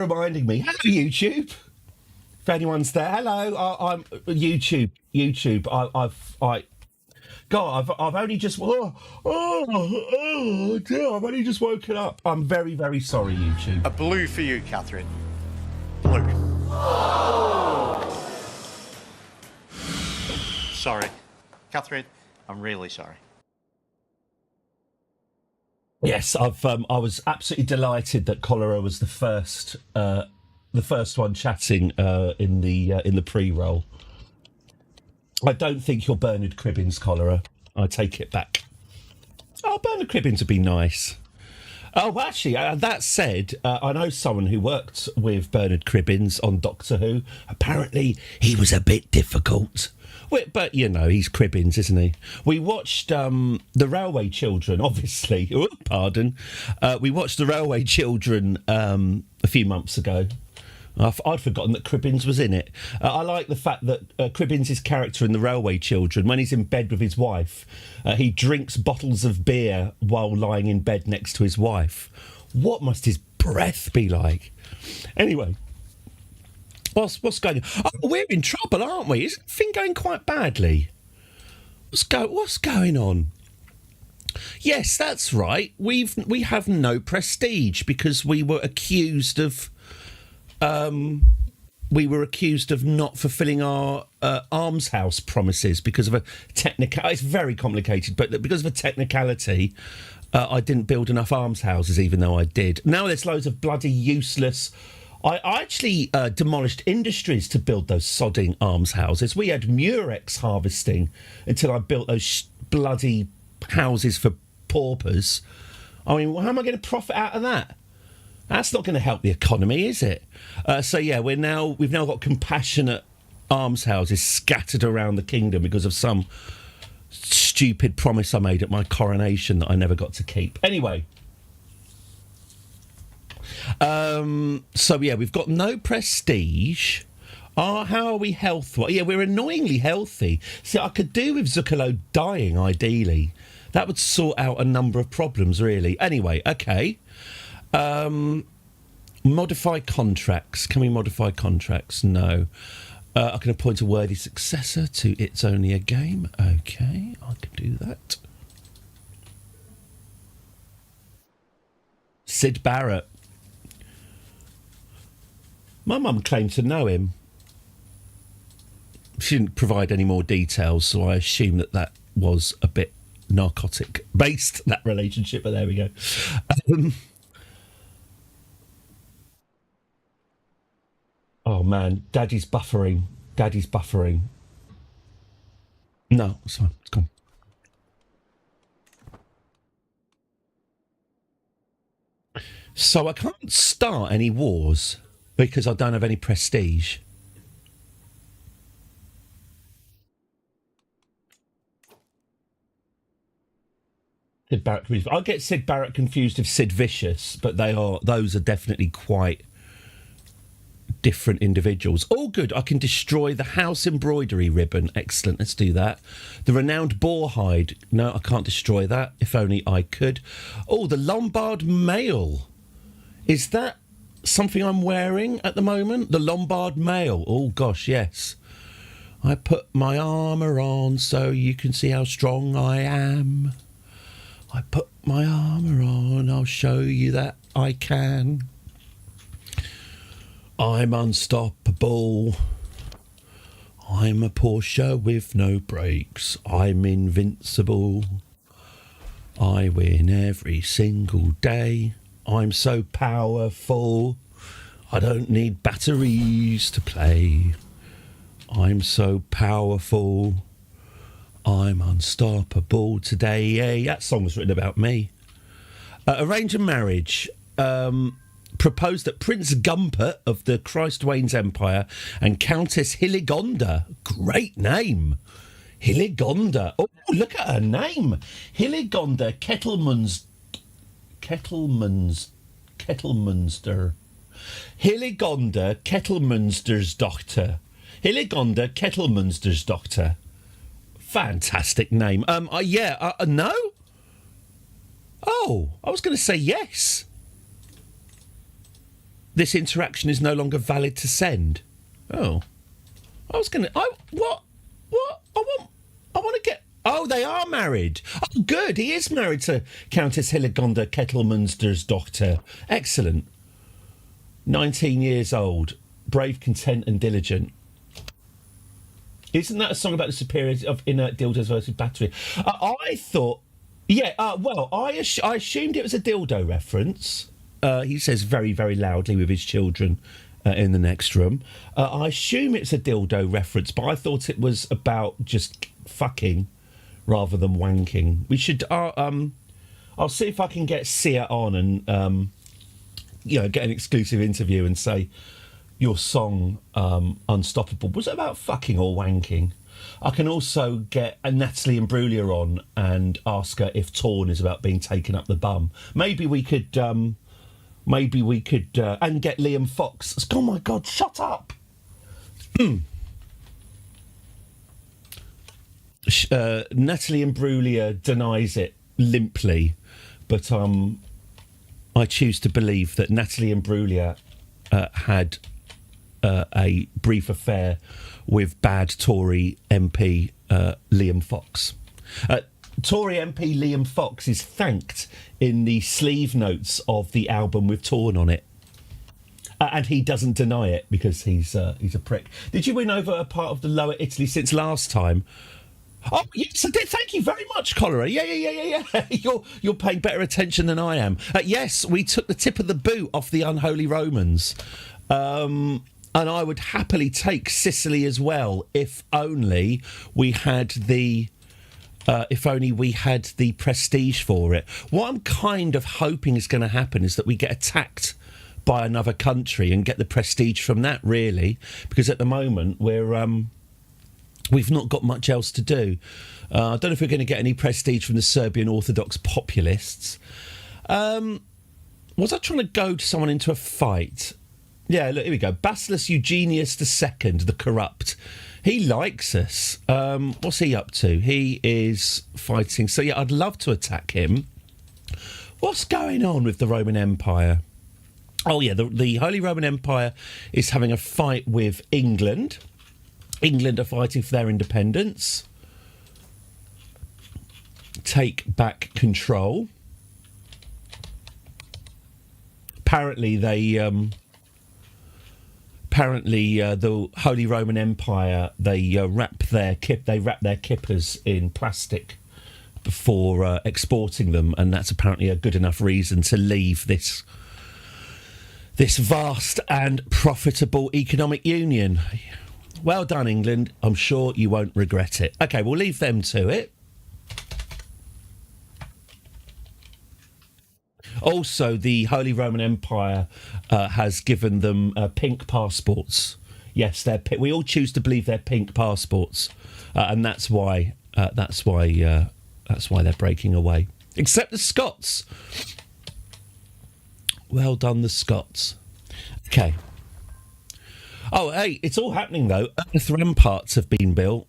reminding me. Hello, YouTube. If anyone's there, hello. I'm YouTube. YouTube. God, I've only just. Oh, dear! I've only just woken up. I'm very, very sorry, YouTube. A blue for you, Catherine. Blue. Sorry, Catherine. I'm really sorry. Yes, I was absolutely delighted that Cholera was the first one chatting in the pre-roll. I don't think you're Bernard Cribbins, Cholera. I take it back. Oh, Bernard Cribbins would be nice. Oh, actually, that said, I know someone who worked with Bernard Cribbins on Doctor Who. Apparently, he was a bit difficult. But, you know, he's Cribbins, isn't he? We watched The Railway Children, obviously. Oh, pardon. We watched The Railway Children a few months ago. I'd forgotten that Cribbins was in it. I like the fact that Cribbins' character in The Railway Children, when he's in bed with his wife, he drinks bottles of beer while lying in bed next to his wife. What must his breath be like? Anyway, what's going on? Oh, we're in trouble, aren't we? Is the thing going quite badly? What's going on? Yes, that's right. We have no prestige because we were accused of not fulfilling our almshouse promises because of a technical. It's very complicated, but because of a technicality, I didn't build enough almshouses, even though I did. Now there's loads of bloody useless. I actually demolished industries to build those sodding almshouses. We had murex harvesting until I built those bloody houses for paupers. I mean, how am I going to profit out of that? That's not going to help the economy, is it? So yeah, we've now got compassionate almshouses scattered around the kingdom because of some stupid promise I made at my coronation that I never got to keep. Anyway, so yeah, we've got no prestige. How are we health-wise? Yeah, we're annoyingly healthy. See, I could do with Zuccalo dying, ideally. That would sort out a number of problems, really. Anyway, okay. Modify contracts. Can we modify contracts? No. I can appoint a worthy successor to It's Only a Game. Okay, I can do that. Sid Barrett. My mum claimed to know him. She didn't provide any more details, so I assume that was a bit narcotic-based, that relationship, but there we go. Oh, man, Daddy's buffering. Daddy's buffering. No, it's fine. It's gone. So I can't start any wars because I don't have any prestige. Sid Barrett confused. I get Sid Barrett confused with Sid Vicious, but those are definitely quite different individuals. All good. I can destroy the house embroidery ribbon. Excellent. Let's do that. The renowned boar hide. No, I can't destroy that. If only I could. Oh, the Lombard mail. Is that something I'm wearing at the moment? The Lombard mail. Oh, gosh, yes. I put my armour on so you can see how strong I am. I put my armour on. I'll show you that I can. I'm unstoppable. I'm a Porsche with no brakes. I'm invincible. I win every single day. I'm so powerful. I don't need batteries to play. I'm so powerful. I'm unstoppable today. Yeah, that song was written about me. Arrange a marriage. Proposed that Prince Gumpert of the Christwains Empire and Countess Hiligonda, great name, Hiligonda. Oh, look at her name, Hiligonda Kettlemunster. Hiligonda Kettlemunster's doctor. Hiligonda Kettlemunster's doctor. Fantastic name. No. Oh, I was going to say yes. this interaction is no longer valid to send. Oh. I was going to... What? I want to get... Oh, they are married. Oh, good. He is married to Countess Hillegonda Kettlemunster's daughter. Excellent. 19 years old. Brave, content and diligent. Isn't that a song about the superiority of inert dildos versus battery? I thought... Yeah, I assumed it was a dildo reference. He says very, very loudly with his children in the next room. I assume it's a dildo reference, but I thought it was about just fucking rather than wanking. We should... I'll see if I can get Sia on and, get an exclusive interview and say, your song, Unstoppable, was it about fucking or wanking? I can also get a Natalie Imbruglia on and ask her if Torn is about being taken up the bum. Maybe we could, and get Liam Fox. Oh my God, shut up! Natalie Imbruglia denies it limply, but I choose to believe that Natalie Imbruglia had a brief affair with bad Tory MP Liam Fox. Tory MP Liam Fox is thanked in the sleeve notes of the album with Torn on it. And he doesn't deny it because he's a prick. Did you win over a part of the Lower Italy since last time? Oh, yes, I did. Thank you very much, Cholera. Yeah. You're paying better attention than I am. Yes, we took the tip of the boot off the unholy Romans. And I would happily take Sicily as well, if only we had the prestige for it. What I'm kind of hoping is going to happen is that we get attacked by another country and get the prestige from that, really, because at the moment we've not got much else to do. I don't know if we're going to get any prestige from the Serbian Orthodox populists. Was I trying to goad someone into a fight? Yeah, look, here we go. Basileus Eugenius II, the corrupt. He likes us. What's he up to? He is fighting. So, yeah, I'd love to attack him. What's going on with the Roman Empire? Oh, yeah, the Holy Roman Empire is having a fight with England. England are fighting for their independence. Take back control. Apparently, the Holy Roman Empire, they wrap their kippers in plastic before exporting them, and that's apparently a good enough reason to leave this vast and profitable economic union. Well done, England. I'm sure you won't regret it. OK, we'll leave them to it. Also, the Holy Roman Empire has given them pink passports. Yes, we all choose to believe they're pink passports, and that's why they're breaking away. Except the Scots. Well done, the Scots. Okay. Oh, hey, it's all happening though. Earth ramparts have been built.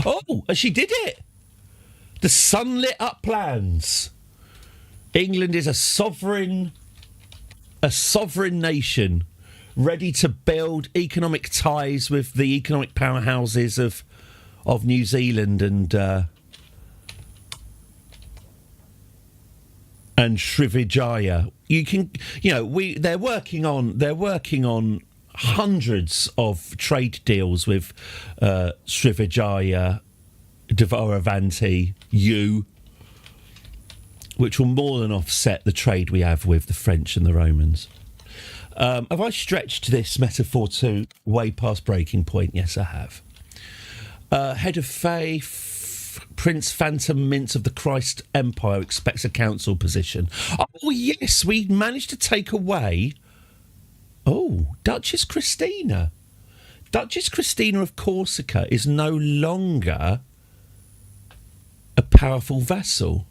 Oh, she did it. The sunlit uplands. England is a sovereign nation ready to build economic ties with the economic powerhouses of New Zealand and Srivijaya. They're working on hundreds of trade deals with Srivijaya, Devaravanti, which will more than offset the trade we have with the French and the Romans. Have I stretched this metaphor to way past breaking point? Yes, I have. Head of Faith, Prince Phantom Mint of the Christ Empire expects a council position. Oh, yes, we managed to take away... Oh, Duchess Christina. Duchess Christina of Corsica is no longer a powerful vassal.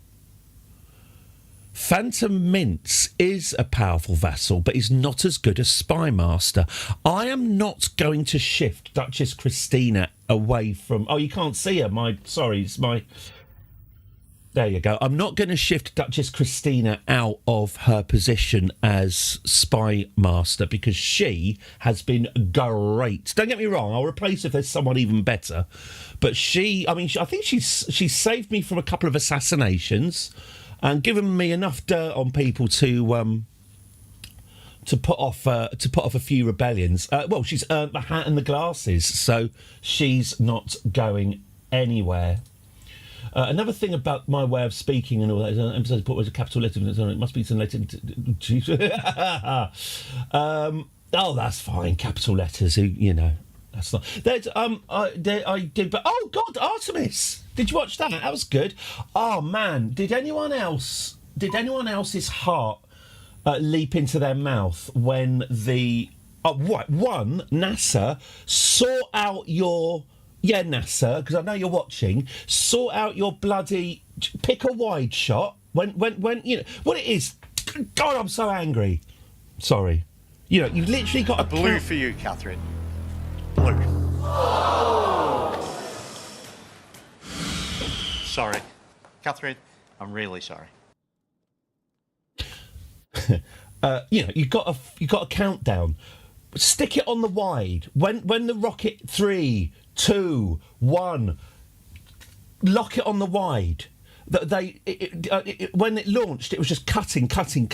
Phantom Mints is a powerful vassal, but he's not as good as Spymaster. I am not going to shift Duchess Christina away from... Oh, you can't see her. It's my... There you go. I'm not going to shift Duchess Christina out of her position as spy master because she has been great. Don't get me wrong. I'll replace if there's someone even better. But I think she's saved me from a couple of assassinations and given me enough dirt on people to put off a few rebellions. Well, she's earned the hat and the glasses, so she's not going anywhere. Another thing about my way of speaking and all that is emphasise put was a capital letter. It must be some letter. Oh, that's fine. Capital letters. That's not. There's I did, but oh God, Artemis! Did you watch that? That was good. Oh man, did anyone else's heart leap into their mouth when NASA sort out your. Yeah, NASA, because I know you're watching. Sort out your bloody. Pick a wide shot. When what it is. God, I'm so angry. Sorry. You've literally got a Blue for you, Catherine. Blue. Sorry, Catherine. I'm really sorry. You've got a countdown. Stick it on the wide. When the rocket 3, 2, 1, lock it on the wide. When it launched, it was just cutting between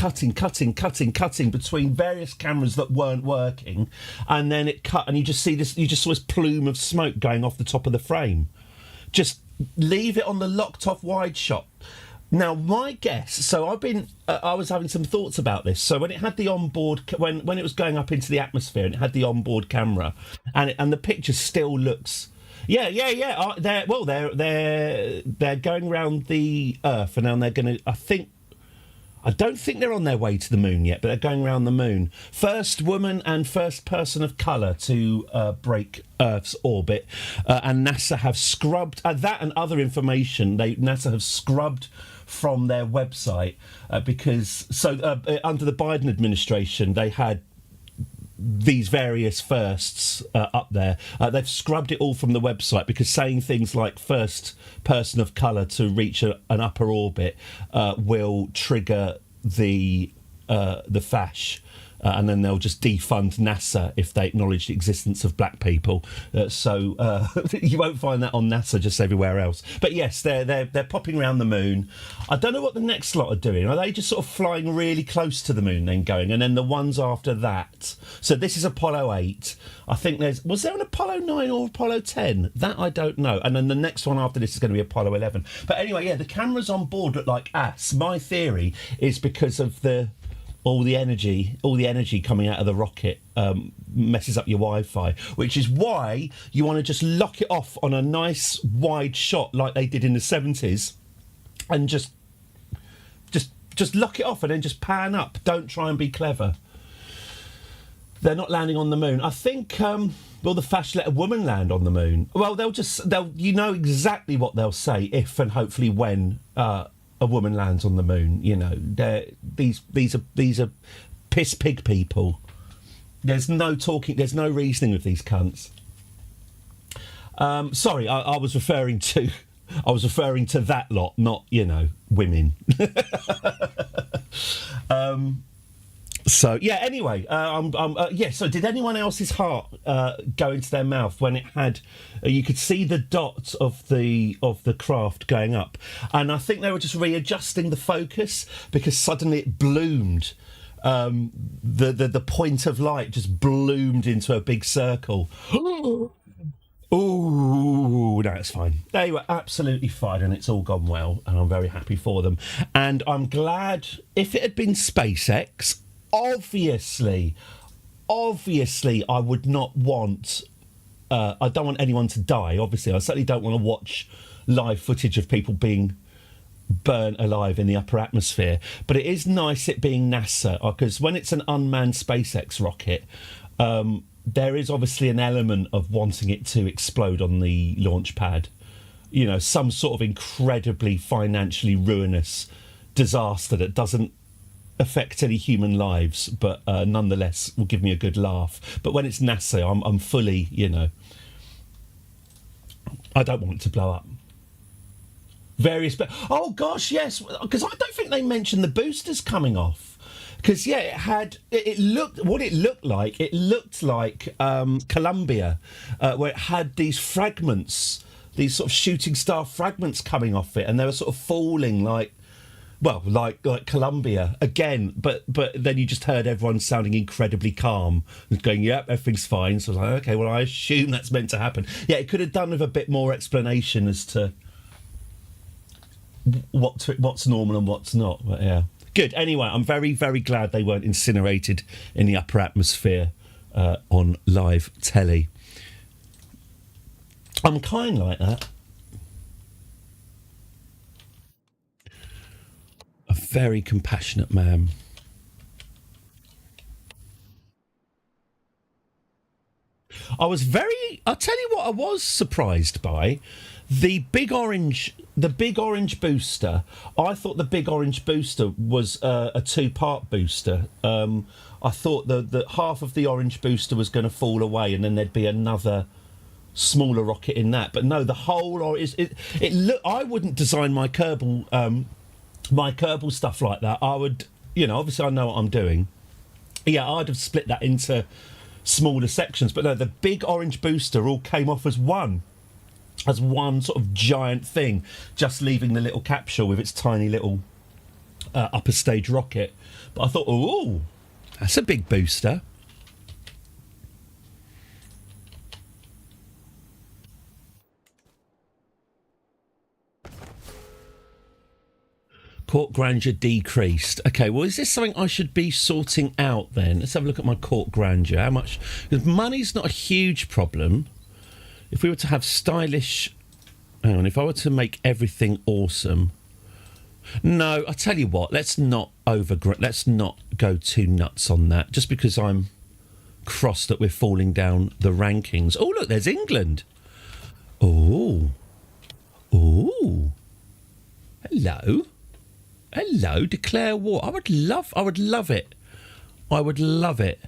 various cameras that weren't working, and then it cut, and you just saw this plume of smoke going off the top of the frame. Just leave it on the locked off wide shot. Now, my guess. So I was having some thoughts about this. So when it had the onboard, when it was going up into the atmosphere, and it had the onboard camera, and the picture still looks. Yeah. They're going around the Earth, and now they're going to. I don't think they're on their way to the moon yet, but they're going around the moon. First woman and first person of colour to break Earth's orbit, and NASA have scrubbed that and other information. NASA have scrubbed from their website because under the Biden administration they had these various firsts up there. They've scrubbed it all from the website because saying things like first person of colour to reach an upper orbit will trigger the fash. And then they'll just defund NASA if they acknowledge the existence of black people. So you won't find that on NASA, just everywhere else. But yes, they're popping around the moon. I don't know what the next lot are doing. Are they just sort of flying really close to the moon, then going, and then the ones after that? So this is Apollo 8. I think was there an Apollo 9 or Apollo 10? That I don't know. And then the next one after this is going to be Apollo 11. But anyway, yeah, the cameras on board look like ass. My theory is because of all the energy coming out of the rocket messes up your Wi-Fi, which is why you want to just lock it off on a nice wide shot like they did in the 70s, and just lock it off and then just pan up. Don't try and be clever. They're not landing on the moon. I think. Will the fash let a woman land on the moon? Well, they'll exactly what they'll say if and hopefully when. A woman lands on the moon. These are piss pig people. There's no talking. There's no reasoning with these cunts. Sorry, I was referring to that lot, not women. So yeah. Anyway, So did anyone else's heart go into their mouth when it had? You could see the dot of the craft going up, and I think they were just readjusting the focus because suddenly it bloomed. The point of light just bloomed into a big circle. Ooh, no, it's fine. They were absolutely fine, and it's all gone well, and I'm very happy for them. And I'm glad. If it had been SpaceX. Obviously, I would not want. I don't want anyone to die. Obviously, I certainly don't want to watch live footage of people being burnt alive in the upper atmosphere. But it is nice it being NASA, because when it's an unmanned SpaceX rocket, there is obviously an element of wanting it to explode on the launch pad. Some sort of incredibly financially ruinous disaster that doesn't affect any human lives, but nonetheless will give me a good laugh. But when it's NASA, I'm fully, I don't want it to blow up. various. Oh gosh, yes, because I don't think they mentioned the boosters coming off. Because yeah, it had it looked what it looked like. It looked like Columbia, where it had these fragments, these sort of shooting star fragments coming off it, and they were sort of falling like. Well, like Columbia again, but then you just heard everyone sounding incredibly calm and going, "Yep, everything's fine." So I was like, "Okay, well, I assume that's meant to happen." Yeah, it could have done with a bit more explanation as to what's normal and what's not. But yeah, good. Anyway, I'm very very glad they weren't incinerated in the upper atmosphere on live telly. I'm kind like that. A very compassionate man. I'll tell you what I was surprised by. The big orange booster. I thought the big orange booster was a two-part booster. I thought that half of the orange booster was going to fall away and then there'd be another smaller rocket in that. But no, the whole, I wouldn't design my Kerbal stuff like that. I would, obviously I know what I'm doing. Yeah, I'd have split that into smaller sections, but no, the big orange booster all came off as one sort of giant thing, just leaving the little capsule with its tiny little upper stage rocket. But I thought, oh, that's a big booster. Court grandeur decreased. Okay, well, is this something I should be sorting out then? Let's have a look at my court grandeur. How much? Because money's not a huge problem. If we were to have stylish... Hang on, if I were to make everything awesome... No, I tell you what, let's not go too nuts on that, just because I'm cross that we're falling down the rankings. Oh, look, there's England. Oh. Oh. Hello. Hello, declare war. I would love it. I would love it.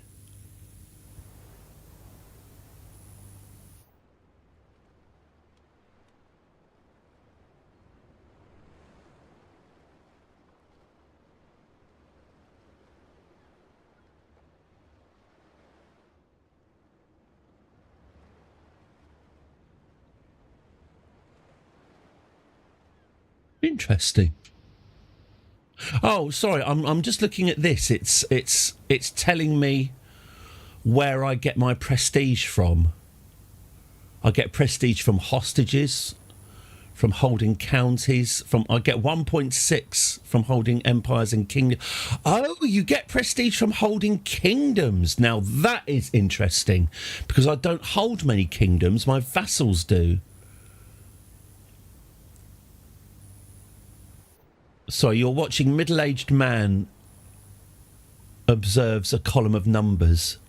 Interesting. Oh, sorry. I'm just looking at this. It's telling me where I get my prestige from. I get prestige from hostages, from holding counties. I get 1.6 from holding empires and kingdoms. Oh, you get prestige from holding kingdoms. Now that is interesting, because I don't hold many kingdoms. My vassals do. So you're watching middle-aged man observes a column of numbers.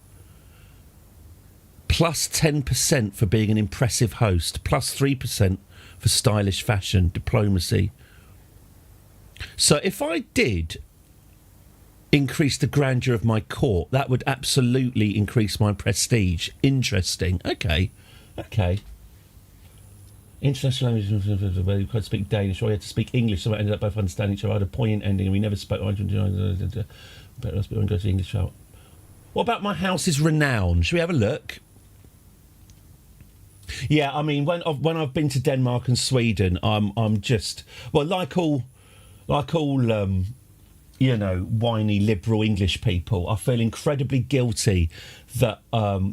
Plus 10% for being an impressive host. Plus 3% for stylish fashion, diplomacy. So if I did increase the grandeur of my court, that would absolutely increase my prestige. Interesting. Okay. International language, we could speak Danish, or we had to speak English, so we ended up both understanding each other. I had a poignant ending, and we never spoke. Better us go to English. What about my house's renown? Should we have a look? Yeah, I mean, when I've been to Denmark and Sweden, I'm just like all whiny liberal English people. I feel incredibly guilty that,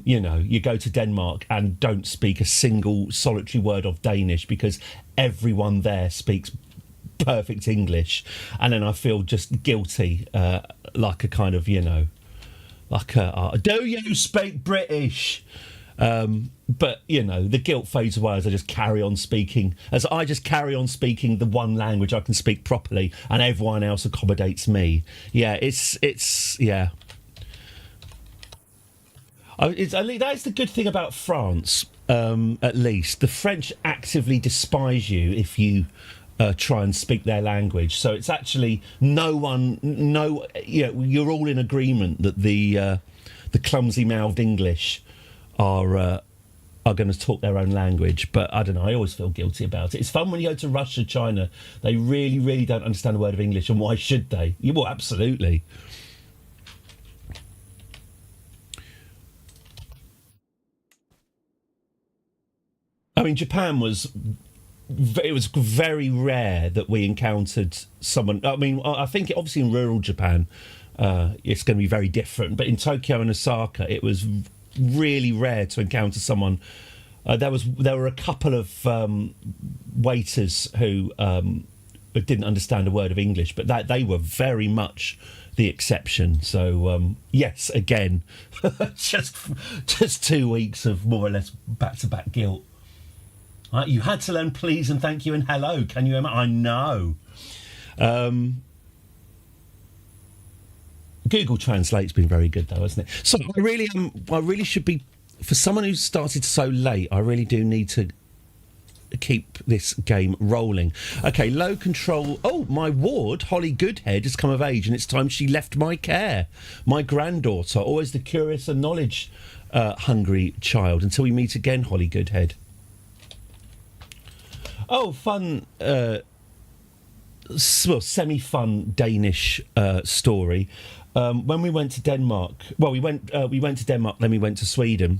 you go to Denmark and don't speak a single solitary word of Danish, because everyone there speaks perfect English. And then I feel just guilty, like a kind of, do you speak British? But the guilt fades away as I just carry on speaking the one language I can speak properly, and everyone else accommodates me. Yeah, it's yeah. That's the good thing about France. At least the French actively despise you if you try and speak their language. So it's actually you're all in agreement that the clumsy-mouthed English are are going to talk their own language. But I don't know, I always feel guilty about it. It's fun when you go to Russia, China. They really, really don't understand a word of English, and why should they? Well, absolutely. I mean, Japan was... It was very rare that we encountered someone... I mean, I think obviously in rural Japan, it's going to be very different. But in Tokyo and Osaka, it was really rare to encounter someone... There were a couple of waiters who didn't understand a word of English, but they were very much the exception. So yes, again, just 2 weeks of more or less back-to-back guilt. You had to learn please and thank you and hello. Can you imagine? I know. Google Translate's been very good though, hasn't it? So I really should be. For someone who started so late, I really do need to keep this game rolling. Okay, low control. Oh, my ward, Holly Goodhead, has come of age, and it's time she left my care. My granddaughter, always the curious and knowledge hungry child. Until we meet again, Holly Goodhead. Oh, fun. Well, semi-fun Danish story. When we went to Denmark, we went to Denmark, then we went to Sweden,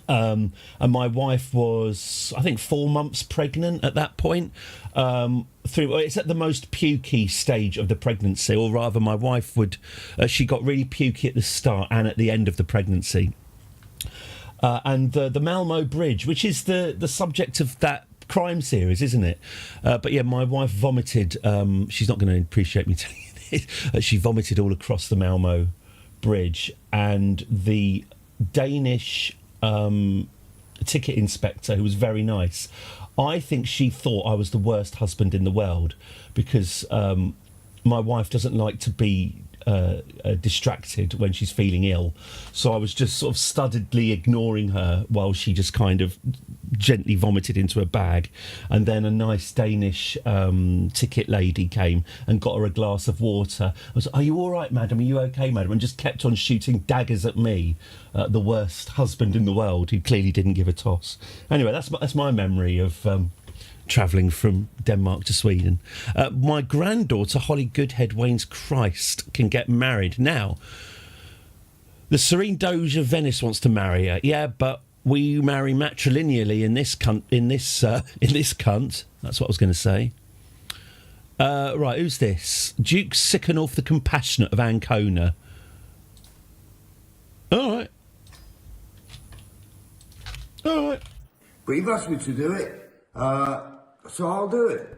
and my wife was, I think, 4 months pregnant at that point. It's at the most pukey stage of the pregnancy, or rather, my wife she got really pukey at the start and at the end of the pregnancy. And the Malmo Bridge, which is the subject of that crime series, isn't it? But yeah, my wife vomited. She's not going to appreciate me telling you. She vomited all across the Malmo Bridge, and the Danish ticket inspector, who was very nice, I think she thought I was the worst husband in the world, because my wife doesn't like to be distracted when she's feeling ill, so I was just sort of studiedly ignoring her while she just kind of gently vomited into a bag, and then a nice Danish ticket lady came and got her a glass of water. I was like, "Are you all right, madam? Are you okay, madam?" And just kept on shooting daggers at me, the worst husband in the world, who clearly didn't give a toss. Anyway, that's my memory of travelling from Denmark to Sweden. My granddaughter, Holly Goodhead Wayne's Christ, can get married now. The Serene Doge of Venice wants to marry her. Yeah, but we marry matrilineally in this cunt. That's what I was going to say. Right, who's this? Duke Sycamore the Compassionate of Ancona. All right. But you've asked me to do it, so I'll do it.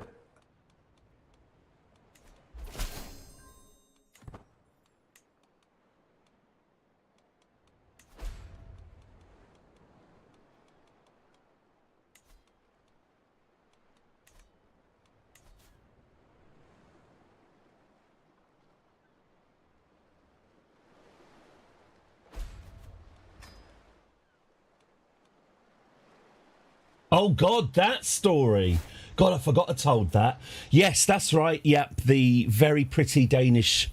Oh, God, that story. God, I forgot I told that. Yes, that's right. Yep, the very pretty Danish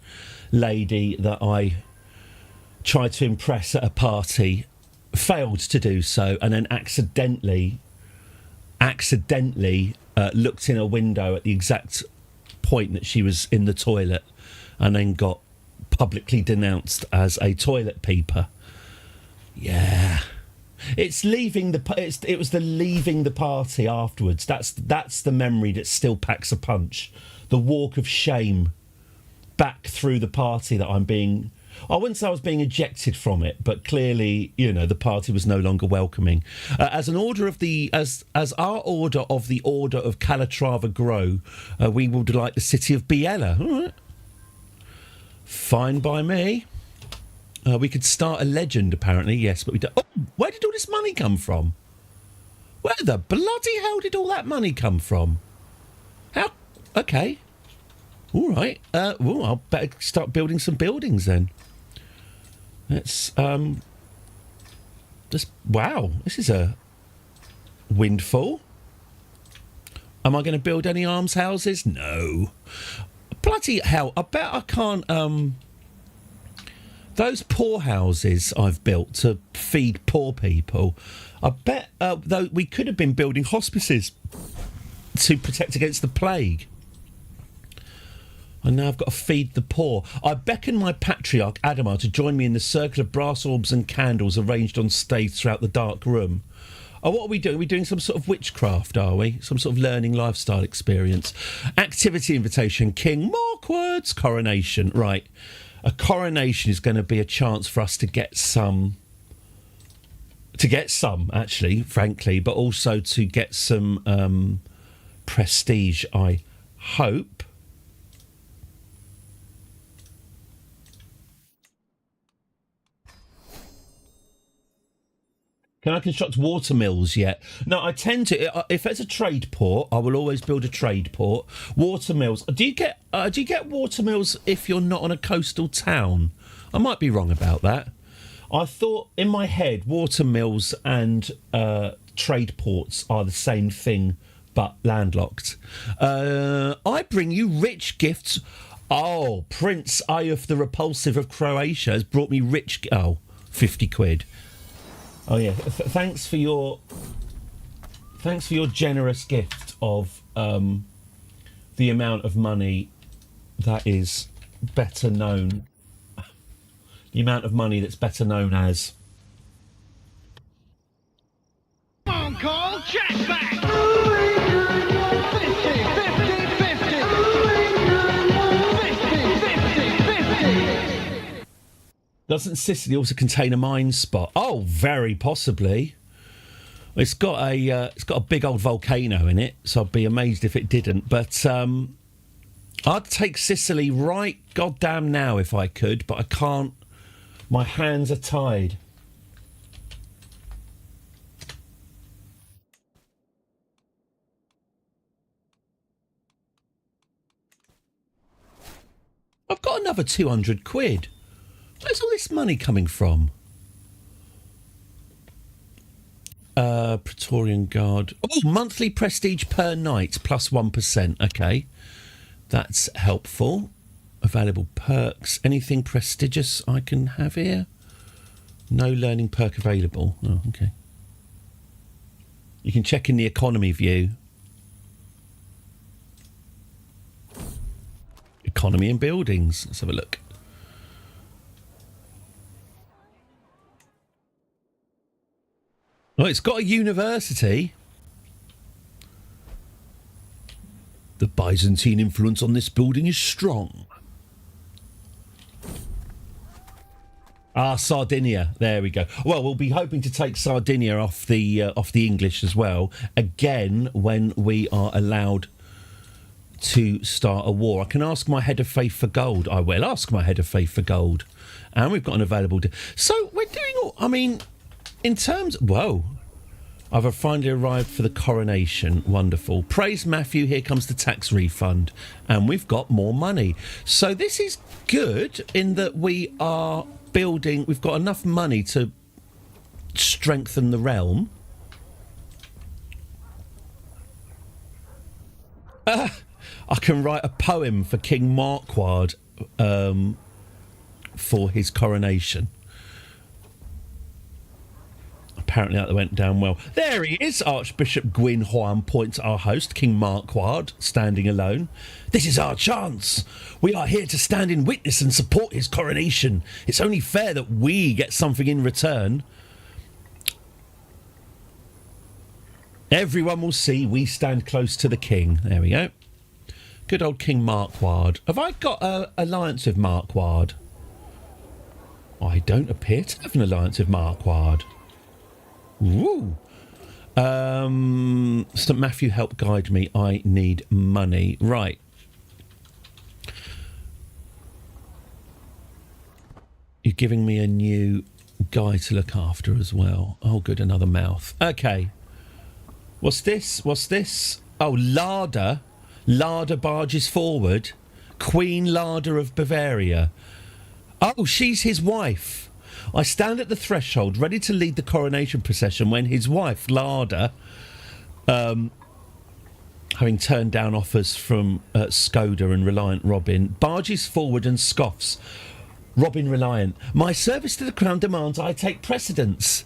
lady that I tried to impress at a party failed to do so, and then accidentally looked in a window at the exact point that she was in the toilet, and then got publicly denounced as a toilet peeper. Yeah. It was the leaving the party afterwards. That's the memory that still packs a punch. The walk of shame back through the party that I wouldn't say I was being ejected from it, but clearly, the party was no longer welcoming. As our order of the Order of Calatrava grow, we will delight the city of Biella. All right. Fine by me. We could start a legend, apparently, yes, but we don't. Oh, where did all this money come from? Where the bloody hell did all that money come from? How? Okay. All right. I'll better start building some buildings then. Let's, wow, this is a windfall. Am I going to build any almshouses? No. Bloody hell, I bet I can't, Those poor houses I've built to feed poor people, I bet though we could have been building hospices to protect against the plague. And now I've got to feed the poor. I beckon my patriarch Adamar to join me in the circle of brass orbs and candles arranged on stage throughout the dark room. Oh, what are we doing? Are we doing some sort of witchcraft, are we? Some sort of learning lifestyle experience. Activity invitation, King Markwood's coronation. Right. A coronation is going to be a chance for us to get some, actually, frankly, but also to get some prestige, I hope. Can I construct water mills yet? No, I tend to. If it's a trade port, I will always build a trade port. Water mills. Do you get water mills if you're not on a coastal town? I might be wrong about that. I thought in my head water mills and trade ports are the same thing, but landlocked. I bring you rich gifts. Oh, Prince Ayuf the Repulsive of Croatia has brought me rich. 50 quid. Oh yeah, thanks for your generous gift of the amount of money that is better known. The amount of money that's better known as. Come on, call Jack back. 50. Doesn't Sicily also contain a mine spot? Oh, very possibly. It's got a big old volcano in it, so I'd be amazed if it didn't. But I'd take Sicily right goddamn now if I could, but I can't. My hands are tied. I've got another 200 quid. Where's all this money coming from? Praetorian Guard. Oh, monthly prestige per night, plus 1%. Okay. That's helpful. Available perks. Anything prestigious I can have here? No learning perk available. Oh, okay. You can check in the economy view. Economy and buildings. Let's have a look. Oh, it's got a university. The Byzantine influence on this building is strong. Ah, Sardinia. There we go. Well, we'll be hoping to take Sardinia off the English as well. Again, when we are allowed to start a war. I can ask my head of faith for gold. I will ask my head of faith for gold. And we've got an available... So we're doing all... I mean... In terms... Whoa. I've finally arrived for the coronation. Wonderful. Praise Matthew, here comes the tax refund. And we've got more money. So this is good in that we are building... We've got enough money to strengthen the realm. I can write a poem for King Marquard for his coronation. Apparently that went down well. There he is, Archbishop Gwyn Huan points at our host, King Marquard, standing alone. This is our chance. We are here to stand in witness and support his coronation. It's only fair that we get something in return. Everyone will see we stand close to the king. There we go. Good old King Marquard. Have I got an alliance with Marquard? I don't appear to have an alliance with Marquard. Woo! St. Matthew, help guide me. I need money. Right. You're giving me a new guy to look after as well. Oh, good, another mouth. Okay. What's this? What's this? Oh, Larder. Larder barges forward. Queen Larder of Bavaria. Oh, she's his wife. I stand at the threshold, ready to lead the coronation procession when his wife, Larder, having turned down offers from Skoda and Reliant Robin, barges forward and scoffs. Robin Reliant. My service to the Crown demands I take precedence.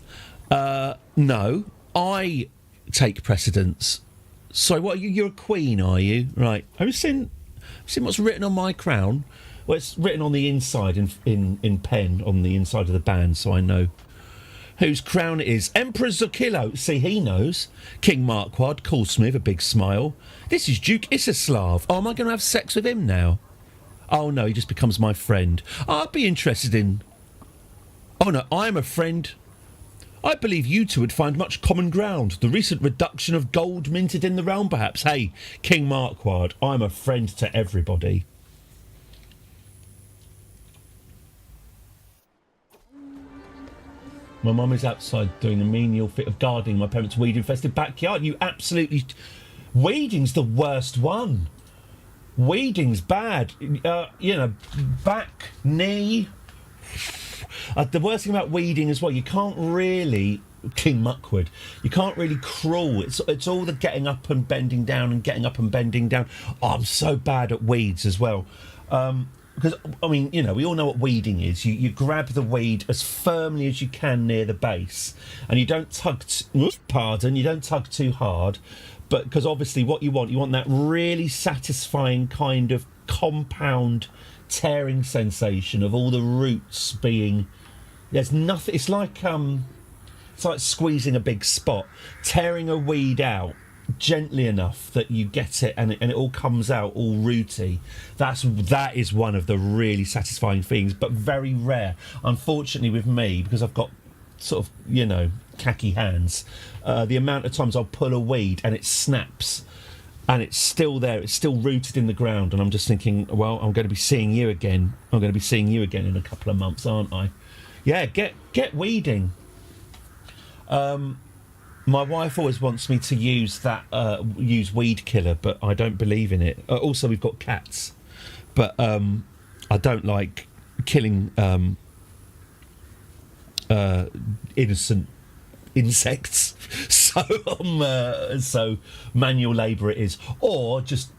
No, I take precedence. So what, you're a queen, are you? Right. Have you seen what's written on my crown? Well, it's written on the inside in pen on the inside of the band, so I know whose crown it is. Emperor Zukilo. See, he knows. King Marquard calls me with a big smile. This is Duke Isislav. Oh, am I going to have sex with him now? Oh, no, he just becomes my friend. I'd be interested in... Oh, no, I'm a friend. I believe you two would find much common ground. The recent reduction of gold minted in the realm, perhaps. Hey, King Marquard, I'm a friend to everybody. My mum is outside doing a menial fit of gardening in my parents' weed-infested backyard. You absolutely... Weeding's the worst one. Weeding's bad. Back, knee... the worst thing about weeding as well, you can't really... King Muckwood. You can't really crawl. It's all the getting up and bending down and getting up and bending down. Oh, I'm so bad at weeds as well. Because, I mean, we all know what weeding is. You grab the weed as firmly as you can near the base, and you don't tug... you don't tug too hard, but because obviously what you want that really satisfying kind of compound tearing sensation of all the roots being... There's nothing... It's like squeezing a big spot, tearing a weed out gently enough that you get it and it all comes out all rooty. That is one of the really satisfying things, but very rare. Unfortunately with me, because I've got sort of, khaki hands, the amount of times I'll pull a weed and it snaps and it's still there, it's still rooted in the ground, and I'm just thinking, well, I'm going to be seeing you again. I'm going to be seeing you again in a couple of months, aren't I? Yeah, get weeding. My wife always wants me to use use weed killer, but I don't believe in it. Also, we've got cats, but I don't like killing innocent insects. So manual labour it is, or just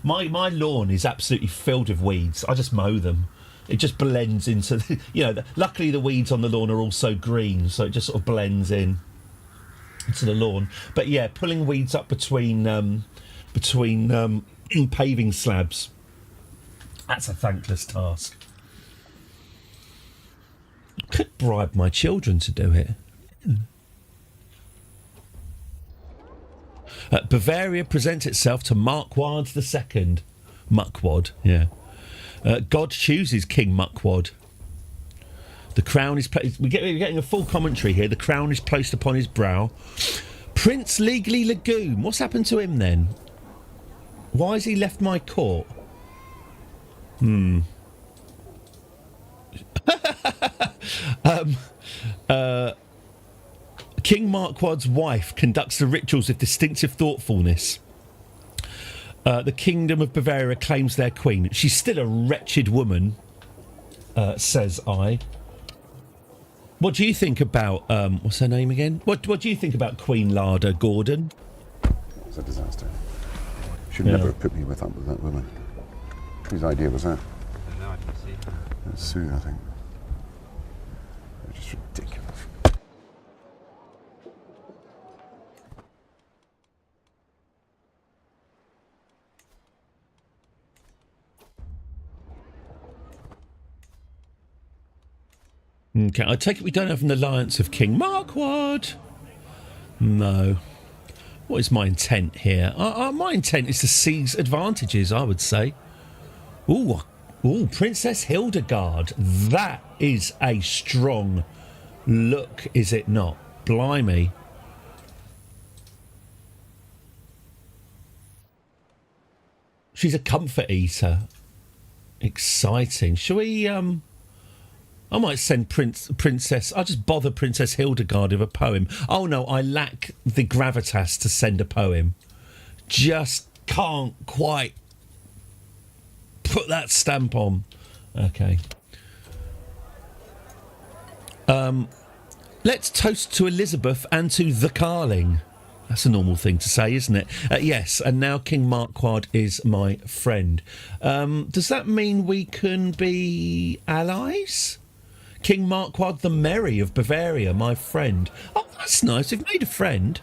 my lawn is absolutely filled with weeds. I just mow them. It just blends into luckily the weeds on the lawn are also green, so it just sort of blends in to the lawn. But yeah, pulling weeds up between paving slabs, that's a thankless task. Could bribe my children to do it. Bavaria presents itself to Marquard II. Muckwad, yeah. God chooses King Muckwad. The crown is... We're getting a full commentary here. The crown is placed upon his brow. Prince Legally Legume. What's happened to him then? Why has he left my court? King Marquard's wife conducts the rituals with distinctive thoughtfulness. The Kingdom of Bavaria claims their queen. She's still a wretched woman, says I. What do you think about... what's her name again? What do you think about Queen Larder, Gordon? It's a disaster. Should never have put me with that woman. Whose idea was that? I don't know, I can see. It's Sue, I think. It's just ridiculous. Okay, I take it we don't have an alliance of King Marquard. No. What is my intent here? My intent is to seize advantages, I would say. Ooh, Princess Hildegard. That is a strong look, is it not? Blimey. She's a comfort eater. Exciting. Shall we, I might send Princess... I'll just bother Princess Hildegard with a poem. Oh, no, I lack the gravitas to send a poem. Just can't quite put that stamp on. Okay. Let's toast to Elizabeth and to the Carling. That's a normal thing to say, isn't it? Yes, and now King Marquard is my friend. Does that mean we can be allies? King Marquard the Merry of Bavaria, my friend. Oh, that's nice. We've made a friend.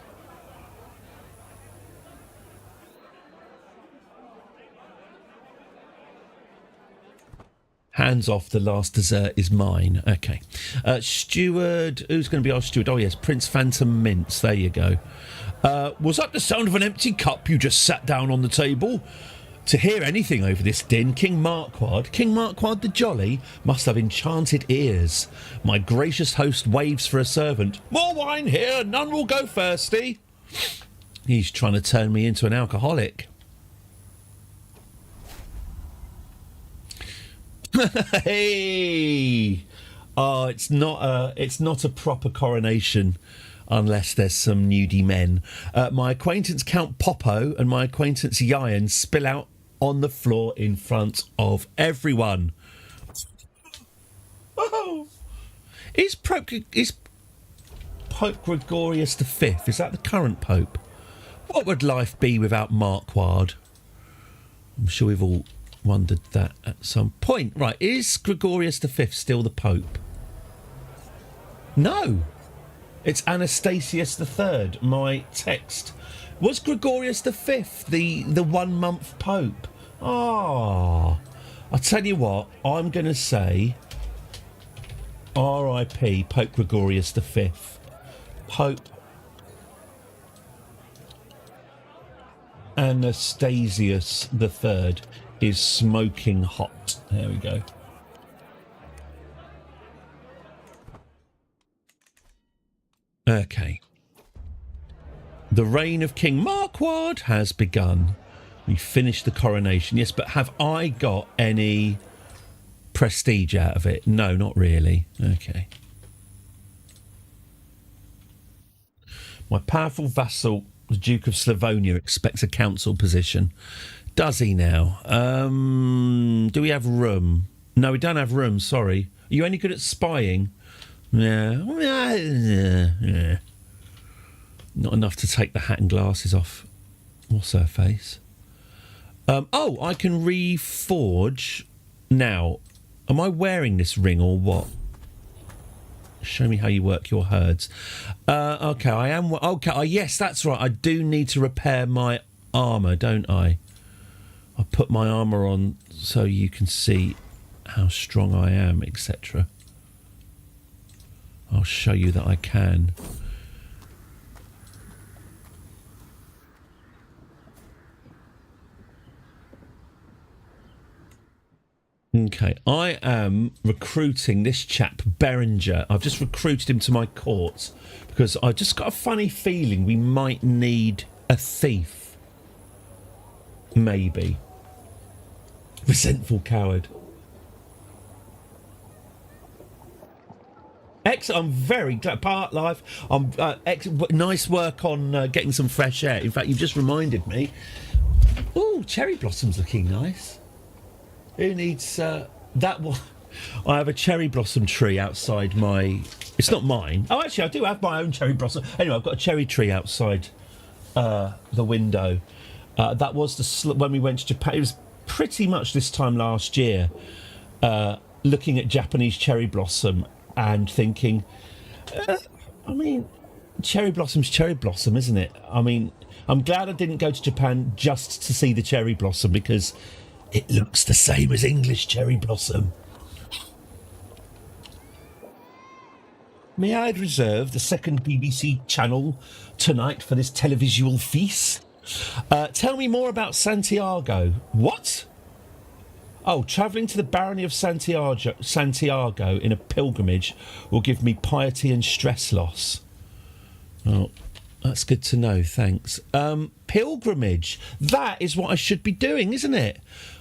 Hands off, the last dessert is mine. Okay. Steward, who's going to be our steward? Oh, yes, Prince Phantom Mince. There you go. Was that the sound of an empty cup you just sat down on the table? To hear anything over this din, King Marquard the Jolly, must have enchanted ears. My gracious host waves for a servant. More wine here, none will go thirsty. He's trying to turn me into an alcoholic. Hey! Oh, it's not a proper coronation unless there's some nudie men. My acquaintance Count Popo and my acquaintance Yayan spill out on the floor in front of everyone. Oh! Is Pope Gregorius V, is that the current Pope? What would life be without Marquard? I'm sure we've all wondered that at some point. Right, is Gregorius V still the Pope? No. It's Anastasius III, my text. Was Gregorius V the 1 month Pope? Ah. I'll tell you what, I'm going to say R.I.P. Pope Gregorius V. Pope Anastasius III is smoking hot. There we go. Okay. The reign of King Marquard has begun. We finished the coronation. Yes, but have I got any prestige out of it? No, not really. Okay. My powerful vassal, the Duke of Slavonia, expects a council position. Does he now? Do we have room? No, we don't have room, sorry. Are you any good at spying? Yeah. Not enough to take the hat and glasses off. What's her face? Oh, I can reforge. Now, am I wearing this ring or what? Show me how you work your herds. Okay, I am. Okay, yes, that's right. I do need to repair my armour, don't I? I put my armour on so you can see how strong I am, etc. I'll show you that I can. Okay, I am recruiting this chap, Berenger. I've just recruited him to my court because I've just got a funny feeling we might need a thief. Maybe. Resentful coward. Excellent. I'm very glad. Part life. Nice work on getting some fresh air. In fact, you've just reminded me. Ooh, cherry blossom's looking nice. Who needs that one? I have a cherry blossom tree outside my... It's not mine. Oh, actually, I do have my own cherry blossom. Anyway, I've got a cherry tree outside the window. That was when we went to Japan. It was pretty much this time last year, looking at Japanese cherry blossom and thinking, I mean, cherry blossom's cherry blossom, isn't it? I mean, I'm glad I didn't go to Japan just to see the cherry blossom because... it looks the same as English cherry blossom. May I reserve the second BBC channel tonight for this televisual feast? Tell me more about Santiago. What? Oh, travelling to the barony of Santiago in a pilgrimage will give me piety and stress loss. Oh, that's good to know, thanks. Pilgrimage. That is what I should be doing, isn't it?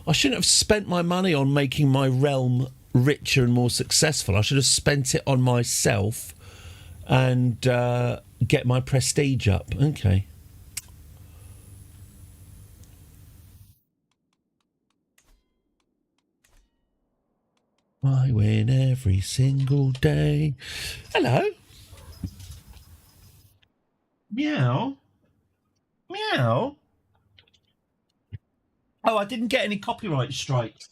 I shouldn't have spent my money on making my realm richer and more successful. I should have spent it on myself and get my prestige up. Okay. I win every single day. Hello. Meow. Meow. Oh, I didn't get any copyright strikes.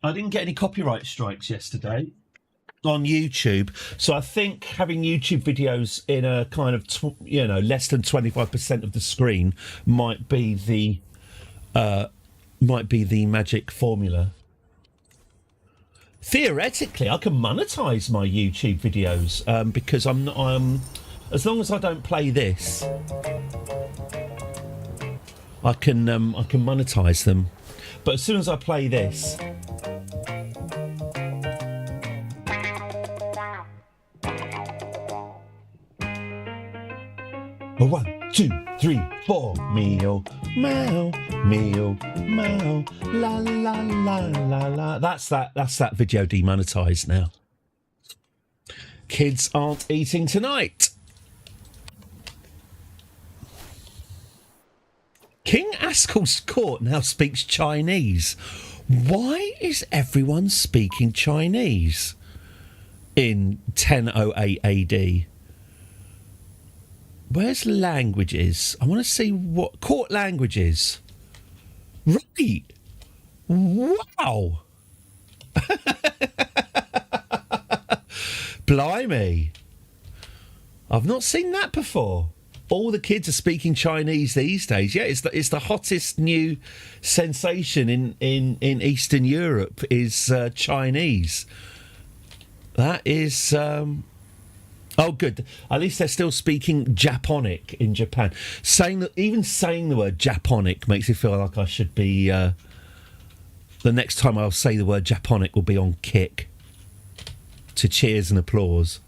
I didn't get any copyright strikes yesterday on YouTube. So I think having YouTube videos in a kind of, less than 25% of the screen might be the magic formula. Theoretically, I can monetize my YouTube videos because I'm as long as I don't play this, I can monetize them. But as soon as I play this, oh, 1, 2, 3, 4, meow, meow, meow, meow, la la la la la. That's that video demonetized now. Kids aren't eating tonight. King Askel's court now speaks Chinese. Why is everyone speaking Chinese in 1008 AD? Where's languages? I want to see what court languages. Right. Wow. Blimey. I've not seen that before. All the kids are speaking Chinese these days. Yeah, it's the hottest new sensation in Eastern Europe is Chinese. That is oh, good. At least they're still speaking Japonic in Japan. Even saying the word Japonic makes me feel like I should be. The next time I'll say the word Japonic will be on Kick to cheers and applause.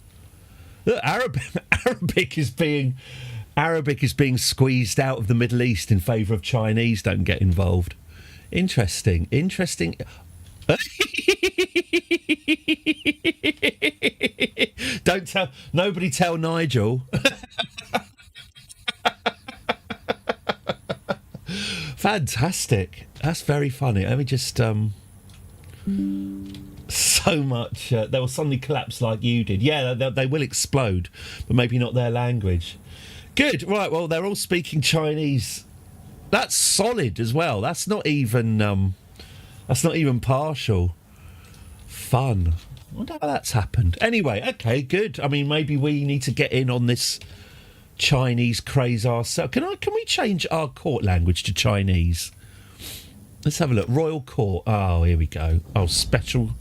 Look, Arabic is being squeezed out of the Middle East in favour of Chinese. Don't get involved. Interesting. Nobody tell Nigel. Fantastic. That's very funny. Let me just so much they will suddenly collapse like you did. Yeah, they will explode, but maybe not their language. Good. Right, well, they're all speaking Chinese. That's solid as well. That's not even partial. Fun. I wonder how that's happened. Anyway, okay, good. I mean, maybe we need to get in on this Chinese craze ourselves. Can we change our court language to Chinese? Let's have a look. Royal Court. Oh, here we go. Oh, special.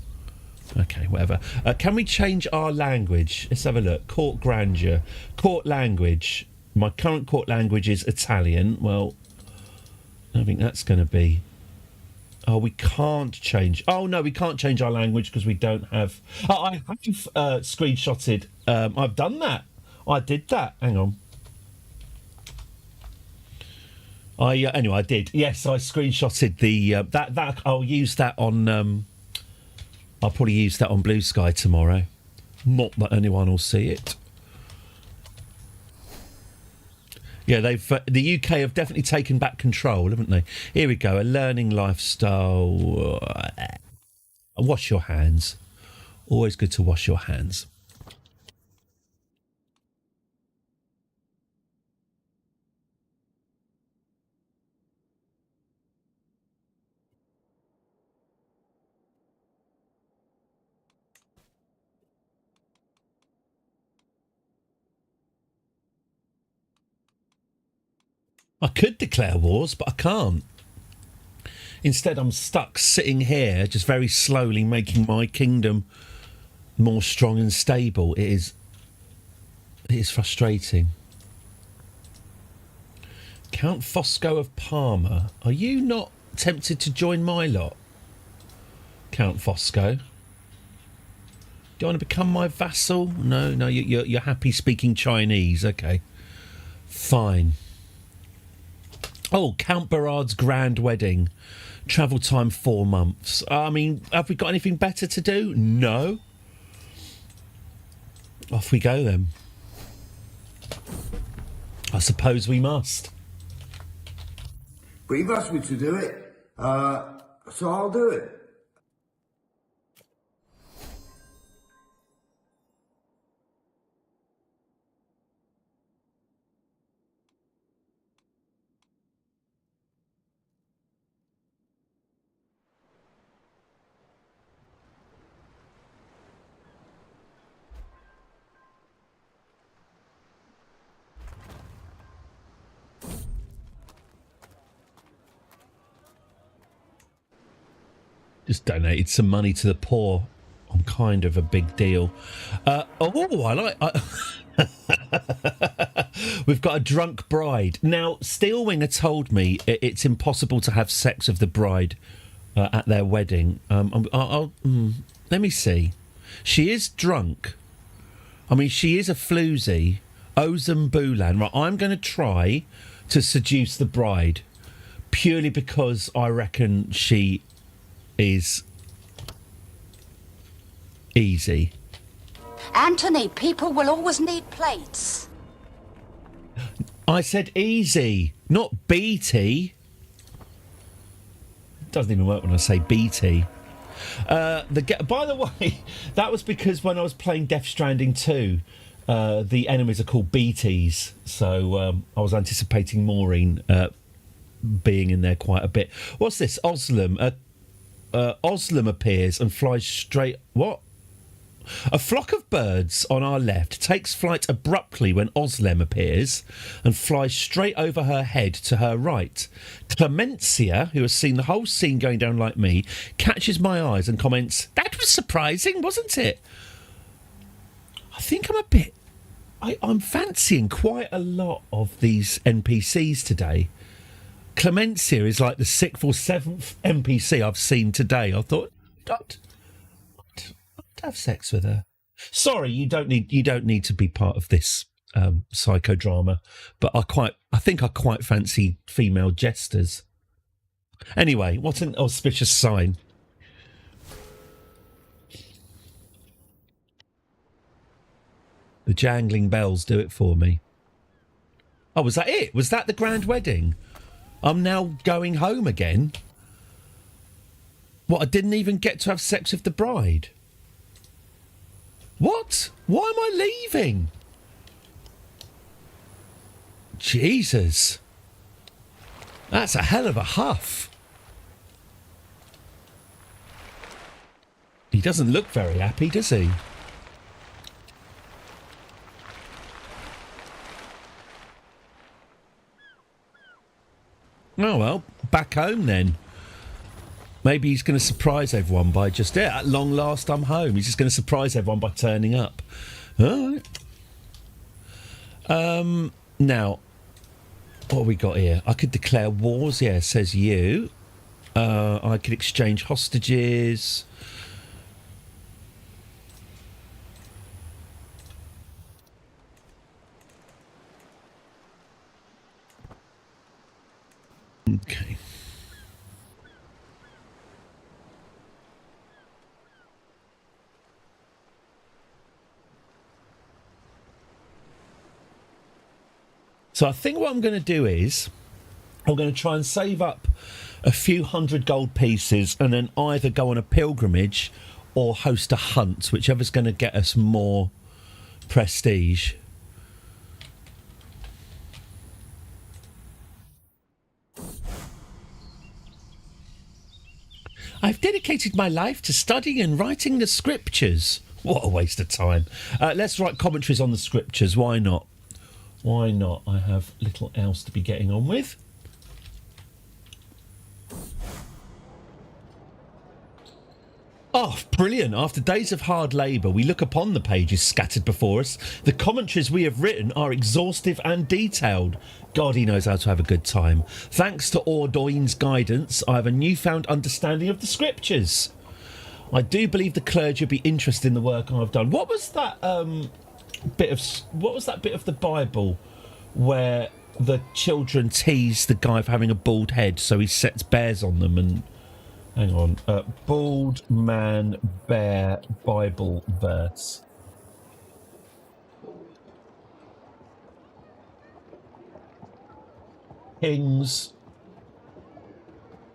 Okay, whatever. Can we change our language? Let's have a look. Court grandeur. Court language. My current court language is Italian. Well, I think that's going to be... Oh, we can't change... Oh, no, we can't change our language because we don't have... Oh, I have screenshotted... I've done that. I did that. Hang on. Anyway, I did. Yes, I screenshotted the... that I'll use that on... I'll probably use that on Blue Sky tomorrow. Not that anyone will see it. Yeah, the UK have definitely taken back control, haven't they? Here we go. A learning lifestyle. Wash your hands. Always good to wash your hands. I could declare wars, but I can't. Instead, I'm stuck sitting here, just very slowly making my kingdom more strong and stable. It is frustrating. Count Fosco of Parma. Are you not tempted to join my lot, Count Fosco? Do you want to become my vassal? No, you're happy speaking Chinese. Okay, fine. Oh, Count Berard's grand wedding. Travel time 4 months. I mean, have we got anything better to do? No. Off we go then. I suppose we must. But you've asked me to do it, so I'll do it. Just donated some money to the poor. I'm kind of a big deal. We've got a drunk bride. Now, Steelwinger told me it's impossible to have sex with the bride at their wedding. Let me see. She is drunk. I mean, she is a floozy. Ozem Bulan. Right, I'm going to try to seduce the bride purely because I reckon she is easy. Anthony, people will always need plates. I said easy, not BT. Doesn't even work when I say BT. By the way, that was because when I was playing Death Stranding 2, the enemies are called BTs. So I was anticipating Maureen being in there quite a bit. What's this? Oslam. Oslam appears and flies straight... What? A flock of birds on our left takes flight abruptly when Oslem appears and flies straight over her head to her right. Clemencia, who has seen the whole scene going down like me, catches my eyes and comments, "That was surprising, wasn't it?" I think I'm fancying quite a lot of these NPCs today. Clemencia is like the 6th or 7th NPC I've seen today. I thought, I'd have sex with her. Sorry, you don't need to be part of this psychodrama, but I think I quite fancy female jesters. Anyway, what an auspicious sign. The jangling bells do it for me. Oh, was that it? Was that the grand wedding? I'm now going home again. What, I didn't even get to have sex with the bride? What? Why am I leaving? Jesus. That's a hell of a huff. He doesn't look very happy, does he? Oh, well, back home then. Maybe he's going to surprise everyone by just, at long last I'm home. He's just going to surprise everyone by turning up. All right. Now, what have we got here? I could declare wars, says you. I could exchange hostages. Okay. So I think what I'm going to do is I'm going to try and save up a few hundred gold pieces and then either go on a pilgrimage or host a hunt, whichever's going to get us more prestige. I've dedicated my life to studying and writing the scriptures. What a waste of time. Let's write commentaries on the scriptures. Why not? Why not? I have little else to be getting on with. Oh, brilliant. After days of hard labour, we look upon the pages scattered before us. The commentaries we have written are exhaustive and detailed. God, he knows how to have a good time. Thanks to Ordoin's guidance, I have a newfound understanding of the scriptures. I do believe the clergy will be interested in the work I've done. What was that bit of the Bible where the children tease the guy for having a bald head, so he sets bears on them and... Hang on. Bald man bear Bible verse. Kings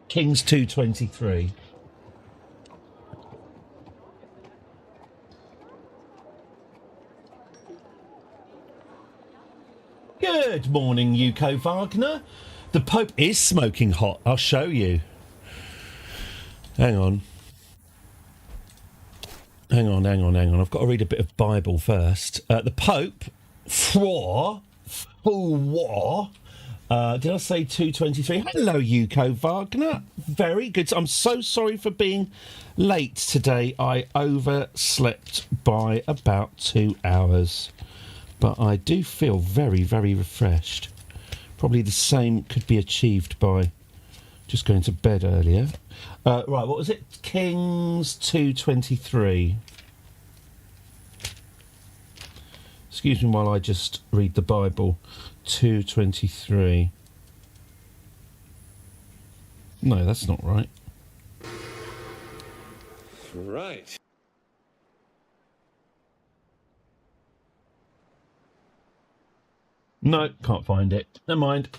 2:23. Good morning, Yuko Wagner. The Pope is smoking hot. I'll show you. Hang on. I've got to read a bit of Bible first. The Pope, Did I say 2:23? Hello, Yuko Wagner. Very good. I'm so sorry for being late today. I overslept by about 2 hours. But I do feel very, very refreshed. Probably the same could be achieved by just going to bed earlier. Right, what was it? Kings 2:23. Excuse me while I just read the Bible. 2:23. No, that's not right. Right. No, can't find it. Never mind.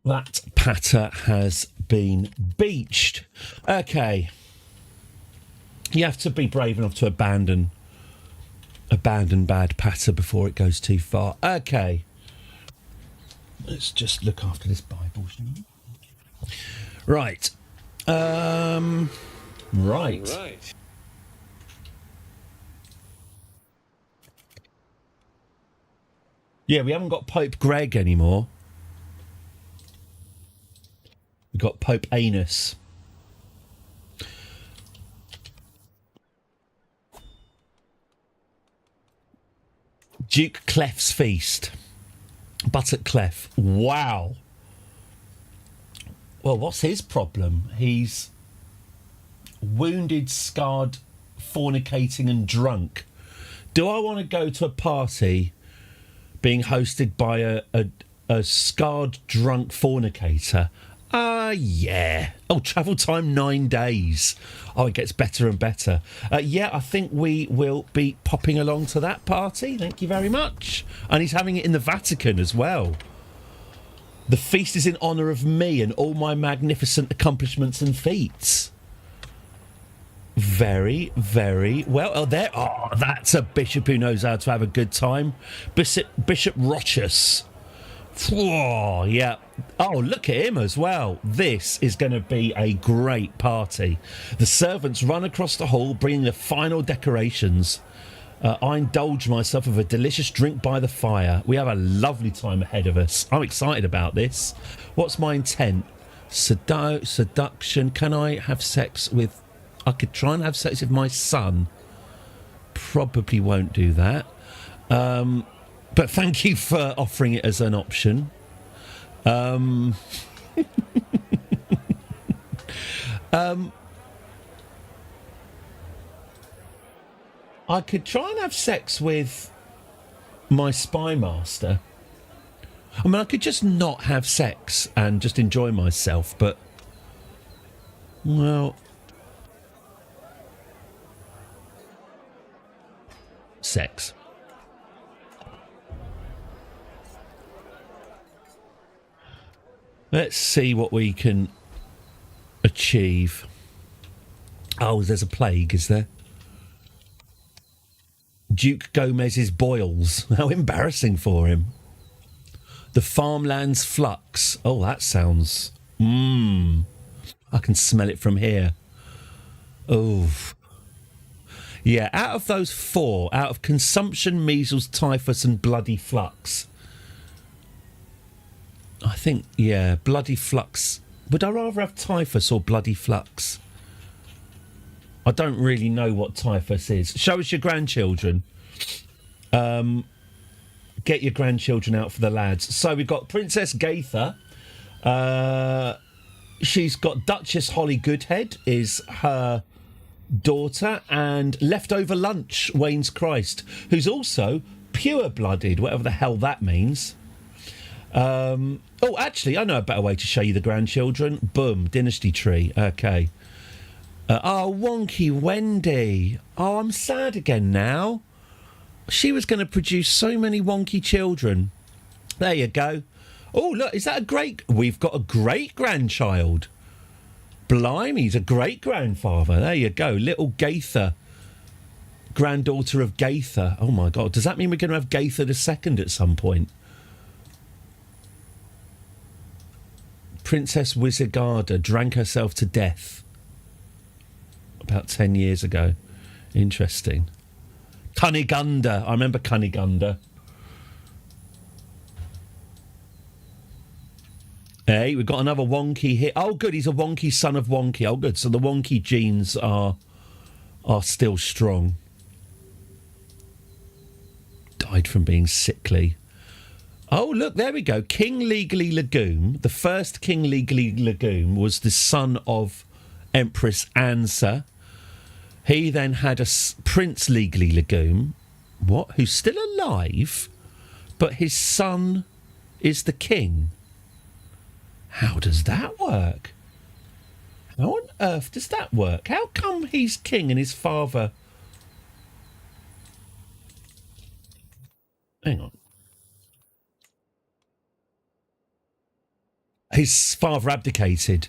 That patter has been beached. Okay. You have to be brave enough to abandon bad patter before it goes too far. Okay. Let's just look after this Bible. Right. Right. Yeah, we haven't got Pope Greg anymore. We've got Pope Anus. Duke Clef's feast. Buttock Clef. Wow. Well, what's his problem? He's wounded, scarred, fornicating and drunk. Do I want to go to a party being hosted by a scarred, drunk fornicator? Yeah. Oh, travel time 9 days. Oh, it gets better and better. Yeah, I think we will be popping along to that party. Thank you very much. And he's having it in the Vatican as well. The feast is in honour of me and all my magnificent accomplishments and feats. Very, very well. Oh, there. Oh, that's a bishop who knows how to have a good time. Bishop Rochus. Oh, yeah. Oh, look at him as well. This is going to be a great party. The servants run across the hall, bringing the final decorations. I indulge myself with a delicious drink by the fire. We have a lovely time ahead of us. I'm excited about this. What's my intent? Seduction. Can I have sex with... I could try and have sex with my son. Probably won't do that. But thank you for offering it as an option. I could try and have sex with my spy master. I mean, I could just not have sex and just enjoy myself, but... Well... Sex. Let's see what we can achieve. Oh, there's a plague, is there? Duke Gomez's boils. How embarrassing for him. The farmland's flux. Oh, that sounds... I can smell it from here. Oh. Yeah, out of those four, out of consumption, measles, typhus and bloody flux... I think, yeah, bloody flux. Would I rather have typhus or bloody flux? I don't really know what typhus is. Show us your grandchildren. Get your grandchildren out for the lads. So we've got Princess Gaither. She's got Duchess Holly Goodhead is her daughter, and Leftover Lunch, Wayne's Christ, who's also pure-blooded, whatever the hell that means. Oh, actually, I know a better way to show you the grandchildren. Boom, dynasty tree. Okay. Oh, wonky Wendy. Oh, I'm sad again now. She was going to produce so many wonky children. There you go. Oh, look, is that a great... We've got a great-grandchild. Blimey, he's a great-grandfather. There you go. Little Gaither. Granddaughter of Gaither. Oh, my God. Does that mean we're going to have Gaither II at some point? Princess Wizargarda drank herself to death about 10 years ago. Interesting. Cunigunda. I remember Cunigunda. Hey, we've got another wonky here. Oh, good, he's a wonky son of wonky. Oh, good. So the wonky genes are still strong. Died from being sickly. Oh, look, there we go. King Legally Legume, the first King Legally Legume, was the son of Empress Ansa. He then had a Prince Legally Legume, who's still alive, but his son is the king. How does that work? How on earth does that work? How come he's king and his father... Hang on. His father abdicated.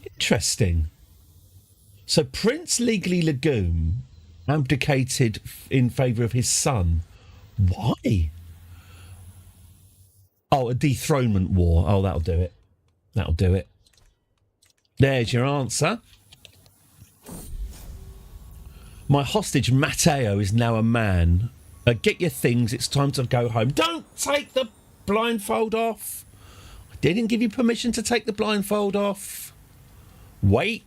Interesting. So Prince Legally Legume abdicated in favour of his son. Why? Oh, a dethronement war. Oh, that'll do it. That'll do it. There's your answer. My hostage, Matteo, is now a man. Get your things. It's time to go home. Don't take the blindfold off. I didn't give you permission to take the blindfold off. Wait.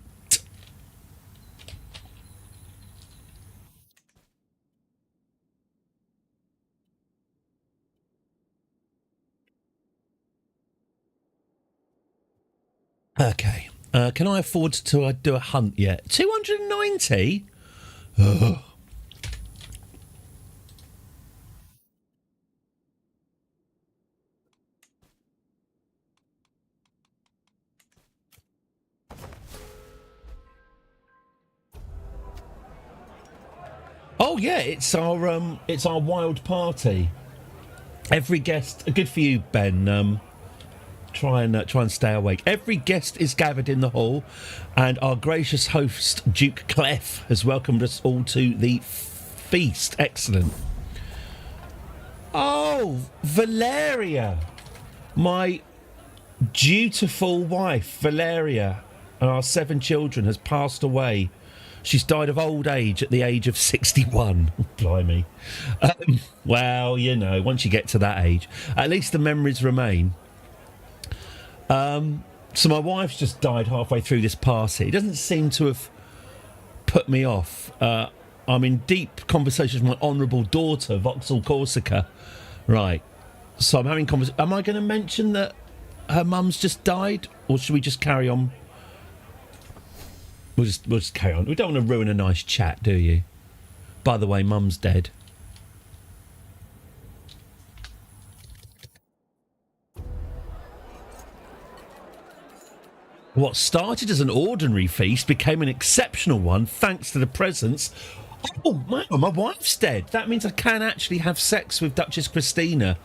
Okay. Can I afford to do a hunt yet? 290? Ugh. Oh yeah, it's our wild party. Every guest, good for you, Ben. Try and stay awake. Every guest is gathered in the hall, and our gracious host Duke Clef has welcomed us all to the feast. Excellent. Oh, Valeria, my dutiful wife, Valeria, and our 7 children, has passed away. She's died of old age at the age of 61. Blimey. Well, you know, once you get to that age, at least the memories remain. So my wife's just died halfway through this party. It doesn't seem to have put me off. I'm in deep conversations with my honourable daughter, Vauxhall Corsica. Right. So I'm having conversations. Am I going to mention that her mum's just died? Or should we just carry on? We'll just carry on. We don't want to ruin a nice chat, do you? By the way, mum's dead. What started as an ordinary feast became an exceptional one thanks to the presence... Oh, my wife's dead. That means I can actually have sex with Duchess Christina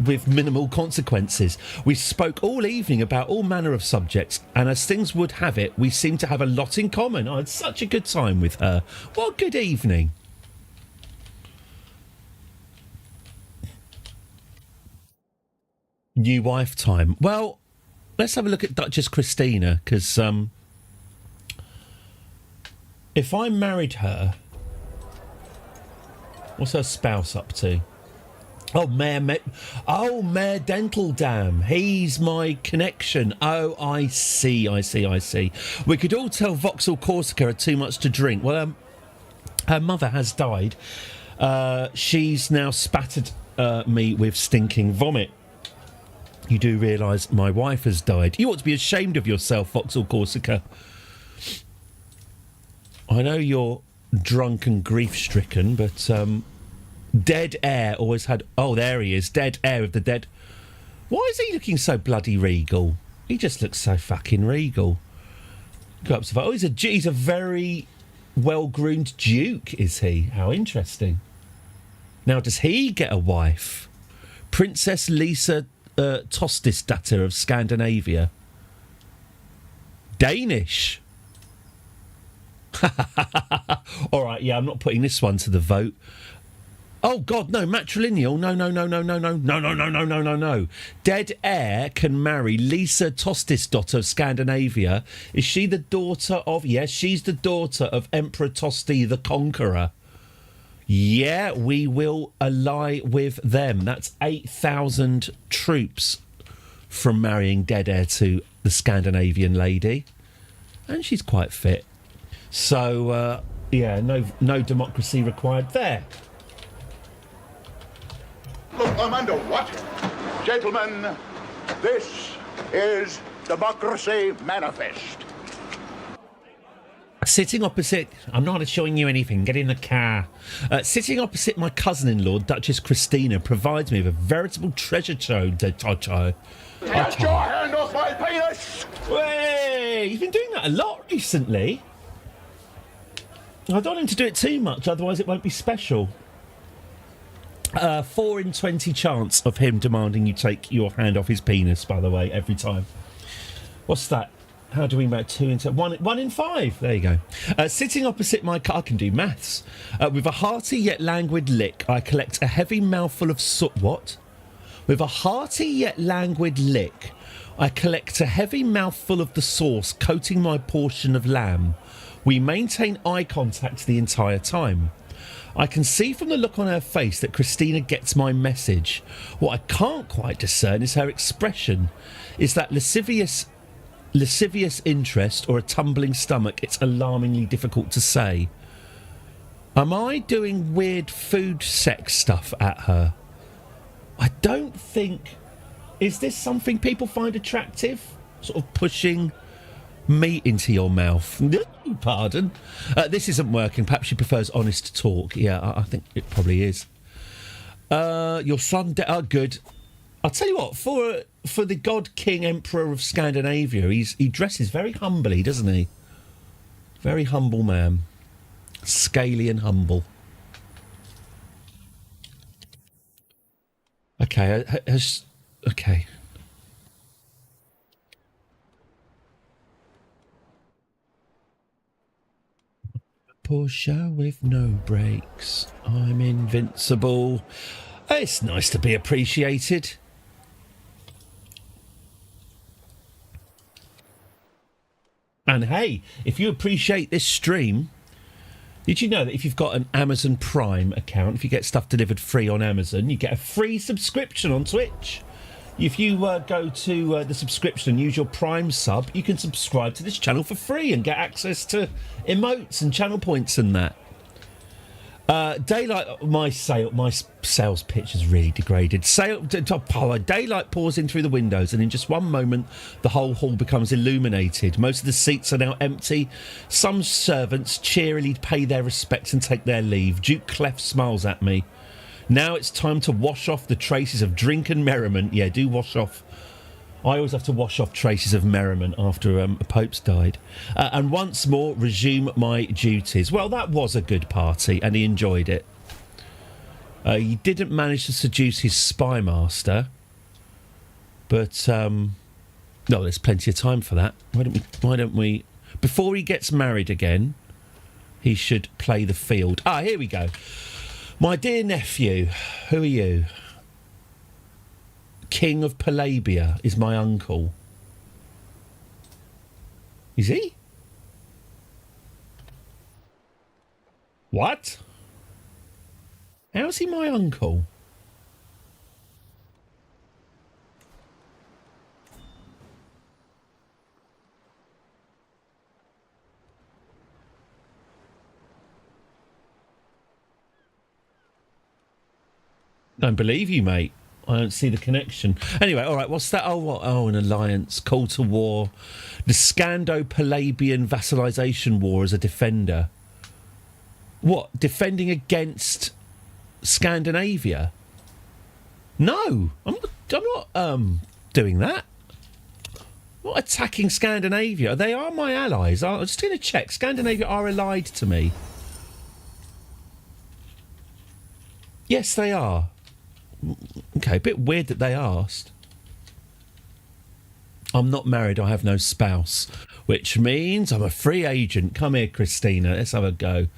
with minimal consequences. We spoke all evening about all manner of subjects, and as things would have it, we seemed to have a lot in common. I had such a good time with her. What a good evening. New wife time. Well, let's have a look at Duchess Christina, because if I married her, what's her spouse up to? Oh, Mayor Dental Dam. He's my connection. Oh, I see. We could all tell Vauxhall Corsica had too much to drink. Well, her mother has died. She's now spattered me with stinking vomit. You do realise my wife has died. You ought to be ashamed of yourself, Vauxhall Corsica. I know you're drunk and grief-stricken, but dead air always had... Oh, there he is. Dead air of the dead... Why is he looking so bloody regal? He just looks so fucking regal. Go up to... Oh, he's a very well-groomed duke, is he? How interesting. Now, does he get a wife? Princess Lisa Tostisdatter of Scandinavia. Danish. All right, yeah, I'm not putting this one to the vote. Oh, God, no, matrilineal. No. Dead heir can marry Lisa Tostisdatter of Scandinavia. Is she the daughter of... Yes, she's the daughter of Emperor Tosti the Conqueror. Yeah, we will ally with them. That's 8,000 troops from marrying dead heir to the Scandinavian lady, and she's quite fit. So, yeah, no democracy required there. Look, I'm under what? Gentlemen, this is Democracy Manifest. Sitting opposite... I'm not showing you anything. Get in the car. Sitting opposite my cousin-in-law, Duchess Christina, provides me with a veritable treasure trove. Get your hand off my penis! Hey, you've been doing that a lot recently. I don't want him to do it too much, otherwise it won't be special. 4 in 20 chance of him demanding you take your hand off his penis, by the way, every time. What's that? How do we make 2 into 1 in 5? There you go. Sitting opposite my car, I can do maths. With a hearty yet languid lick, I collect a heavy mouthful of what? With a hearty yet languid lick, I collect a heavy mouthful of the sauce coating my portion of lamb. We maintain eye contact the entire time. I can see from the look on her face that Christina gets my message. What I can't quite discern is her expression. Is that lascivious interest or a tumbling stomach? It's alarmingly difficult to say. Am I doing weird food sex stuff at her? I don't think... Is this something people find attractive? Sort of pushing meat into your mouth. Pardon. This isn't working. Perhaps she prefers honest talk. Yeah, I think it probably is. Your son... good. I'll tell you what, for the God King Emperor of Scandinavia, he dresses very humbly, doesn't he? Very humble man. Scaly and humble. Okay, okay. Porsche with no brakes. I'm invincible. It's nice to be appreciated. And hey, if you appreciate this stream, did you know that if you've got an Amazon Prime account, if you get stuff delivered free on Amazon, you get a free subscription on Twitch? If you go to the subscription and use your Prime sub, you can subscribe to this channel for free and get access to emotes and channel points and that. Daylight, my sales pitch has really degraded. Daylight pours in through the windows, and in just one moment, the whole hall becomes illuminated. Most of the seats are now empty. Some servants cheerily pay their respects and take their leave. Duke Clef smiles at me. Now it's time to wash off the traces of drink and merriment. Yeah, do wash off. I always have to wash off traces of merriment after a Pope's died. And once more, resume my duties. Well, that was a good party, and he enjoyed it. He didn't manage to seduce his spy master. But, no, there's plenty of time for that. Why don't we... Before he gets married again, he should play the field. Ah, here we go. My dear nephew, who are you? King of Palabia is my uncle. Is he? What? How's he my uncle? Don't believe you, mate. I don't see the connection. Anyway, all right, what's that? Oh, what? Oh, an alliance. Call to war. The Scando-Palabian vassalization war as a defender. What? Defending against Scandinavia? No, I'm not doing that. I'm not attacking Scandinavia. They are my allies. I'm just going to check. Scandinavia are allied to me. Yes, they are. Okay, a bit weird that they asked. I'm not married, I have no spouse, which means I'm a free agent. Come here, Christina, let's have a go.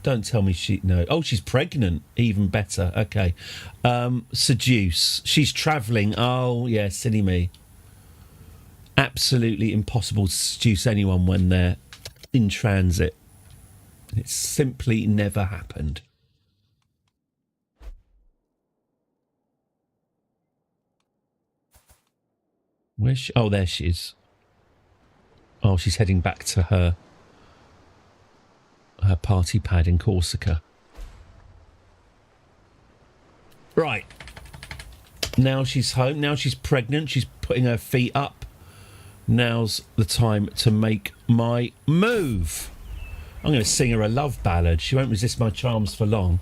Don't tell me she... No. Oh, she's pregnant. Even better. Okay. Seduce. She's travelling. Oh, yeah, silly me. Absolutely impossible to seduce anyone when they're in transit. It's simply never happened. Where's she? Oh, there she is. Oh, she's heading back to her party pad in Corsica. Right. Now she's home. Now she's pregnant. She's putting her feet up. Now's the time to make my move. I'm going to sing her a love ballad. She won't resist my charms for long.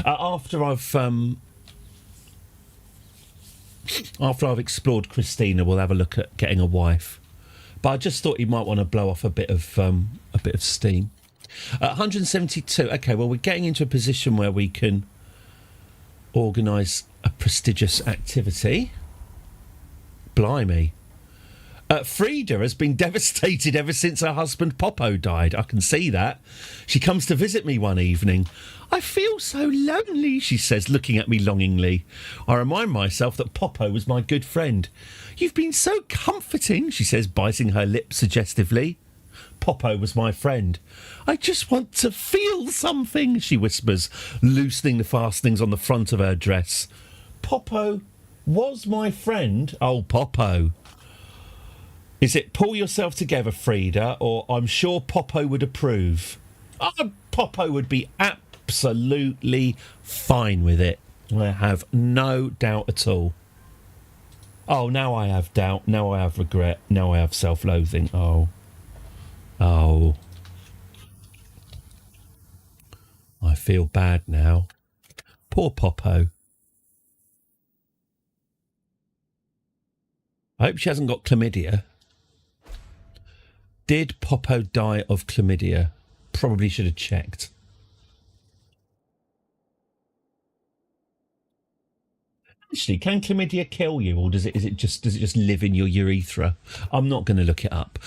After I've explored Christina, we'll have a look at getting a wife. But I just thought you might want to blow off a bit of steam. 172. Okay, well, we're getting into a position where we can organise a prestigious activity. Blimey. Frida has been devastated ever since her husband Popo died. I can see that. She comes to visit me one evening. I feel so lonely, she says, looking at me longingly. I remind myself that Popo was my good friend. You've been so comforting, she says, biting her lip suggestively. Popo was my friend. I just want to feel something, she whispers, loosening the fastenings on the front of her dress. Popo was my friend? Oh, Popo. Is it pull yourself together, Frida, or I'm sure Popo would approve? Oh, Popo would be absolutely fine with it. I have no doubt at all. Oh, now I have doubt. Now I have regret. Now I have self-loathing. Oh. I feel bad now. Poor Popo. I hope she hasn't got chlamydia. Did Popo die of chlamydia? Probably should have checked. Actually, can chlamydia kill you, or does it just live in your urethra? I'm not going to look it up.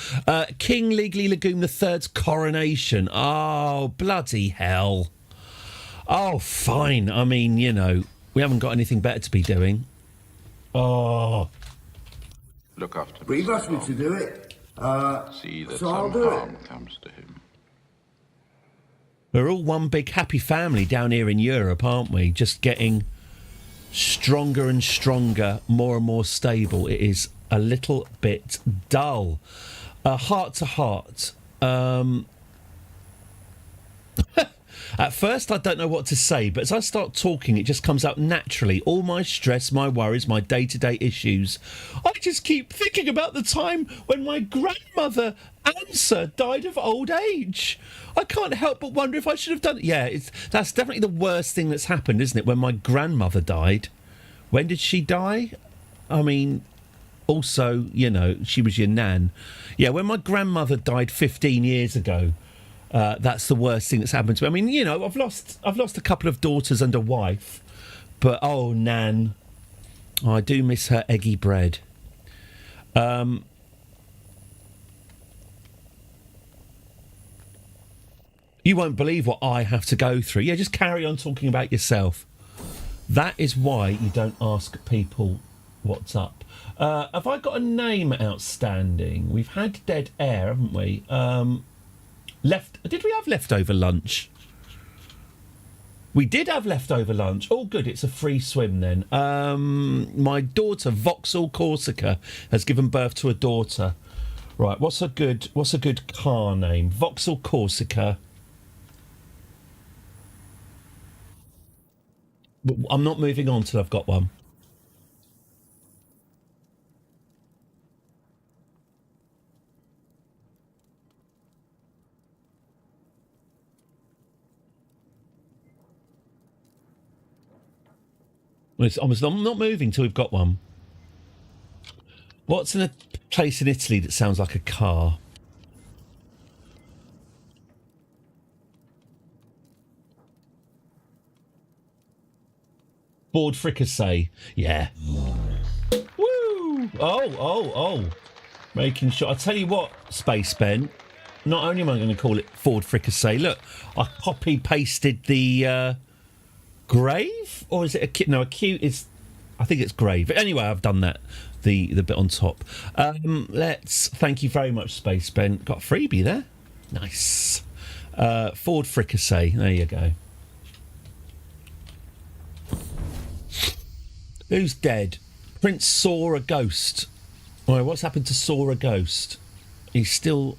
King Legally Legume III's coronation. Oh, bloody hell. Oh, fine. I mean, you know, we haven't got anything better to be doing. Oh. Look after But you've asked me to do it. See that So I'll some do harm it. comes to him. We're all one big happy family down here in Europe, aren't we? Just getting stronger and stronger, more and more stable. It is a little bit dull. Heart to heart. At first, I don't know what to say, but as I start talking, it just comes out naturally. All my stress, my worries, my day-to-day issues. I just keep thinking about the time when my grandmother, Ansa, died of old age. I can't help but wonder if I should have done it. Yeah, that's definitely the worst thing that's happened, isn't it? When my grandmother died. When did she die? I mean, also, you know, she was your nan. Yeah, when my grandmother died 15 years ago, that's the worst thing that's happened to me. I mean, you know, I've lost a couple of daughters and a wife, but oh, Nan, I do miss her eggy bread. You won't believe what I have to go through. Yeah, just carry on talking about yourself. That is why you don't ask people what's up. Have I got a name outstanding? We've had dead air, haven't we? Did we have leftover lunch? We did have leftover lunch. Oh, good. It's a free swim then. My daughter, Vauxhall Corsica, has given birth to a daughter. Right. What's a good car name? Vauxhall Corsica. I'm not moving on till I've got one. I'm not moving till we've got one. What's in a place in Italy that sounds like a car? Board fricassee. Yeah. Woo! Oh. Making sure. I'll tell you what, Space Ben. Not only am I going to call it Ford fricassee, look, I copy-pasted the... grave, or is it a cute is? I think it's grave. But anyway, I've done that. The bit on top. Thank you very much, Space Ben. Got a freebie there. Nice. Ford fricassee. There you go. Who's dead? Prince saw a ghost. Right, what's happened to Sora Ghost? He's still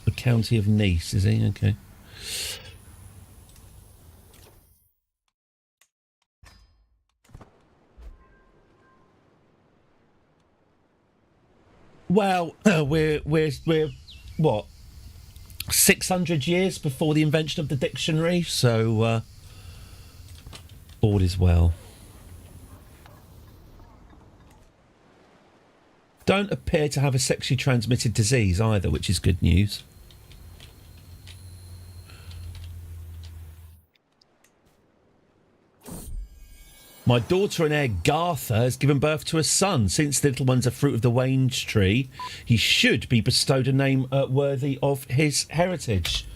the county of Nice, is he? Okay. Well, we're what, 600 years before the invention of the dictionary, so all is well. Don't appear to have a sexually transmitted disease either, which is good news. My daughter and heir Gartha has given birth to a son. Since the little one's a fruit of the Wange tree, he should be bestowed a name worthy of his heritage.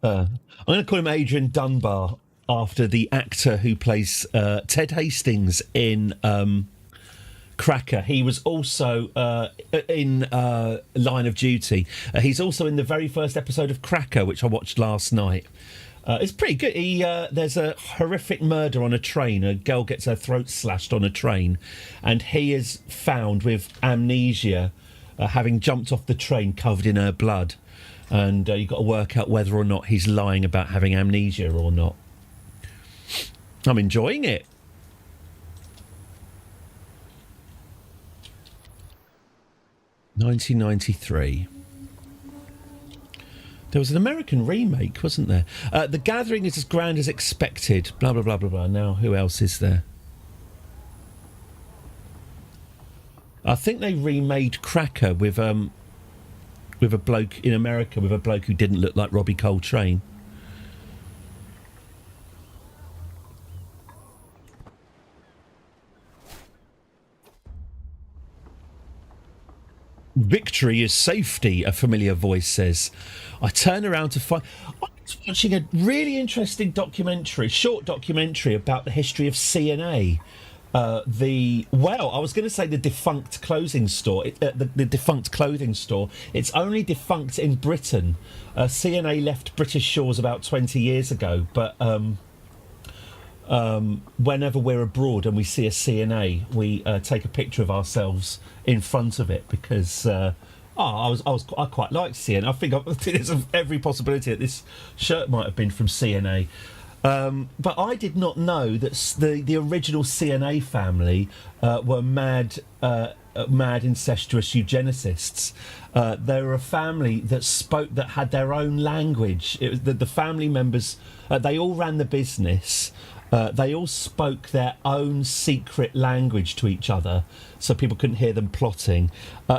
I'm going to call him Adrian Dunbar, after the actor who plays Ted Hastings in Cracker. He was also in Line of Duty. He's also in the very first episode of Cracker, which I watched last night. It's pretty good. There's a horrific murder on a train. A girl gets her throat slashed on a train, and he is found with amnesia, having jumped off the train covered in her blood. And you've got to work out whether or not he's lying about having amnesia or not. I'm enjoying it. (1993). There was an American remake, wasn't there? The Gathering is as grand as expected. Blah, blah, blah, blah, blah. Now, who else is there? I think they remade Cracker with a bloke in America, with a bloke who didn't look like Robbie Coltrane. Victory is safety, a familiar voice says. I turn around to find... I was watching a really interesting short documentary about the history of C&A. I was going to say the defunct clothing store. The defunct clothing store. It's only defunct in Britain. C&A left British shores about 20 years ago, but whenever we're abroad and we see a C&A, we take a picture of ourselves in front of it because I quite like C&A. I think there's every possibility that this shirt might have been from C&A. But I did not know that the original C&A family were mad incestuous eugenicists. They were a family that had their own language. It was the family members. They all ran the business. They all spoke their own secret language to each other, so people couldn't hear them plotting.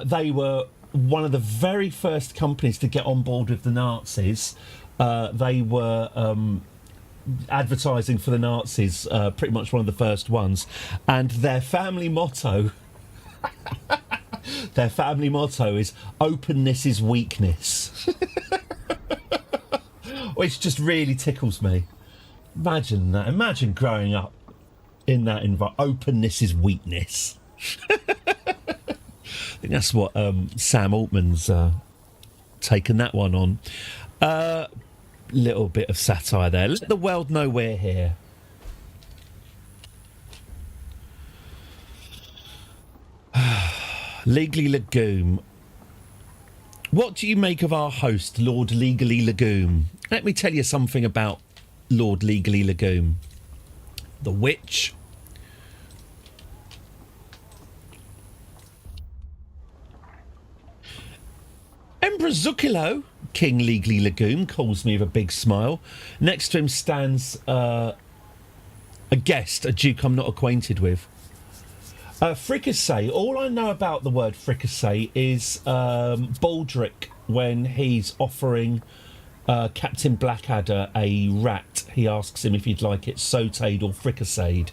They were one of the very first companies to get on board with the Nazis. They were advertising for the Nazis, pretty much one of the first ones. And their family motto... their family motto is openness is weakness. Which just really tickles me. Imagine that. Imagine growing up in that environment. Openness is weakness. I think that's what Sam Altman's taken that one on. Little bit of satire there. Let the world know we're here. Legally Legume. What do you make of our host, Lord Legally Legume? Let me tell you something about Lord Legally Legume. The witch. Emperor Zucchilo, King Legally Legume, calls me with a big smile. Next to him stands a guest, a duke I'm not acquainted with. Fricassee. All I know about the word fricassee is Baldric, when he's offering Captain Blackadder a rat. He asks him if he'd like it sautéed or fricasseed.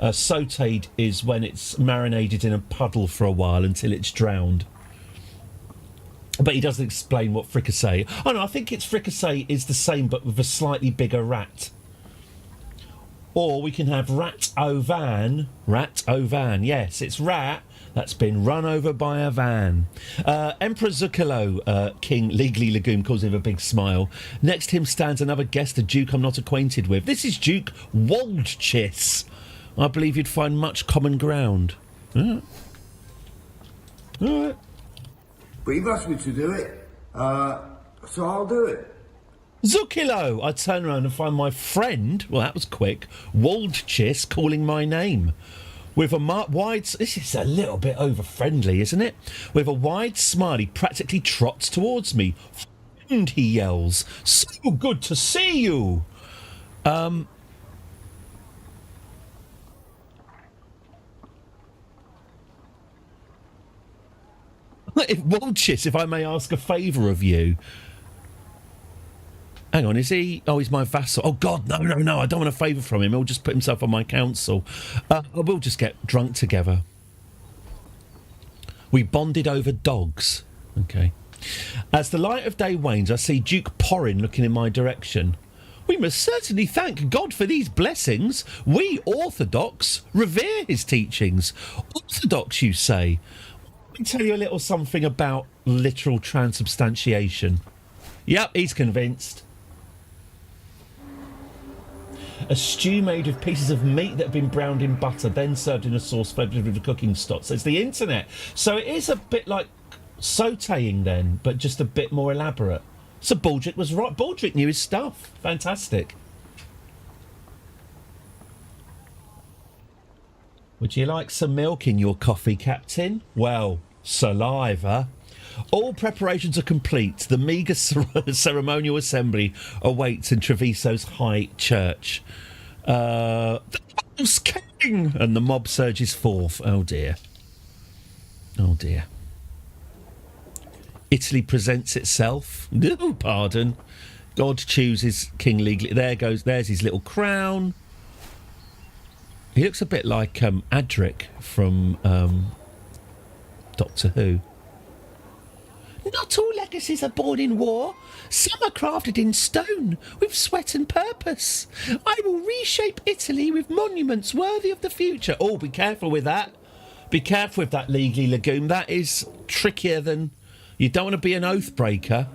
Sautéed is when it's marinated in a puddle for a while until it's drowned. But he doesn't explain what fricassee... Oh, no, I think it's fricassee is the same, but with a slightly bigger rat. Or we can have Rat O Van. Rat O Van. Yes, it's Rat that's been run over by a van. Emperor Zuccolo, King Legally Legume, calls him a big smile. Next to him stands another guest, a duke I'm not acquainted with. This is Duke Waldchis. I believe you'd find much common ground. All right. But you've asked me to do it, so I'll do it. Zuccolo! I turn around and find my friend, well, that was quick, Waldchis calling my name. With a wide... This is a little bit over-friendly, isn't it? With a wide smile, he practically trots towards me. Friend, he yells. So good to see you! Waldchis, if I may ask a favour of you... Hang on, is he... Oh, he's my vassal. Oh, God, no, I don't want a favour from him. He'll just put himself on my council. We'll just get drunk together. We bonded over dogs. Okay. As the light of day wanes, I see Duke Porrin looking in my direction. We must certainly thank God for these blessings. We Orthodox revere his teachings. Orthodox, you say? Let me tell you a little something about literal transubstantiation. Yep, he's convinced. A stew made of pieces of meat that have been browned in butter, then served in a sauce flavoured with cooking stock. Says the internet. So it is a bit like sautéing then, but just a bit more elaborate. So Baldric was right. Baldric knew his stuff. Fantastic. Would you like some milk in your coffee, Captain? Well, saliva. All preparations are complete. The meagre ceremonial assembly awaits in Treviso's High Church. The Mouse King! And the mob surges forth. Oh, dear. Oh, dear. Italy presents itself. Oh, pardon. God chooses King legally. There's his little crown. He looks a bit like Adric from Doctor Who. Not all legacies are born in war. Some are crafted in stone, with sweat and purpose. I will reshape Italy with monuments worthy of the future. Oh, be careful with that. Be careful with that, Legally Legume. That is trickier than... You don't want to be an oath breaker.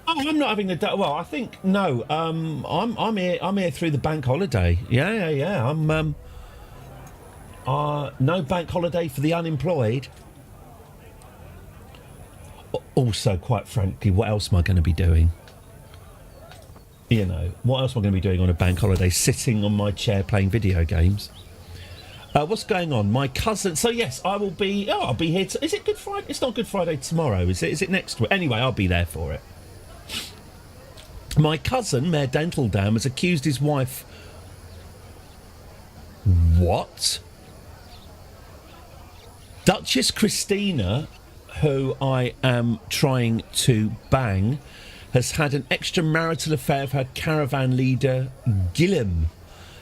Oh, I'm not having a... Well, I think... No, I'm here through the bank holiday. Yeah. I'm... no bank holiday for the unemployed. Also, quite frankly, what else am I going to be doing? You know, what else am I going to be doing on a bank holiday? Sitting on my chair playing video games. What's going on? My cousin... So, yes, I will be... Oh, I'll be here... Is it Good Friday? It's not Good Friday tomorrow, is it? Is it next week? Anyway, I'll be there for it. My cousin, Mayor Dentaldam, has accused his wife... What? Duchess Christina... who I am trying to bang, has had an extramarital affair with her caravan leader, Gilliam.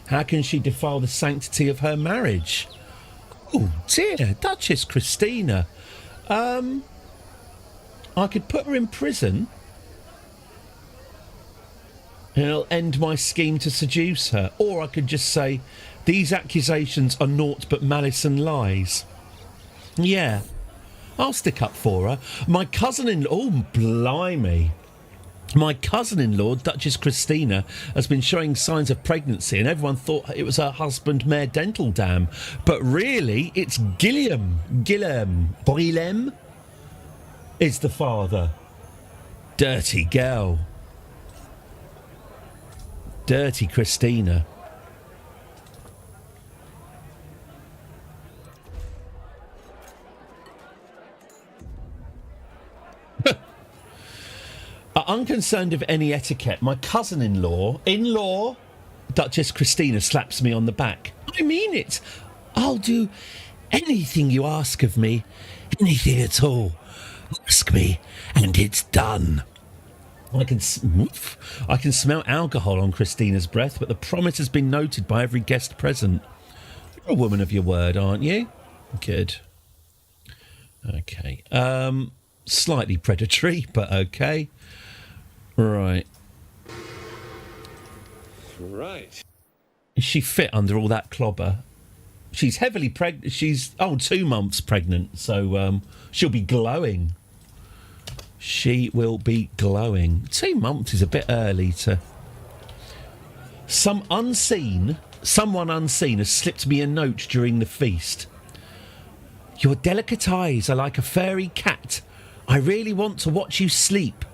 How can she defile the sanctity of her marriage? Oh, dear, Duchess Christina. I could put her in prison, and it'll end my scheme to seduce her. Or I could just say, these accusations are naught but malice and lies. Yeah. I'll stick up for her. My cousin-in-law... Oh, blimey. My cousin-in-law, Duchess Christina, has been showing signs of pregnancy, and everyone thought it was her husband, Mayor Dentaldam. But really, it's Gilliam. Guillem is the father. Dirty girl. Dirty Christina. Unconcerned of any etiquette, my cousin-in-law, Duchess Christina, slaps me on the back. I mean it. I'll do anything you ask of me. Anything at all. Ask me, and it's done. I can smell alcohol on Christina's breath, but the promise has been noted by every guest present. You're a woman of your word, aren't you? Good. Okay. Slightly predatory, but okay. Right. Right. Is she fit under all that clobber? She's heavily pregnant. She's 2 months pregnant, so she'll be glowing. She will be glowing. 2 months is a bit early to... Someone unseen has slipped me a note during the feast. Your delicate eyes are like a fairy cat. I really want to watch you sleep,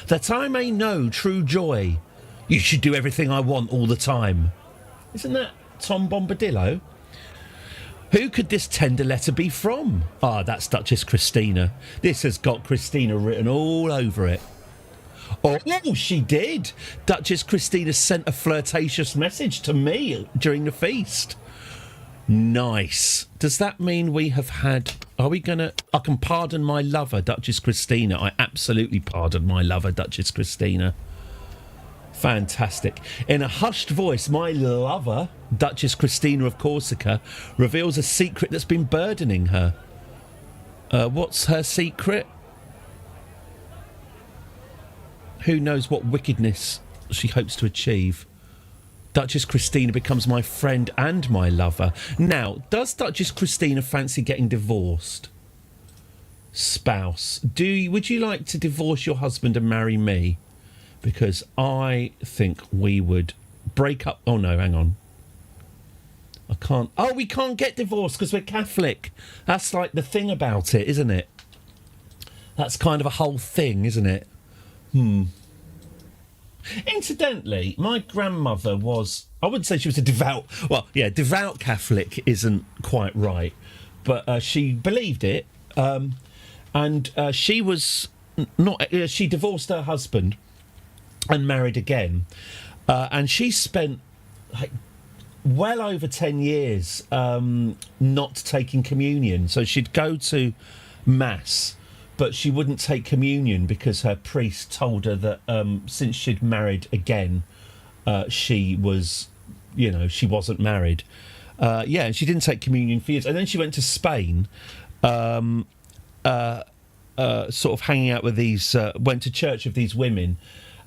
that I may know true joy. You should do everything I want all the time. Isn't that Tom Bombadillo? Who could this tender letter be from? That's Duchess Christina. This has got Christina written all over it. Oh, she did. Duchess Christina sent a flirtatious message to me during the feast. Nice. Does that mean we have had... Are we going to... I can pardon my lover, Duchess Christina. I absolutely pardon my lover, Duchess Christina. Fantastic. In a hushed voice, my lover, Duchess Christina of Corsica, reveals a secret that's been burdening her. What's her secret? Who knows what wickedness she hopes to achieve? Duchess Christina becomes my friend and my lover. Now, does Duchess Christina fancy getting divorced? Spouse. Would you like to divorce your husband and marry me? Because I think we would break up... Oh, no, hang on. I can't... Oh, we can't get divorced because we're Catholic. That's like the thing about it, isn't it? That's kind of a whole thing, isn't it? Incidentally, my grandmother was... I wouldn't say she was a devout... Well, yeah, devout Catholic isn't quite right. But she believed it. And she was not... she divorced her husband and married again. And she spent well over 10 years not taking communion. So she'd go to Mass, but she wouldn't take communion because her priest told her that since she'd married again, she was, she wasn't married. And she didn't take communion for years. And then she went to Spain, sort of hanging out with these, went to church with these women,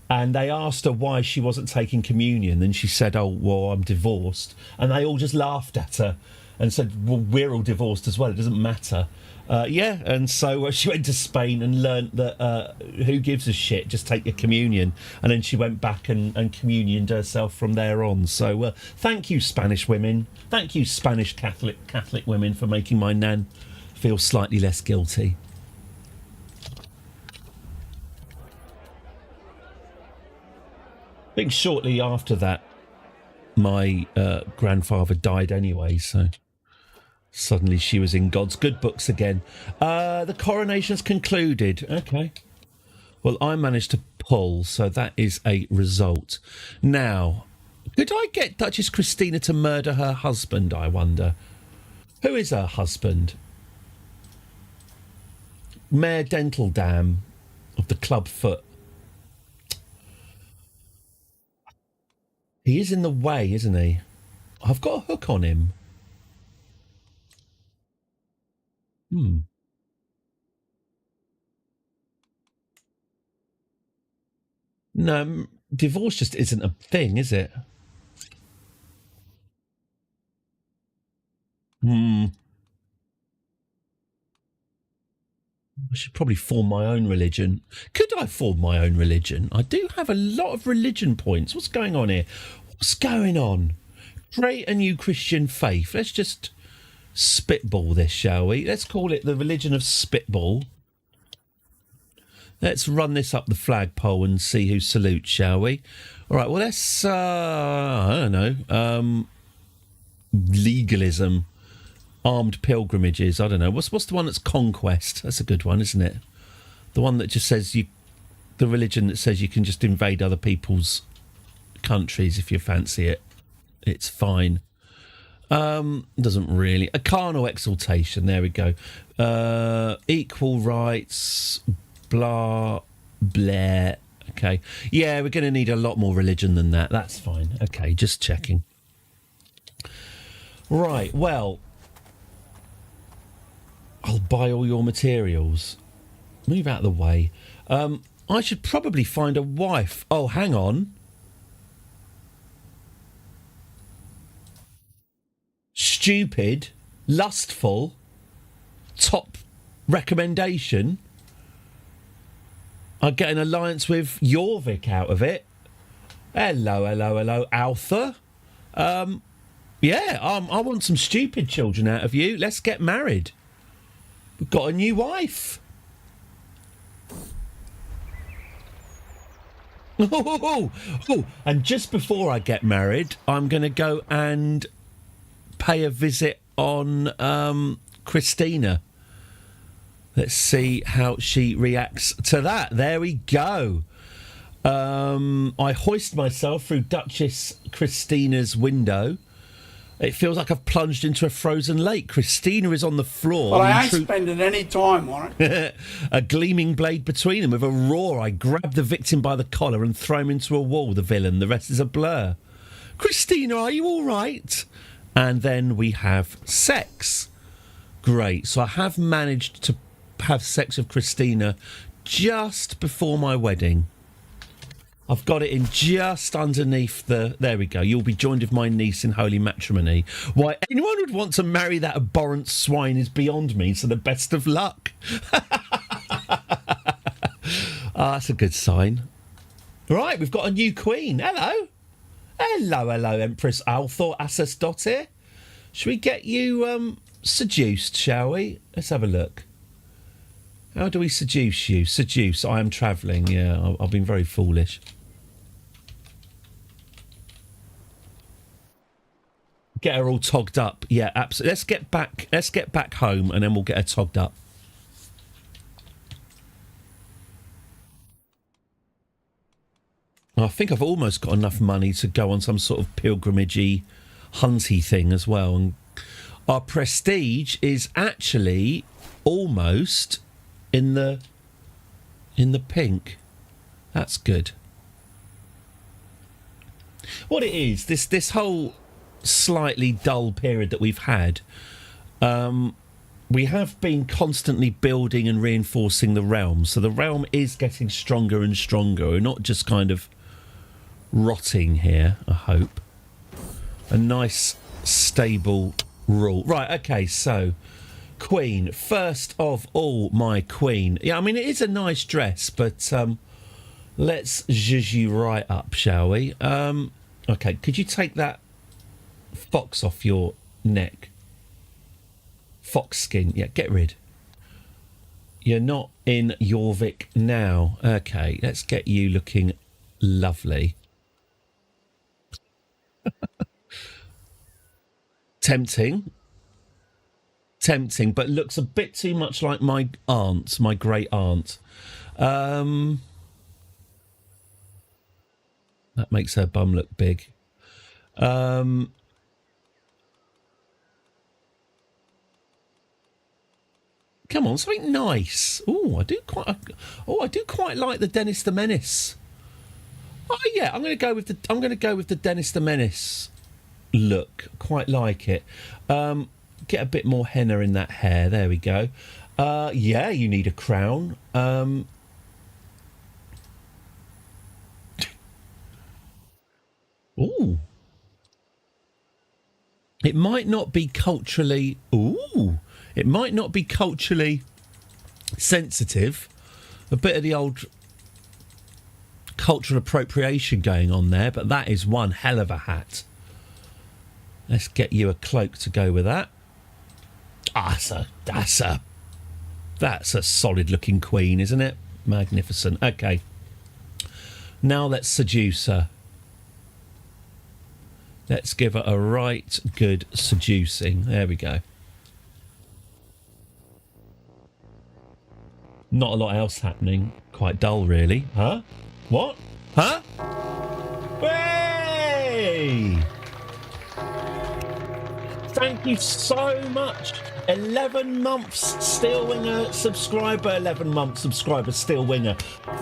and they asked her why she wasn't taking communion. And she said, oh, well, I'm divorced. And they all just laughed at her and said, well, we're all divorced as well. It doesn't matter. And so she went to Spain and learnt that who gives a shit, just take your communion. And then she went back and communioned herself from there on. So thank you, Spanish women. Thank you, Spanish Catholic women, for making my nan feel slightly less guilty. I think shortly after that, my grandfather died anyway, so... Suddenly she was in God's good books again. The coronation's concluded. Okay. Well, I managed to pull, so that is a result. Now, could I get Duchess Christina to murder her husband, I wonder? Who is her husband? Mayor Dental Dam of the Club Foot. He is in the way, isn't he? I've got a hook on him. No, divorce just isn't a thing, is it? I should probably form my own religion. Could I form my own religion? I do have a lot of religion points. What's going on here? What's going on? Create a new Christian faith. Let's just spitball this, shall we? Let's call it the religion of spitball. Let's run this up the flagpole and see who salutes, shall we? All right, well, let's, I don't know, legalism, armed pilgrimages, I don't know. What's the one that's conquest? That's a good one, isn't it? The one that just says the religion that says you can just invade other people's countries if you fancy it. It's fine. Doesn't really. A carnal exaltation, there we go. Equal rights, blah, blah. Okay. Yeah, we're going to need a lot more religion than that. That's fine. Okay, just checking. Right, well, I'll buy all your materials. Move out of the way. I should probably find a wife. Oh, hang on. stupid, lustful, top recommendation. I get an alliance with Jorvik out of it. Hello, Alpha. Yeah, I want some stupid children out of you. Let's get married. We've got a new wife. Oh, and just before I get married, I'm going to go and pay a visit on Christina. Let's see how she reacts to that. There we go. I hoist myself through Duchess Christina's window. It feels like I've plunged into a frozen lake. Christina is on the floor. Well, I ain't spending any time on it. A gleaming blade between them. With a roar, I grab the victim by the collar and throw him into a wall, the villain. The rest is a blur. Christina, are you all right? And then we have sex. Great. So I have managed to have sex with Christina just before my wedding. I've got it in just underneath the... There we go. You'll be joined with my niece in holy matrimony. Why anyone would want to marry that abhorrent swine is beyond me, so the best of luck. That's a good sign. Right, we've got a new queen. Hello. Hello, Empress Althor Asses. Should we get you seduced, shall we? Let's have a look. How do we seduce you? Seduce. I am travelling. Yeah, I've been very foolish. Get her all togged up. Yeah, absolutely. Let's get back home, and then we'll get her togged up. I think I've almost got enough money to go on some sort of pilgrimagey, hunty thing as well. And our prestige is actually almost in the pink. That's good. What it is, this whole slightly dull period that we've had, we have been constantly building and reinforcing the realm. So the realm is getting stronger and stronger. We're not just kind of rotting here, I hope. A nice, stable rule. Right, okay, so Queen. First of all, my Queen. Yeah, I mean, it is a nice dress, but let's zhuzh you right up, shall we? Okay, could you take that fox off your neck? Fox skin, yeah, get rid. You're not in Jorvik now. Okay, let's get you looking lovely. Tempting, but looks a bit too much like my aunt, my great aunt. That makes her bum look big. Come on, something nice. I do quite like the Dennis the Menace. Oh yeah, I'm going to go with the Dennis the Menace look. Quite like it. Get a bit more henna in that hair. There we go. Yeah, you need a crown. Ooh. It might not be culturally... It might not be culturally sensitive. A bit of the old cultural appropriation going on there, but that is one hell of a hat. Let's get you a cloak to go with that. That's a solid looking queen, isn't it? Magnificent. Okay. Now let's seduce her. Let's give her a right good seducing. There we go. Not a lot else happening. Quite dull, really. Huh? What? Huh? Hey! Thank you so much. 11 months Steel Winger subscriber. 11 months subscriber Steel Winger.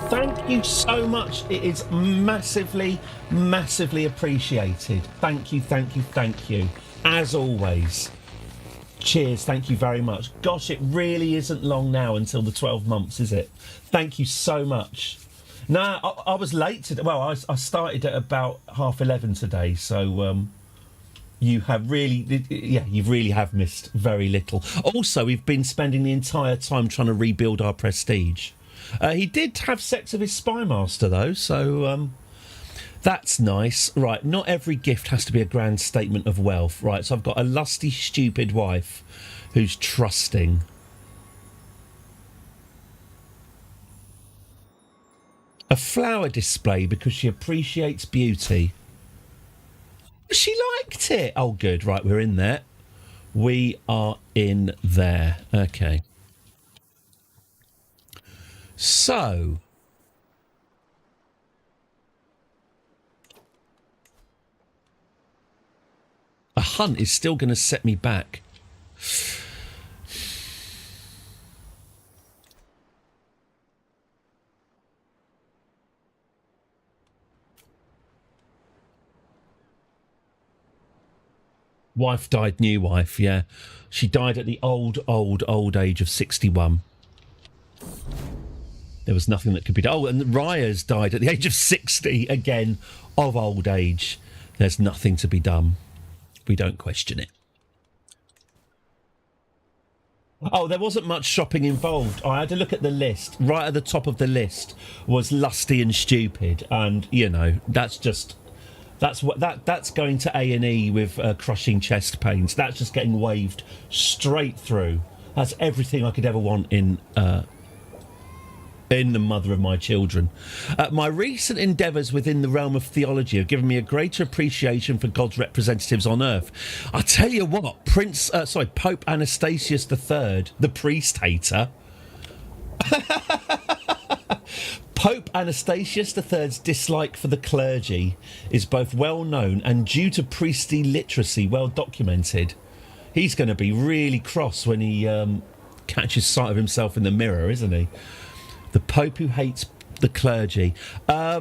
Thank you so much. It is massively, massively appreciated. Thank you, thank you, thank you. As always. Cheers, thank you very much. Gosh, it really isn't long now until the 12 months, is it? Thank you so much. No, I was late today. Well, I started at about 11:30 today, so... You have really, yeah, you really have missed very little. Also, we've been spending the entire time trying to rebuild our prestige. He did have sex with his spy master, though, so that's nice. Right, not every gift has to be a grand statement of wealth. Right, so I've got a lusty, stupid wife who's trusting. A flower display because she appreciates beauty. She liked it. Oh, good. Right, we're in there. We are in there. Okay. So, a hunt is still going to set me back. Wife died, new wife, yeah. She died at the old age of 61. There was nothing that could be done. Oh, and Raya's died at the age of 60, again, of old age. There's nothing to be done. We don't question it. Oh, there wasn't much shopping involved. I had to look at the list. Right at the top of the list was lusty and stupid. And, you know, that's just... That's going to A&E with crushing chest pains. That's just getting waved straight through. That's everything I could ever want in the mother of my children. My recent endeavours within the realm of theology have given me a greater appreciation for God's representatives on earth. I tell you what, Pope Anastasius III, the priest hater. Pope Anastasius III's dislike for the clergy is both well known and, due to priestly literacy, well documented. He's going to be really cross when he catches sight of himself in the mirror, isn't he? The Pope who hates the clergy. I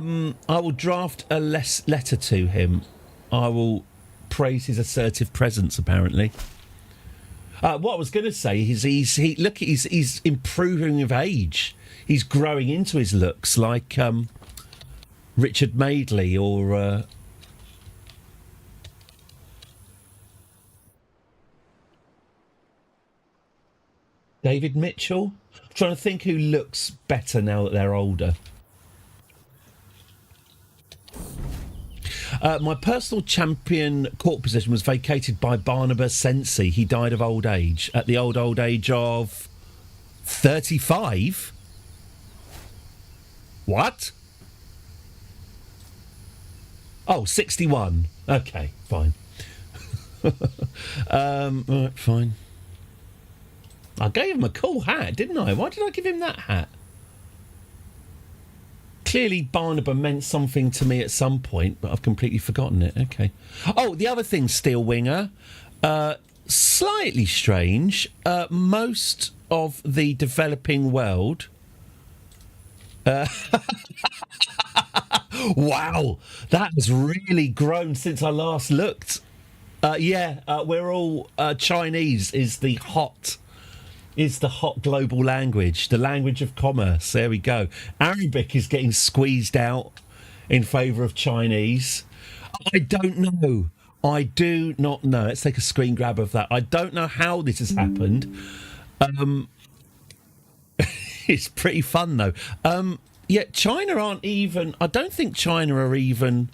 will draft a letter to him. I will praise his assertive presence, apparently. What I was going to say is he's improving with age. He's growing into his looks like Richard Madeley or... David Mitchell? I'm trying to think who looks better now that they're older. My personal champion court position was vacated by Barnabas Sensi. He died of old age at the old age of 35. What? Oh, 61. Okay, fine. Right, fine. I gave him a cool hat, didn't I? Why did I give him that hat? Clearly Barnabas meant something to me at some point, but I've completely forgotten it. Okay. Oh, the other thing, Steel Winger, slightly strange. Most of the developing world... wow, that has really grown since I last looked. We're all Chinese is the hot global language, the language of commerce. There we go. Arabic is getting squeezed out in favour of Chinese. I don't know. I do not know. Let's take a screen grab of that. I don't know how this has happened. It's pretty fun, though. China aren't even... I don't think China are even...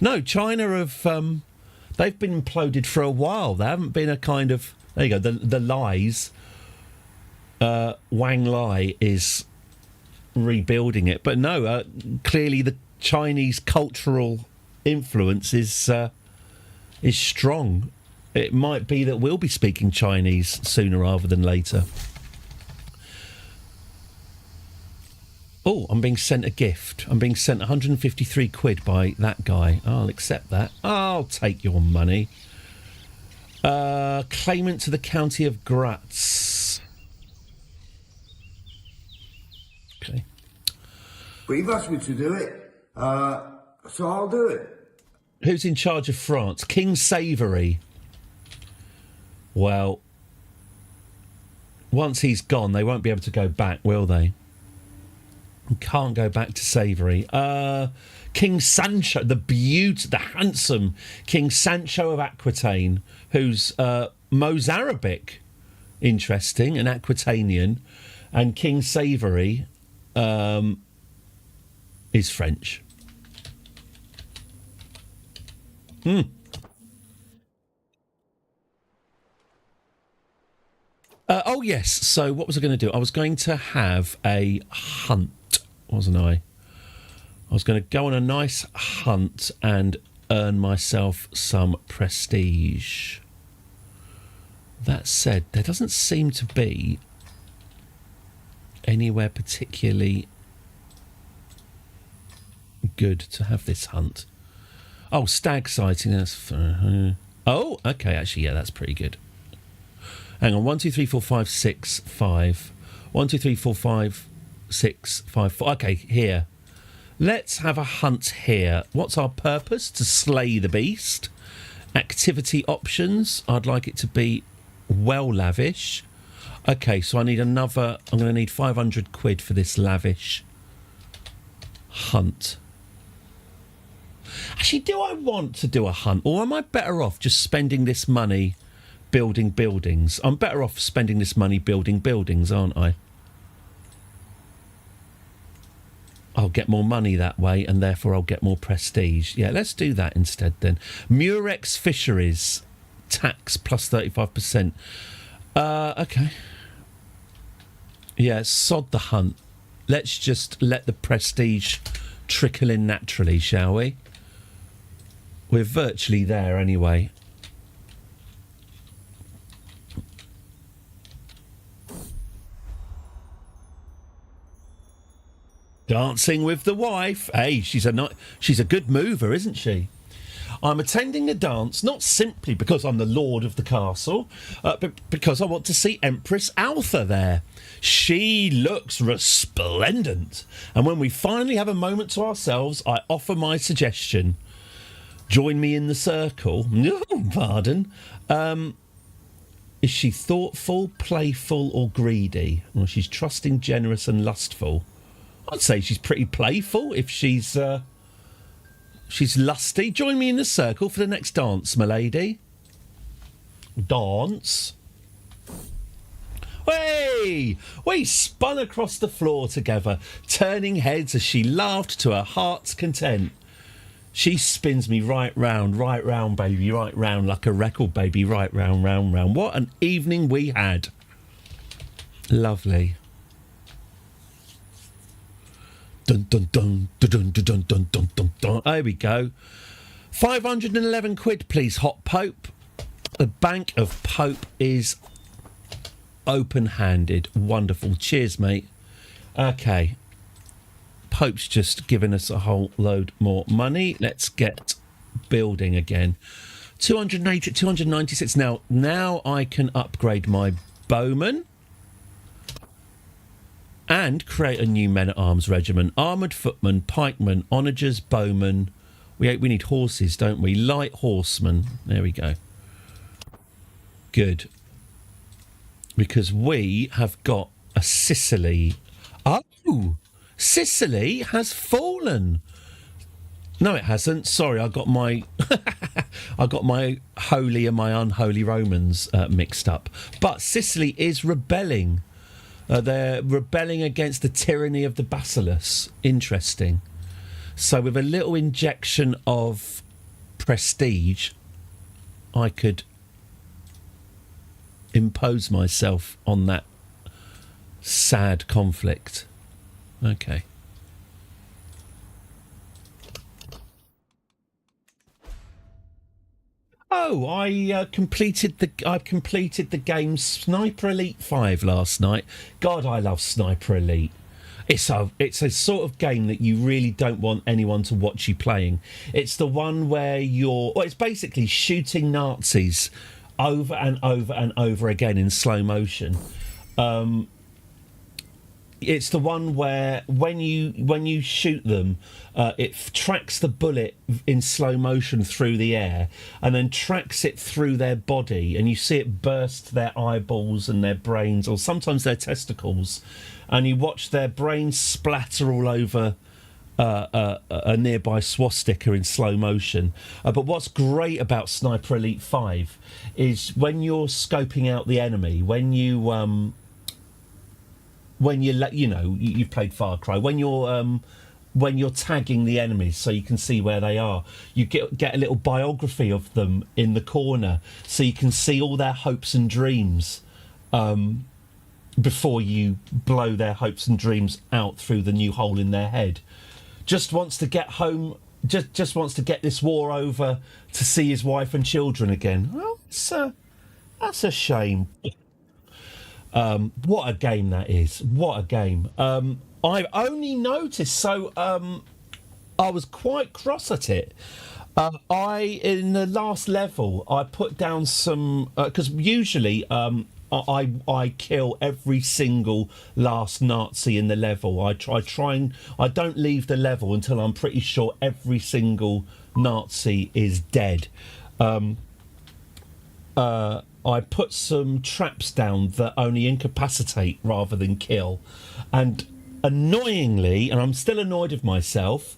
No, China have... they've been imploded for a while. They haven't been a kind of... There you go, the lies. Wang Lai is rebuilding it. But no, clearly the Chinese cultural influence is strong. It might be that we'll be speaking Chinese sooner rather than later. Oh, I'm being sent a gift. I'm being sent 153 quid by that guy. I'll accept that. I'll take your money. Claimant to the county of Graz. Okay. But you've asked me to do it, so I'll do it. Who's in charge of France? King Savoury. Well, once he's gone, they won't be able to go back, will they? Can't go back to Savoury. King Sancho, the handsome King Sancho of Aquitaine, who's Mozarabic, interesting, an Aquitanian, and King Savoury is French. Oh yes, so what was I going to do? I was going to have a hunt, wasn't I? I was going to go on a nice hunt and earn myself some prestige. That said, there doesn't seem to be anywhere particularly good to have this hunt. Oh, stag sighting. That's oh, okay. Actually, yeah, that's pretty good. Hang on. 1, 2, 3, 4, 5, 6, 5. 1, 2, 3, 4, 5, 6, 5, 4. Okay, here. Let's have a hunt here. What's our purpose? To slay the beast. Activity options. I'd like it to be well lavish. Okay, so I need another. I'm going to need 500 quid for this lavish hunt. Actually, do I want to do a hunt, or am I better off just spending this money building buildings? I'm better off spending this money building buildings, aren't I? I'll get more money that way, and therefore I'll get more prestige. Yeah, let's do that instead then. Murex Fisheries, tax plus 35%. Okay. Yeah, sod the hunt. Let's just let the prestige trickle in naturally, shall we? We're virtually there anyway. Dancing with the wife. Hey, she's a good mover, isn't she? I'm attending a dance not simply because I'm the lord of the castle, but because I want to see Empress Altha there. She looks resplendent. And when we finally have a moment to ourselves, I offer my suggestion. Join me in the circle. No, pardon. Is she thoughtful, playful, or greedy? Well, she's trusting, generous, and lustful. I'd say she's pretty playful. If she's lusty, join me in the circle for the next dance, my lady. Dance. Hey! We spun across the floor together, turning heads as she laughed to her heart's content. She spins me right round, baby, right round, like a record, baby, right round, round, round. What an evening we had. Lovely. Dun dun dun dun dun dun dun dun dun dun. There we go. 511 quid, please, Hot Pope. The Bank of Pope is open-handed. Wonderful. Cheers, mate. Okay. Pope's just given us a whole load more money. Let's get building again. 280, 296. Now I can upgrade my bowman and create a new men-at-arms regiment. Armoured footmen, pikemen, onagers, bowmen. We need horses, don't we? Light horsemen. There we go. Good. Because we have got a Sicily. Oh! Sicily has fallen. No, it hasn't. Sorry, I got my holy and my unholy Romans mixed up. But Sicily is rebelling. They're rebelling against the tyranny of the basileus. Interesting. So with a little injection of prestige, I could impose myself on that sad conflict. Okay. Oh, I completed the game Sniper Elite 5 last night. God, I love Sniper Elite. It's a sort of game that you really don't want anyone to watch you playing. It's the one where it's basically shooting Nazis over and over and over again in slow motion. It's the one where when you shoot them, it tracks the bullet in slow motion through the air and then tracks it through their body, and you see it burst their eyeballs and their brains, or sometimes their testicles, and you watch their brains splatter all over a nearby swastika in slow motion. But what's great about Sniper Elite 5 is when you're scoping out the enemy, when you you've played Far Cry, when you're tagging the enemies so you can see where they are, you get a little biography of them in the corner so you can see all their hopes and dreams before you blow their hopes and dreams out through the new hole in their head. Just wants to get home, just wants to get this war over to see his wife and children again. Well, that's a shame. What a game that is. What a game. I only noticed, so I was quite cross at it. In the last level, I put down some, because usually I kill every single last Nazi in the level. I don't leave the level until I'm pretty sure every single Nazi is dead. I put some traps down that only incapacitate rather than kill. And annoyingly, and I'm still annoyed with myself,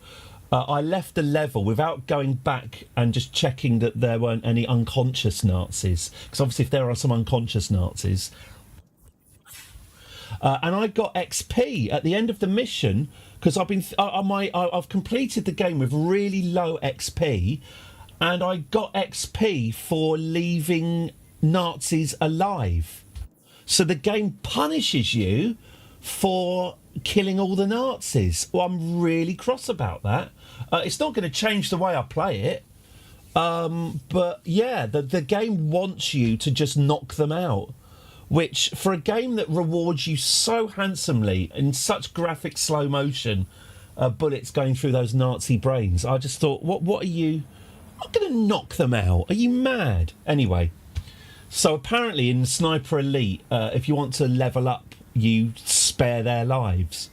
I left the level without going back and just checking that there weren't any unconscious Nazis. Because obviously if there are some unconscious Nazis... and I got XP at the end of the mission, because I've completed the game with really low XP, and I got XP for leaving Nazis alive. So the game punishes you for killing all the Nazis. Well, I'm really cross about that. It's not going to change the way I play it. But yeah, the game wants you to just knock them out, which for a game that rewards you so handsomely in such graphic slow motion, bullets going through those Nazi brains, I just thought, what are you... I'm not going to knock them out. Are you mad? Anyway, so apparently in Sniper Elite, if you want to level up, you spare their lives.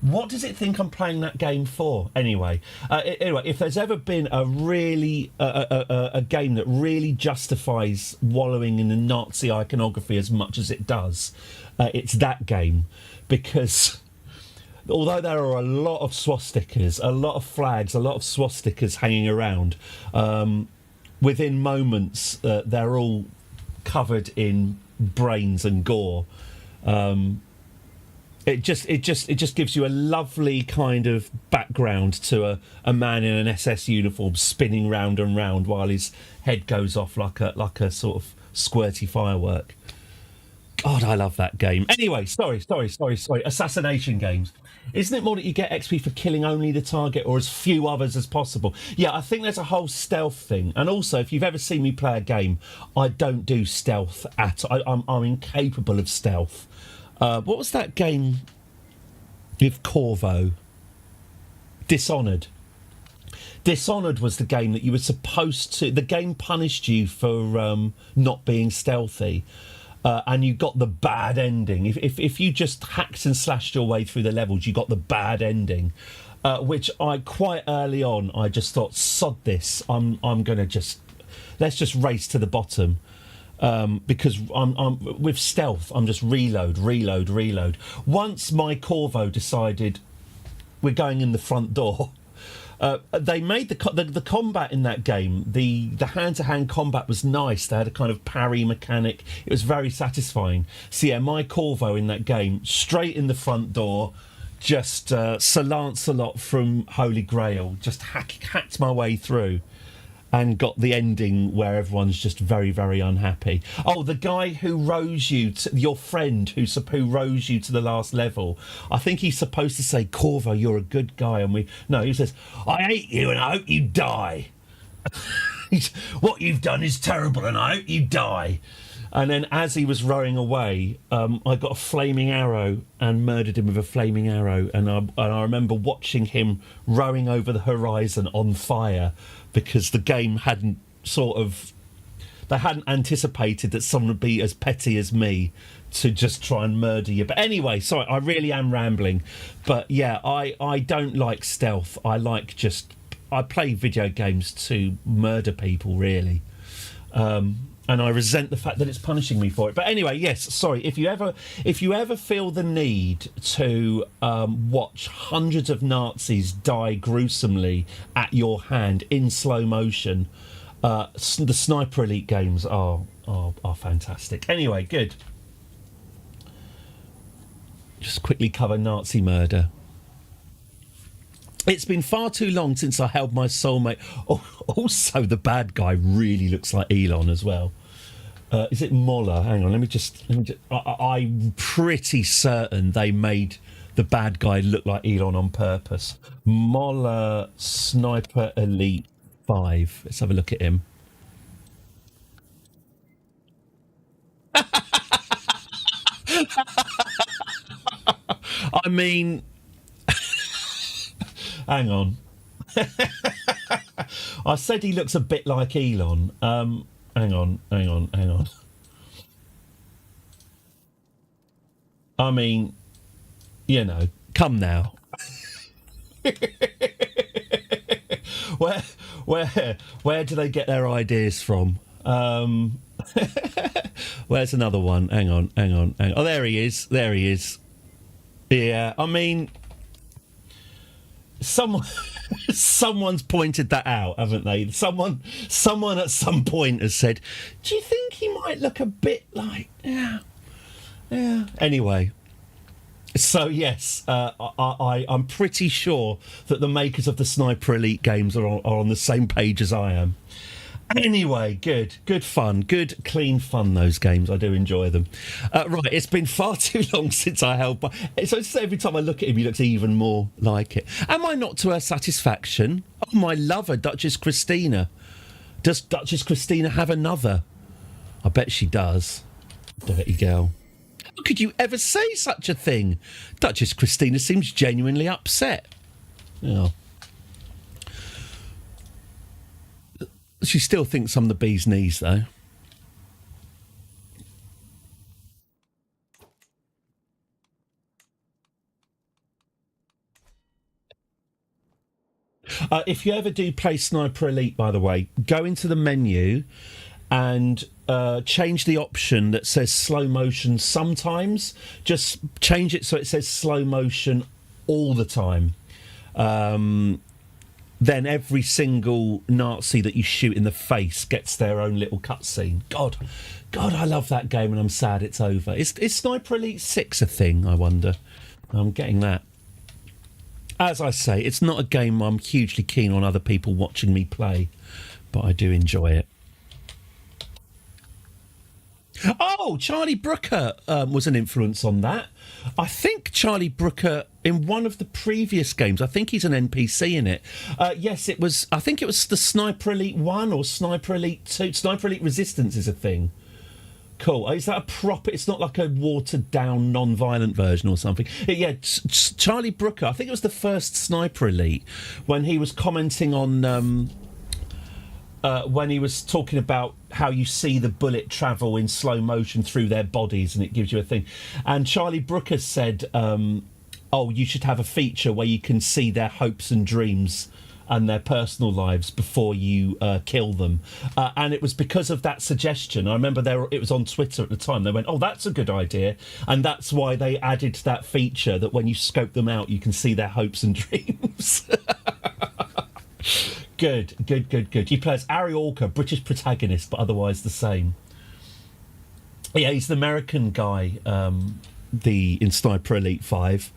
What does it think I'm playing that game for? Anyway, if there's ever been a really a game that really justifies wallowing in the Nazi iconography as much as it does, it's that game, because although there are a lot of swastikas, a lot of flags, a lot of swastikas hanging around, within moments they're all covered in brains and gore. It just gives you a lovely kind of background to a man in an SS uniform spinning round and round while his head goes off like a sort of squirty firework. God, I love that game. Anyway, sorry. Assassination games. Isn't it more that you get XP for killing only the target or as few others as possible? Yeah, I think there's a whole stealth thing. And also, if you've ever seen me play a game, I don't do stealth I'm incapable of stealth. What was that game with Corvo? Dishonored. Dishonored was the game that you were supposed to... The game punished you for not being stealthy. And you got the bad ending. If you just hacked and slashed your way through the levels, you got the bad ending, which I quite early on I just thought, sod this. I'm gonna let's just race to the bottom, because I'm with stealth. I'm just reload. Once my Corvo decided we're going in the front door. They made the combat in that game, the hand-to-hand combat was nice. They had a kind of parry mechanic. It was very satisfying. So yeah, my Corvo in that game, straight in the front door, just Sir Lancelot from Holy Grail, just hacked my way through and got the ending where everyone's just very, very unhappy. Oh, the guy who rose you, your friend who rose you to the last level, I think he's supposed to say, Corvo, you're a good guy. And he says, I hate you and I hope you die. What you've done is terrible and I hope you die. And then as he was rowing away, I got a flaming arrow and murdered him with a flaming arrow. And I remember watching him rowing over the horizon on fire, because the game hadn't anticipated that someone would be as petty as me to just try and murder you. But anyway, sorry, I really am rambling. But yeah, I don't like stealth. I play video games to murder people, really. and I resent the fact that it's punishing me for it. But anyway, yes, sorry. If you ever feel the need to watch hundreds of Nazis die gruesomely at your hand in slow motion, the Sniper Elite games are fantastic. Anyway, good. Just quickly cover Nazi murder. It's been far too long since I held my soulmate. Oh, also, the bad guy really looks like Elon as well. Is it Moller? Hang on, let me just. I'm pretty certain they made the bad guy look like Elon on purpose. Moller Sniper Elite 5. Let's have a look at him. I mean, hang on. I said he looks a bit like Elon. Hang on. I mean, you know, come now. Where do they get their ideas from? Where's another one? Hang on. Oh, there he is. Yeah, I mean, someone's pointed that out, haven't they? Someone at some point has said, "Do you think he might look a bit like?" Yeah. Anyway, so yes, I'm pretty sure that the makers of the Sniper Elite games are on the same page as I am. Anyway, good fun, good clean fun. Those games, I do enjoy them. Right, it's been far too long since I held. So every time I look at him, he looks even more like it. Am I not to her satisfaction? Oh, my lover, Duchess Christina. Does Duchess Christina have another? I bet she does. Dirty girl. How could you ever say such a thing? Duchess Christina seems genuinely upset. Oh. She still thinks I'm the bee's knees, though. If you ever do play Sniper Elite, by the way, go into the menu and change the option that says slow motion sometimes. Just change it so it says slow motion all the time. Then every single Nazi that you shoot in the face gets their own little cutscene. God, I love that game, and I'm sad it's over. Is Sniper Elite 6 a thing, I wonder? I'm getting that. As I say, it's not a game I'm hugely keen on other people watching me play, but I do enjoy it. Oh, Charlie Brooker was an influence on that. I think Charlie Brooker, in one of the previous games, I think he's an NPC in it. Yes, it was. I think it was the Sniper Elite 1 or Sniper Elite 2. Sniper Elite Resistance is a thing. Cool. Is that a proper... It's not like a watered-down, non-violent version or something. Yeah, Charlie Brooker, I think it was the first Sniper Elite, when he was commenting on... when he was talking about how you see the bullet travel in slow motion through their bodies and it gives you a thing. And Charlie Brooker said, oh, you should have a feature where you can see their hopes and dreams and their personal lives before you kill them. And it was because of that suggestion. I remember it was on Twitter at the time. They went, oh, that's a good idea. And that's why they added that feature that when you scope them out, you can see their hopes and dreams. Good. He plays Ari Orca, British protagonist, but otherwise the same. Yeah, he's the American guy, in Sniper Elite 5.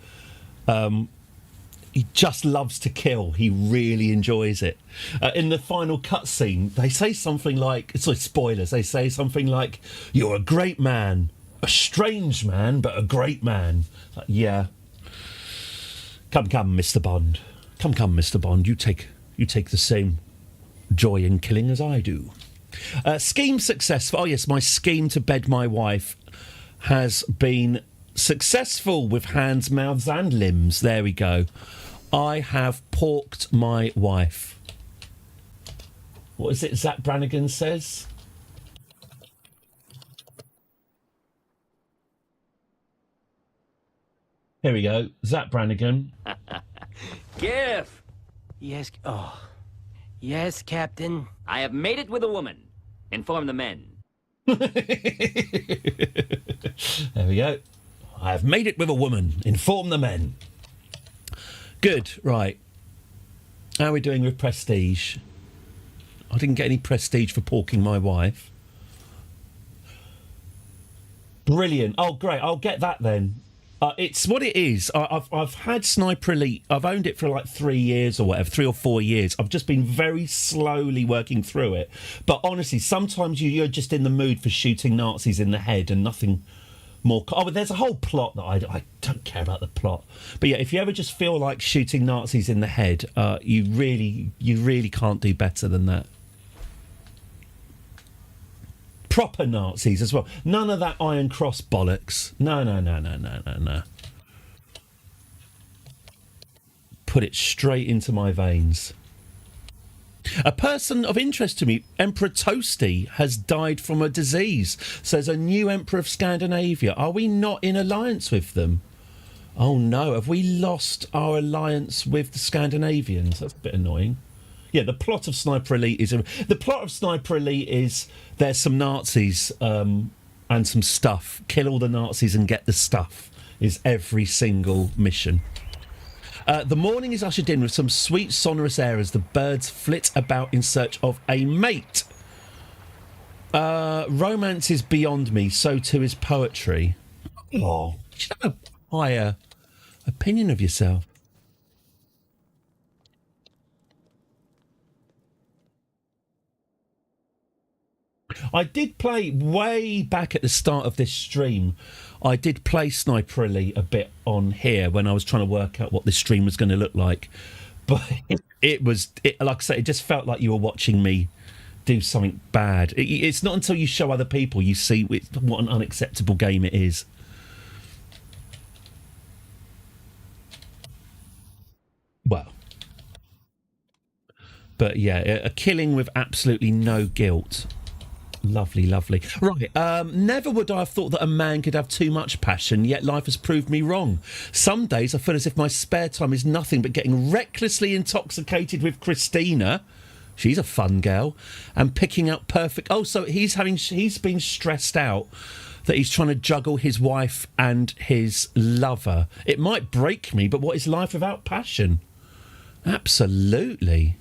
He just loves to kill. He really enjoys it. In the final cutscene, they say something like... Sorry, spoilers. They say something like, "You're a great man. A strange man, but a great man." Like, yeah. Come, Mr. Bond. Come, Mr. Bond. You take the same joy in killing as I do. Scheme successful. Oh, yes, my scheme to bed my wife has been successful with hands, mouths and limbs. There we go. I have porked my wife. What is it Zach Brannigan says? Here we go. Zach Brannigan. Giff! Yes, oh. Yes, Captain. I have made it with a woman. Inform the men. There we go. I have made it with a woman. Inform the men. Good, right. How are we doing with prestige? I didn't get any prestige for porking my wife. Brilliant. Oh, great. I'll get that then. It's what it is. I've had Sniper Elite. I've owned it for like 3 years or whatever, 3 or 4 years. I've just been very slowly working through it. But honestly, sometimes you're just in the mood for shooting Nazis in the head and nothing more. Oh, but there's a whole plot that I don't care about the plot. But yeah, if you ever just feel like shooting Nazis in the head, you really can't do better than that. Proper Nazis as well. None of that Iron Cross bollocks. No. Put it straight into my veins. A person of interest to me, Emperor Toasty, has died from a disease. Says a new Emperor of Scandinavia. Are we not in alliance with them? Oh no, have we lost our alliance with the Scandinavians? That's a bit annoying. Yeah, the plot of Sniper Elite is there's some Nazis and some stuff. Kill all the Nazis and get the stuff is every single mission. The morning is ushered in with some sweet sonorous air as the birds flit about in search of a mate. Romance is beyond me, so too is poetry. Oh, you should have a higher opinion of yourself. I did play way back at the start of this stream. I did play Sniper Elite a bit on here when I was trying to work out what this stream was going to look like. But it like I say, it just felt like you were watching me do something bad. It's not until you show other people you see what an unacceptable game it is. Well. But yeah, a killing with absolutely no guilt. Lovely, lovely. Right, never would I have thought that a man could have too much passion, yet life has proved me wrong. Some days I feel as if my spare time is nothing but getting recklessly intoxicated with Christina. She's a fun girl. And picking out perfect... Oh, so he's been stressed out that he's trying to juggle his wife and his lover. It might break me, but what is life without passion? Absolutely.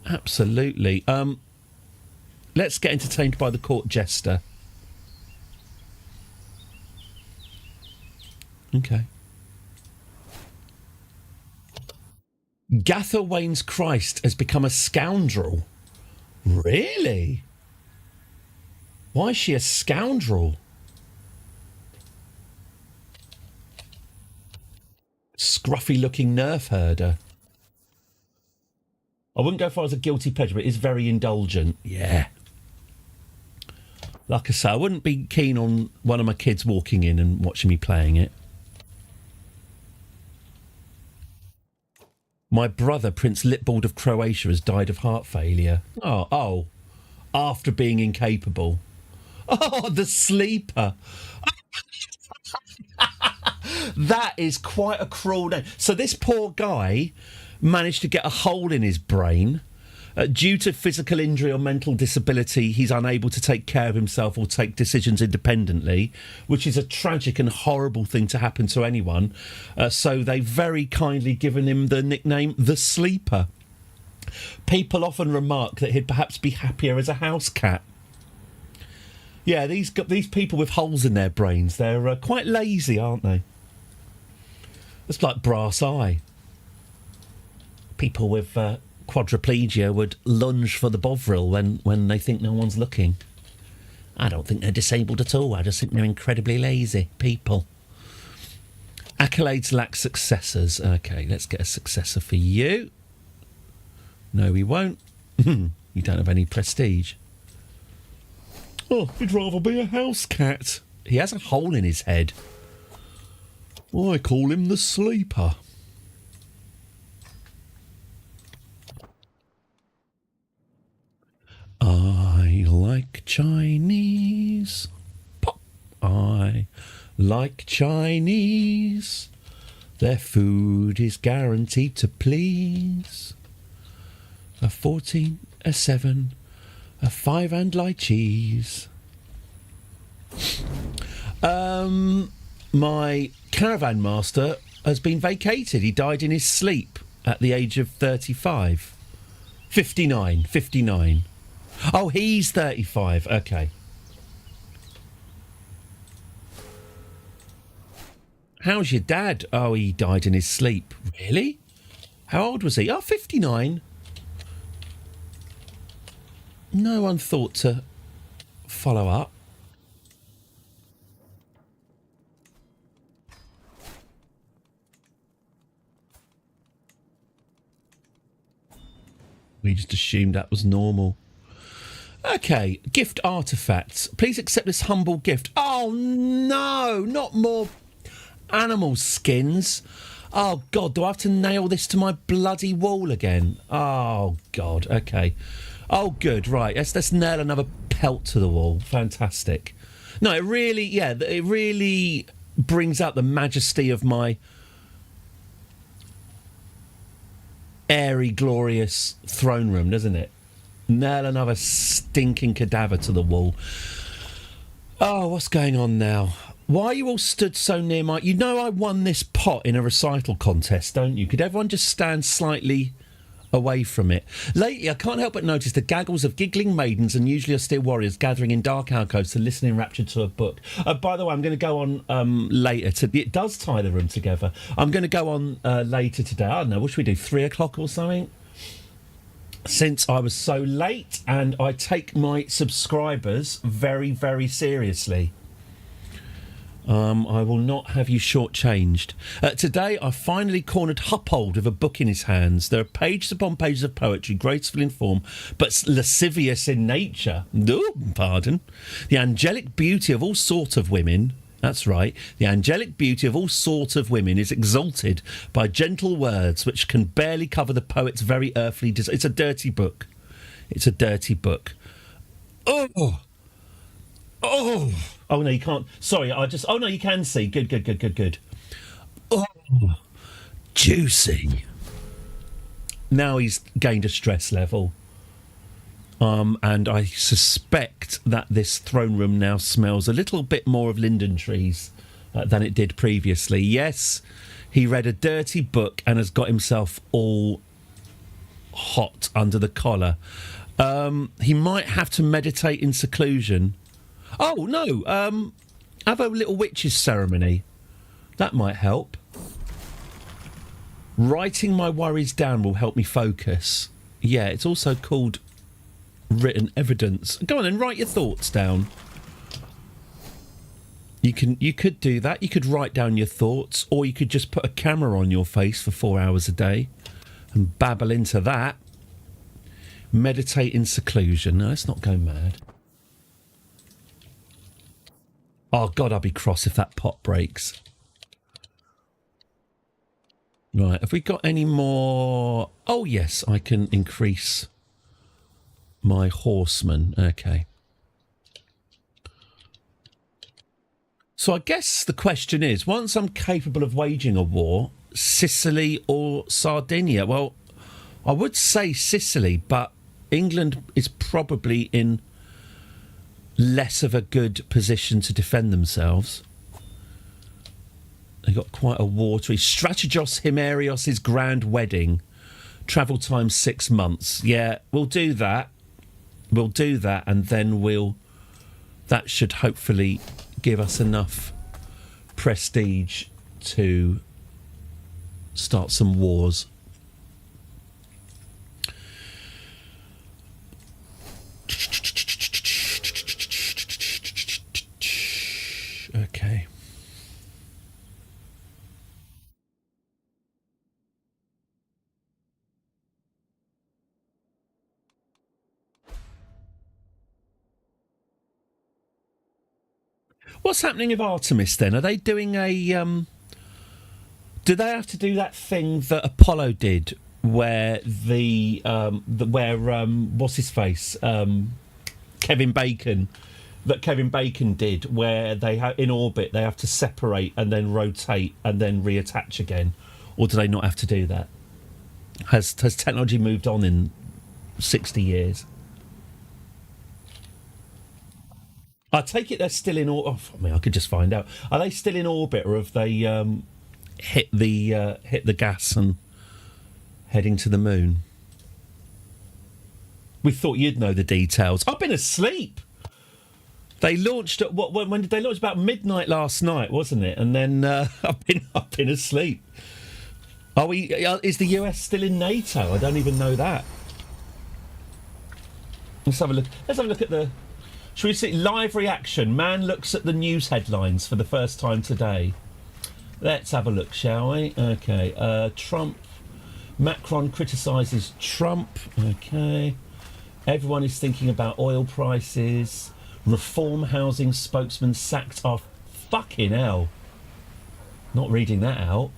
Absolutely. Let's get entertained by the court jester. Okay. Gatherwain's Christ has become a scoundrel. Really? Why is she a scoundrel? Scruffy-looking nerf herder. I wouldn't go far as a guilty pleasure, but it is very indulgent. Yeah. Like I say, I wouldn't be keen on one of my kids walking in and watching me playing it. My brother, Prince Lipbold of Croatia, has died of heart failure. Oh, after being incapable. Oh, the sleeper. That is quite a cruel name. So this poor guy managed to get a hole in his brain. Due to physical injury or mental disability, he's unable to take care of himself or take decisions independently, which is a tragic and horrible thing to happen to anyone. So they've very kindly given him the nickname The Sleeper. People often remark that he'd perhaps be happier as a house cat. Yeah, these people with holes in their brains, they're quite lazy, aren't they? It's like brass eye. People with... quadriplegia would lunge for the bovril when they think no one's looking. I don't think they're disabled at all. I just think they're incredibly lazy people. Accolades lack successors. Okay, let's get a successor for you. No, we won't. You don't have any prestige. Oh, he'd rather be a house cat. He has a hole in his head. I call him the Sleeper. I like Chinese. Pop. I like Chinese. Their food is guaranteed to please. A 14, a 7, a 5 and light cheese. My caravan master has been vacated. He died in his sleep at the age of 35. 59. Oh, he's 35. Okay. How's your dad? Oh, he died in his sleep. Really? How old was he? Oh, 59. No one thought to follow up. We just assumed that was normal. Okay, gift artifacts. Please accept this humble gift. Oh, no, not more animal skins. Oh, God, do I have to nail this to my bloody wall again? Oh, God, okay. Oh, good, right, let's nail another pelt to the wall. Fantastic. No, it really brings out the majesty of my airy, glorious throne room, doesn't it? Nail another stinking cadaver to the wall. Oh, what's going on now? Why are you all stood so near my... You know I won this pot in a recital contest, don't you? Could everyone just stand slightly away from it? Lately, I can't help but notice the gaggles of giggling maidens and usually austere warriors gathering in dark alcoves to listen enraptured to a book. By the way, I'm going to go on later. It does tie the room together. I'm going to go on later today. I don't know, what should we do, 3 o'clock or something? Since I was so late, and I take my subscribers very, very seriously. I will not have you shortchanged. Today, I finally cornered Huppold with a book in his hands. There are pages upon pages of poetry, graceful in form, but lascivious in nature. Oh, pardon. The angelic beauty of all sorts of women... That's right. The angelic beauty of all sorts of women is exalted by gentle words which can barely cover the poet's very earthly desire. It's a dirty book. It's a dirty book. Oh! Oh! Oh, no, you can't. Sorry, Oh, no, you can see. Good. Oh! Juicy. Now he's gained a stress level. And I suspect that this throne room now smells a little bit more of linden trees than it did previously. Yes, he read a dirty book and has got himself all hot under the collar. He might have to meditate in seclusion. Oh, no, have a little witch's ceremony. That might help. Writing my worries down will help me focus. Yeah, it's also called... written evidence. Go on and write your thoughts down. You could do that. You could write down your thoughts, or you could just put a camera on your face for 4 hours a day and babble into that. Meditate in seclusion. No, let's not go mad. Oh, God, I'll be cross if that pot breaks. Right, have we got any more... Oh, yes, I can increase... my horseman. Okay. So I guess the question is, once I'm capable of waging a war, Sicily or Sardinia? Well, I would say Sicily, but England is probably in less of a good position to defend themselves. They got quite a watery... Strategos Himerios' grand wedding. Travel time 6 months. Yeah, we'll do that. We'll do that, and then that should hopefully give us enough prestige to start some wars. Okay. What's happening with Artemis then? Are they doing a... do they have to do that thing that Apollo did where what's his face? Kevin Bacon did, where they in orbit they have to separate and then rotate and then reattach again? Or do they not have to do that? Has technology moved on in 60 years? I take it they're still in orbit. Oh, I mean, I could just find out. Are they still in orbit, or have they hit the gas and heading to the moon? We thought you'd know the details. I've been asleep. They launched at when did they launch? About midnight last night, wasn't it? And then I've been asleep. Is the US still in NATO? I don't even know that. Let's have a look. Let's have a look at the. Should we see live reaction? Man looks at the news headlines for the first time today. Let's have a look, shall we? Okay. Trump. Macron criticises Trump. Okay. Everyone is thinking about oil prices. Reform housing spokesman sacked off. Fucking hell. Not reading that out.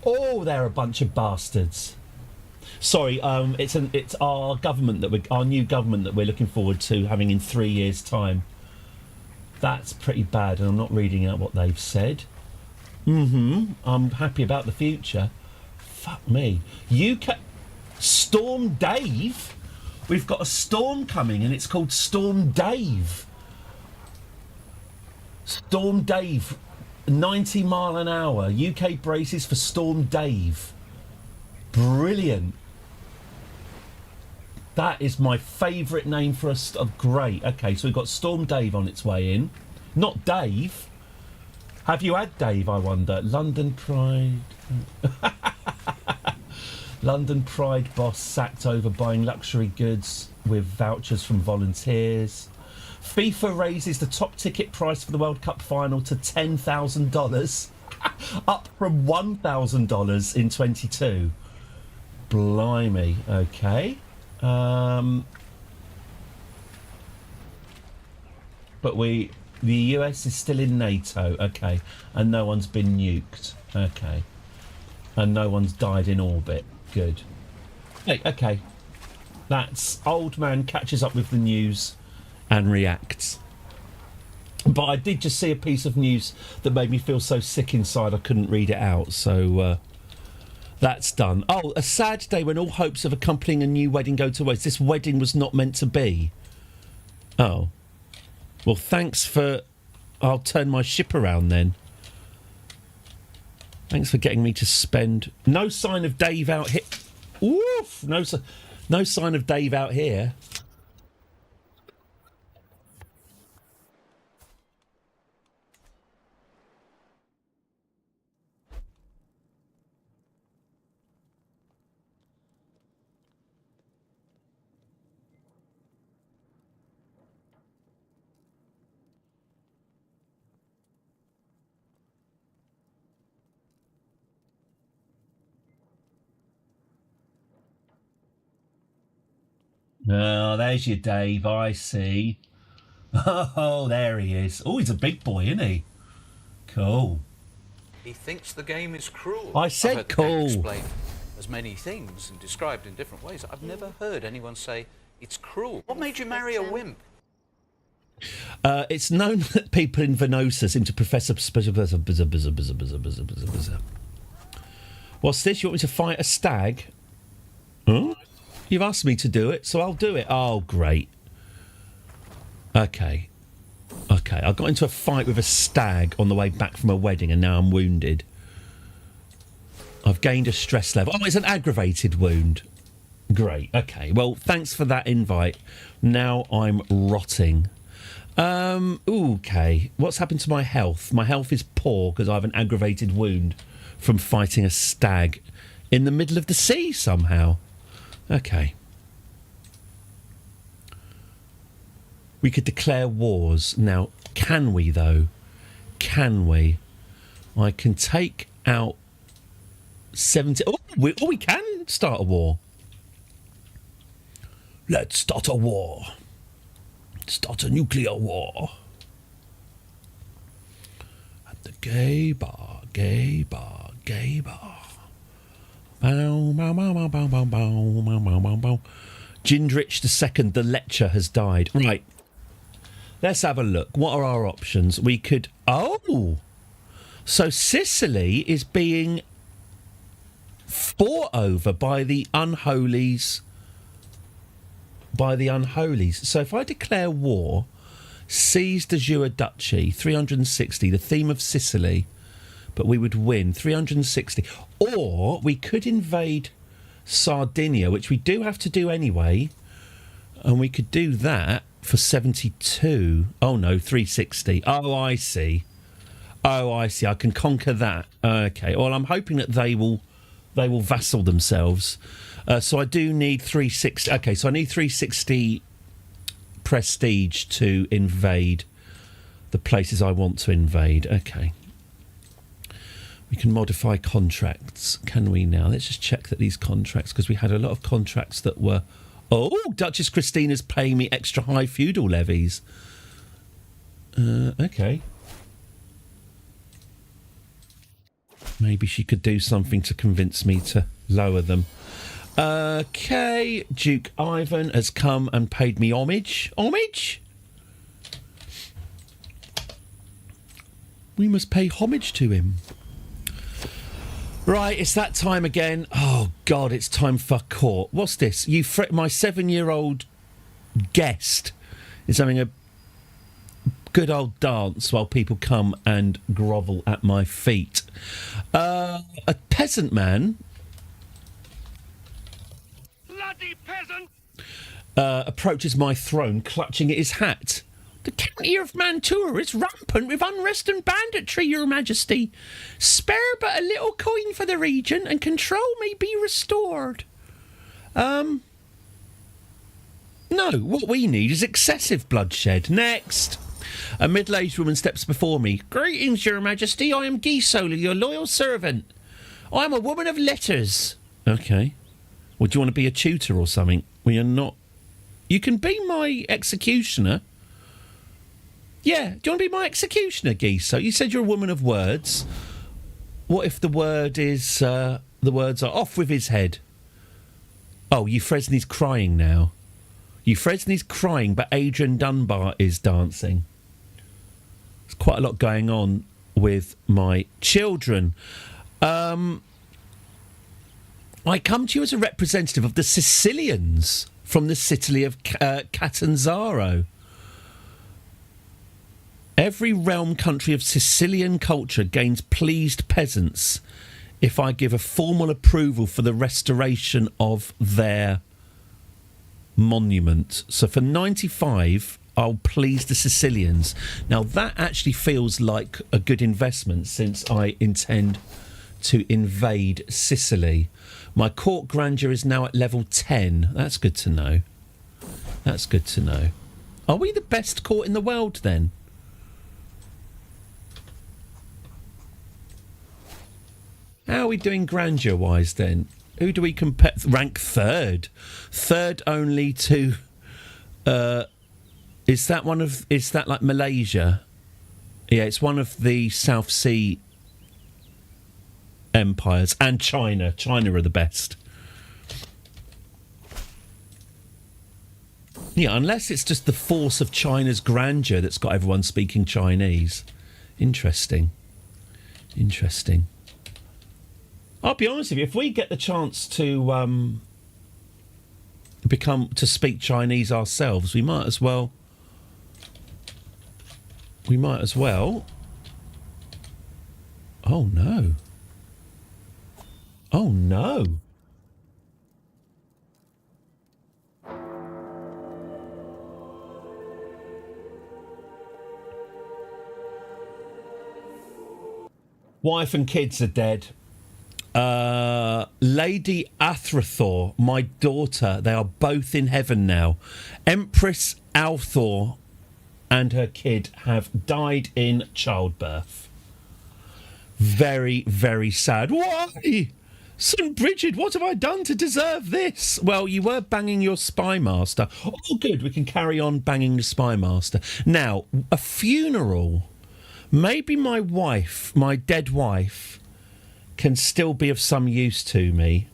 Oh, they're a bunch of bastards. Sorry, it's our government our new government that we're looking forward to having in 3 years' time. That's pretty bad, and I'm not reading out what they've said. I'm happy about the future. Fuck me. UK Storm Dave. We've got a storm coming, and it's called Storm Dave. Storm Dave, 90 mile an hour. UK braces for Storm Dave. Brilliant. That is my favourite name for us. Great. Okay, so we've got Storm Dave on its way in. Not Dave. Have you had Dave, I wonder? London Pride. London Pride boss sacked over buying luxury goods with vouchers from volunteers. FIFA raises the top ticket price for the World Cup final to $10,000, up from $1,000 in 22. Blimey. Okay. But the US is still in NATO. Okay. And no one's been nuked. Okay. And no one's died in orbit. Good. Hey, okay. That's old man catches up with the news and reacts. But I did just see a piece of news that made me feel so sick inside I couldn't read it out. So that's done. Oh, a sad day when all hopes of accompanying a new wedding go to waste. This wedding was not meant to be. Oh. Well, thanks for... I'll turn my ship around then. Thanks for getting me to spend... No sign of Dave out here. Oof! No sign of Dave out here. Oh, there's your Dave, I see. Oh, there he is. Oh, he's a big boy, isn't he? Cool. He thinks the game is cruel. I said I've heard the cool. game explained as many things and described in different ways. I've never heard anyone say it's cruel. What made you marry a wimp? It's known that people in Venosa seem to profess a... What's this? You want me to fight a stag? Huh? You've asked me to do it, so I'll do it. Oh, great. Okay. I got into a fight with a stag on the way back from a wedding, and now I'm wounded. I've gained a stress level. Oh, it's an aggravated wound. Great. Okay. Well, thanks for that invite. Now I'm rotting. Okay. What's happened to my health? My health is poor because I have an aggravated wound from fighting a stag in the middle of the sea somehow. Okay. We could declare wars. Now, can we, though? Can we? I can take out 70... Oh, we can start a war. Let's start a war. Start a nuclear war. At the gay bar, gay bar, gay bar. Bow, bow, bow, bow, bow, bow, bow, bow, bow, bow, bow. Gindrich II, the Lecher, has died. Right. Let's have a look. What are our options? We could... Oh! So Sicily is being fought over by the unholies. So if I declare war, Seize de Jure Duchy, 360, the theme of Sicily, but we would win, 360. Or we could invade Sardinia, which we do have to do anyway, and we could do that for 72. Oh, no, 360. Oh, I see. I can conquer that. Okay, well, I'm hoping that they will vassal themselves. So I do need 360. Okay, so I need 360 prestige to invade the places I want to invade. Okay. We can modify contracts. Can we now? Let's just check that these contracts, because we had a lot of contracts that were... Oh, Duchess Christina's paying me extra high feudal levies. Okay. Maybe she could do something to convince me to lower them. Okay, Duke Ivan has come and paid me homage. Homage? We must pay homage to him. Right, it's that time again. Oh, God, it's time for court. What's this? My 7-year-old guest is having a good old dance while people come and grovel at my feet. A peasant man... Bloody peasant! approaches my throne clutching at his hat. The county of Mantua is rampant with unrest and banditry, Your Majesty. Spare but a little coin for the region and control may be restored. No, what we need is excessive bloodshed. Next. A middle-aged woman steps before me. Greetings, Your Majesty. I am Gisola, your loyal servant. I am a woman of letters. Okay. Well, do you want to be a tutor or something? We are not... You can be my executioner. Yeah, do you want to be my executioner, Giso? You said you're a woman of words. What if the word is... the words are off with his head? Oh, Euphresne's crying now. Euphresne's crying, but Adrian Dunbar is dancing. There's quite a lot going on with my children. I come to you as a representative of the Sicilians from the city of Catanzaro. Every realm country of Sicilian culture gains pleased peasants if I give a formal approval for the restoration of their monument. So for 95, I'll please the Sicilians. Now, that actually feels like a good investment since I intend to invade Sicily. My court grandeur is now at level 10. That's good to know. That's good to know. Are we the best court in the world, then? How are we doing grandeur-wise, then? Who do we compare? Rank third. Third only to... Is that like Malaysia? Yeah, it's one of the South Sea empires. And China. China are the best. Yeah, unless it's just the force of China's grandeur that's got everyone speaking Chinese. Interesting. Interesting. I'll be honest with you, if we get the chance to speak Chinese ourselves, we might as well. Oh no. Oh no. Wife and kids are dead. Lady Athrathor, my daughter, they are both in heaven now. Empress Althor and her kid have died in childbirth. Very, very sad. Why? St. Bridget, what have I done to deserve this? Well, you were banging your spy master. Oh, good, we can carry on banging the spy master. Now, a funeral. Maybe my wife, my dead wife, can still be of some use to me.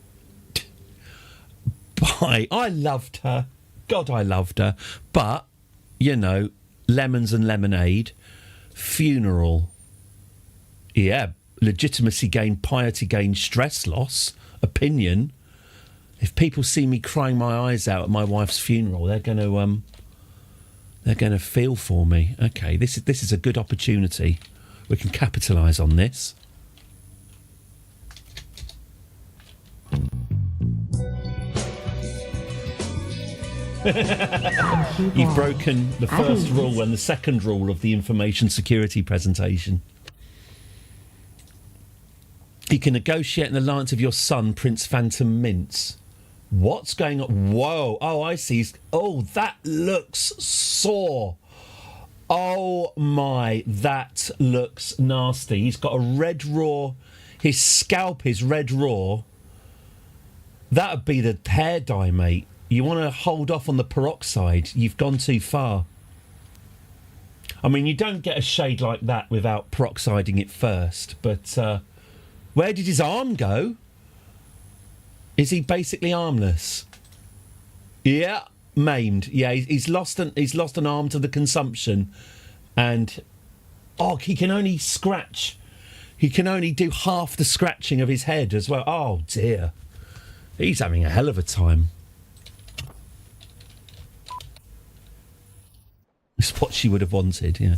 I loved her. God, I loved her. But, you know, lemons and lemonade. Funeral. Yeah, legitimacy gain, piety gain, stress loss, opinion. If people see me crying my eyes out at my wife's funeral, they're going They're going to feel for me. Okay, this is a good opportunity. We can capitalise on this. You've broken the first rule and the second rule of the information security presentation. You can negotiate an alliance of your son, Prince Phantom Mince. What's going on? Whoa. Oh, I see. Oh, that looks sore. Oh, my. That looks nasty. He's got a red raw. His scalp is red raw. That would be the hair dye, mate. You want to hold off on the peroxide. You've gone too far. I mean, you don't get a shade like that without peroxiding it first. But where did his arm go? Is he basically armless? Yeah, maimed. Yeah, he's lost an arm to the consumption, and he can only scratch. He can only do half the scratching of his head as well. Oh dear, he's having a hell of a time. It's what she would have wanted. Yeah.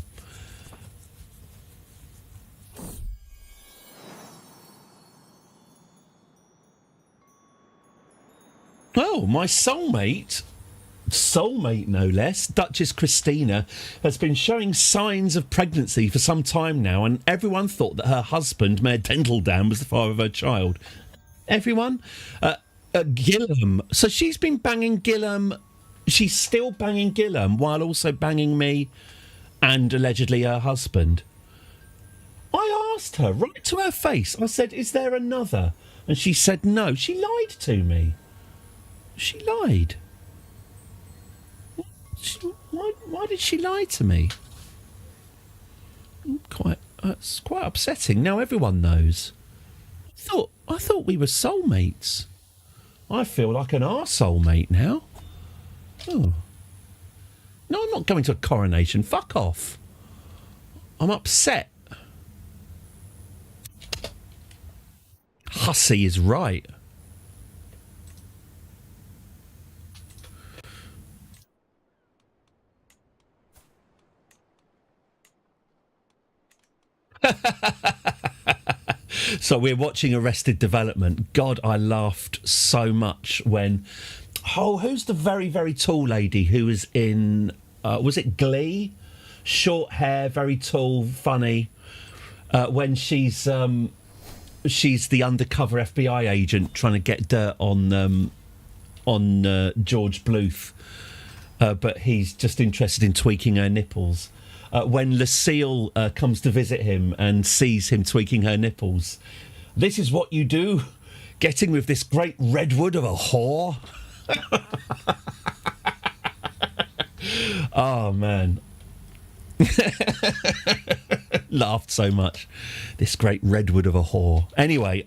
Oh, my soulmate no less, Duchess Christina, has been showing signs of pregnancy for some time now, and everyone thought that her husband, Mayor Dendledown, was the father of her child. Everyone? Gillam. So she's been banging Gillam. She's still banging Gillam while also banging me and allegedly her husband. I asked her right to her face. I said, is there another? And she said no. She lied to me. She lied. Why did she lie to me? It's quite upsetting. Now everyone knows. I thought we were soulmates. I feel like an arsehole mate now. Oh. No, I'm not going to a coronation. Fuck off. I'm upset. Hussy is right. So we're watching Arrested Development. God, I laughed so much when... Oh, who's the very, very tall lady who was in... was it Glee? Short hair, very tall, funny. When she's the undercover FBI agent trying to get dirt on George Bluth. But he's just interested in tweaking her nipples. When Lucille comes to visit him and sees him tweaking her nipples. This is what you do, getting with this great redwood of a whore. Oh, man. Laughed so much. This great redwood of a whore. Anyway,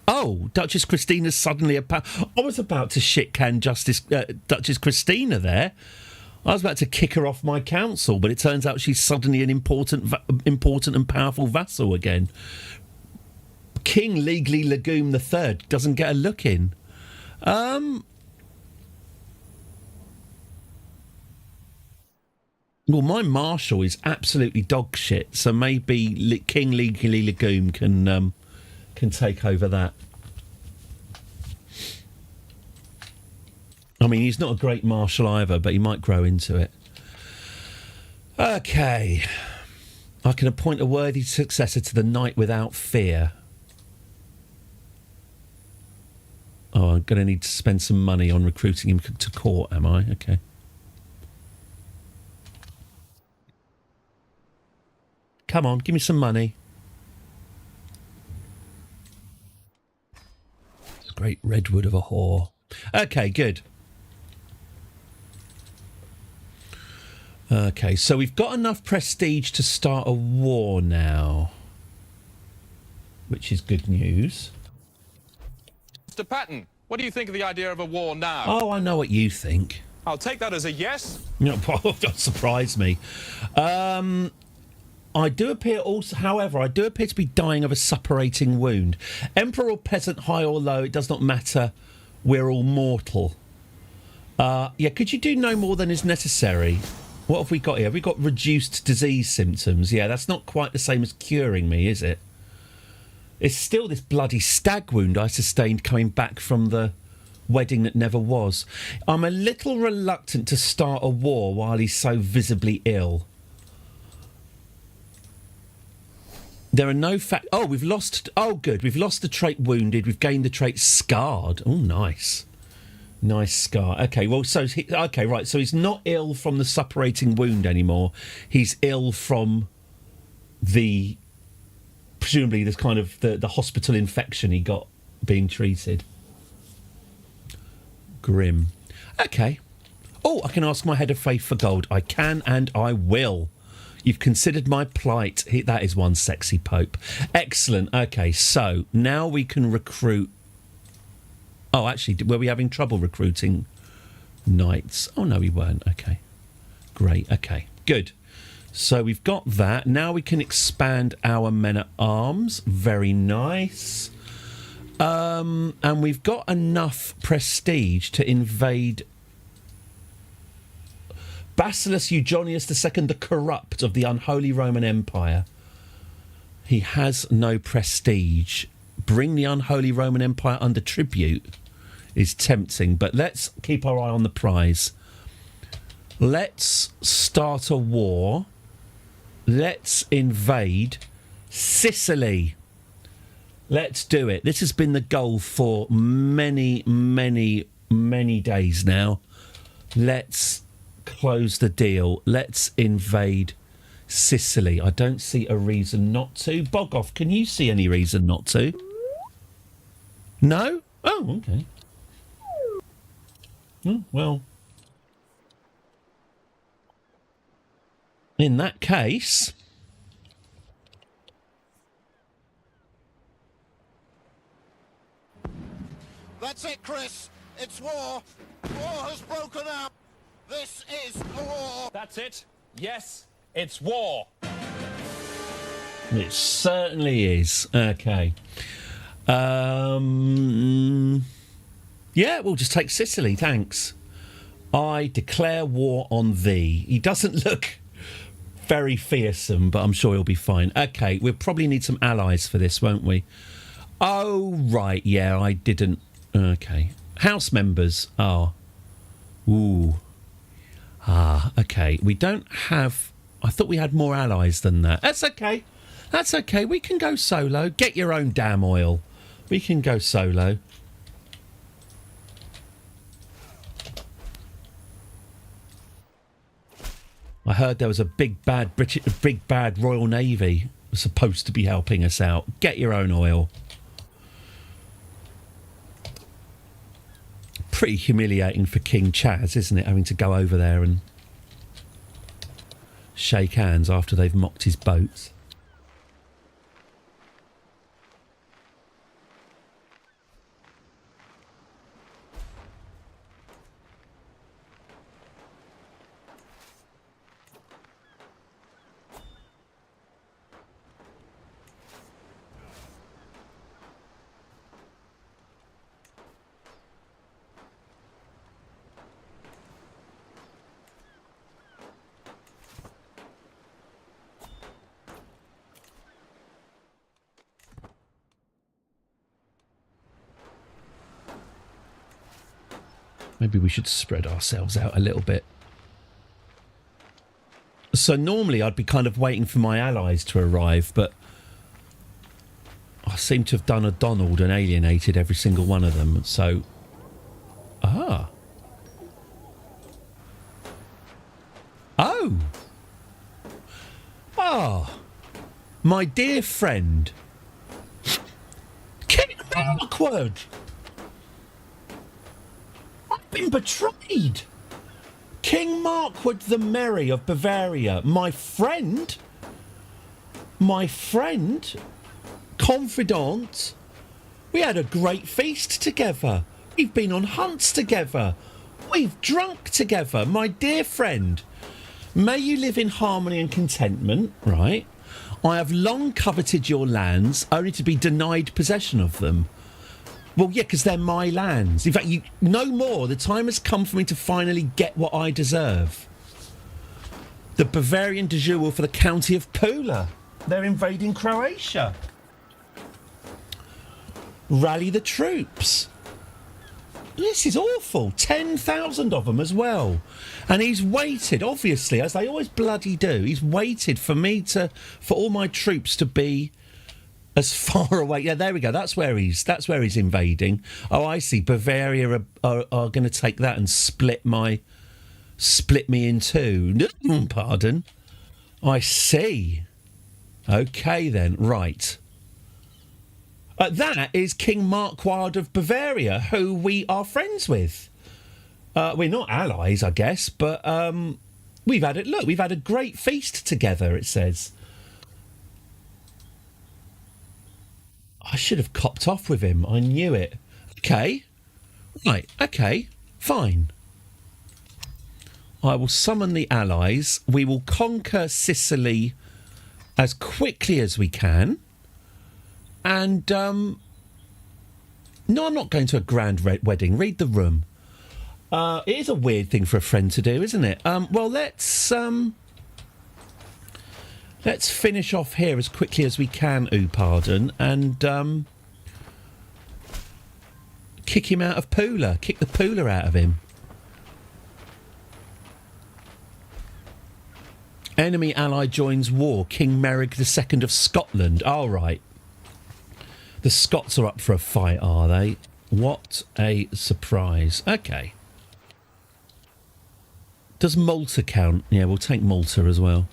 Duchess Christina's suddenly I was about to shit-can Duchess Christina there. I was about to kick her off my council, but it turns out she's suddenly an important and powerful vassal again. King Legally Legume III doesn't get a look in. Well, my marshal is absolutely dog shit, so maybe King Legally Legume can take over that. I mean, he's not a great marshal either, but he might grow into it. Okay. I can appoint a worthy successor to the Knight without fear. Oh, I'm going to need to spend some money on recruiting him to court, am I? Okay. Come on, give me some money. It's a great redwood of a whore. Okay, good. Okay, so we've got enough prestige to start a war now, which is good news. Mr. Patton, what do you think of the idea of a war now? Oh, I know what you think. I'll take that as a yes. No, don't surprise me. I do appear to be dying of a suppurating wound. Emperor or peasant, high or low, it does not matter. We're all mortal. Yeah, could you do no more than is necessary? What have we got here? We've got reduced disease symptoms. Yeah, that's not quite the same as curing me, is it? It's still this bloody stag wound I sustained coming back from the wedding that never was. I'm a little reluctant to start a war while he's so visibly ill. There are no Oh, we've lost... Oh, good. We've lost the trait wounded. We've gained the trait scarred. Oh, nice. Nice scar. Okay, well, so... okay, right. So he's not ill from the suppurating wound anymore. He's ill from the... presumably this kind of... the hospital infection he got being treated. Grim. Okay. Oh, I can ask my head of faith for gold. I can and I will. You've considered my plight. That is one sexy pope. Excellent. Okay, so now we can recruit... Oh, actually, were we having trouble recruiting knights? Oh, no, we weren't. Okay. Great. Okay, good. So we've got that. Now we can expand our men-at-arms. Very nice. And we've got enough prestige to invade... Basileus Eugenius II, the corrupt of the unholy Roman Empire. He has no prestige. Bring the unholy Roman Empire under tribute is tempting, but let's keep our eye on the prize. Let's start a war. Let's invade Sicily. Let's do it. This has been the goal for many, many, many days now. Let's close the deal. Let's invade Sicily. I don't see a reason not to. Bogoff, can you see any reason not to? No? Oh, okay. Oh, well. In that case... That's it, Chris. It's war. War has broken out. This is a war. That's it. Yes, it's war. It certainly is. Okay. Yeah, we'll just take Sicily, thanks. I declare war on thee. He doesn't look very fearsome, but I'm sure he'll be fine. Okay, we'll probably need some allies for this, won't we? Oh, right, yeah, I didn't... Okay. House members are... Ooh. Ah, okay. We don't have... I thought we had more allies than that. That's okay. That's okay. We can go solo. Get your own damn oil. We can go solo. I heard there was a big bad Royal Navy supposed to be helping us out. Get your own oil. Pretty humiliating for King Chaz, isn't it? Having to go over there and shake hands after they've mocked his boats. Maybe we should spread ourselves out a little bit. So normally I'd be kind of waiting for my allies to arrive, but I seem to have done a Donald and alienated every single one of them. So, oh, my dear friend, King Markwood. Been betrayed. King Markwood the Merry of Bavaria, my friend, confidant. We had a great feast together. We've been on hunts together. We've drunk together, my dear friend. May you live in harmony and contentment, right? I have long coveted your lands, only to be denied possession of them. Well, yeah, because they're my lands. In fact, no more. The time has come for me to finally get what I deserve. The Bavarian de jure for the county of Pula. They're invading Croatia. Rally the troops. This is awful. 10,000 of them as well. And he's waited, obviously, as they always bloody do, he's waited for all my troops to be as far away. Yeah, there we go. That's where he's invading. Oh, I see. Bavaria are going to take that and split me in two. Pardon. I see. Okay, then. Right. That is King Marquard of Bavaria, who we are friends with. We're not allies, I guess, but we've had a great feast together, it says. I should have copped off with him. I knew it. Okay. Right. Okay. Fine. I will summon the allies. We will conquer Sicily as quickly as we can. And, no, I'm not going to a grand wedding. Read the room. It is a weird thing for a friend to do, isn't it? Well, let's finish off here as quickly as we can, pardon, and kick him out of Pula. Kick the Pula out of him. Enemy ally joins war. King Merrick II of Scotland. All right. The Scots are up for a fight, are they? What a surprise. Okay. Does Malta count? Yeah, we'll take Malta as well.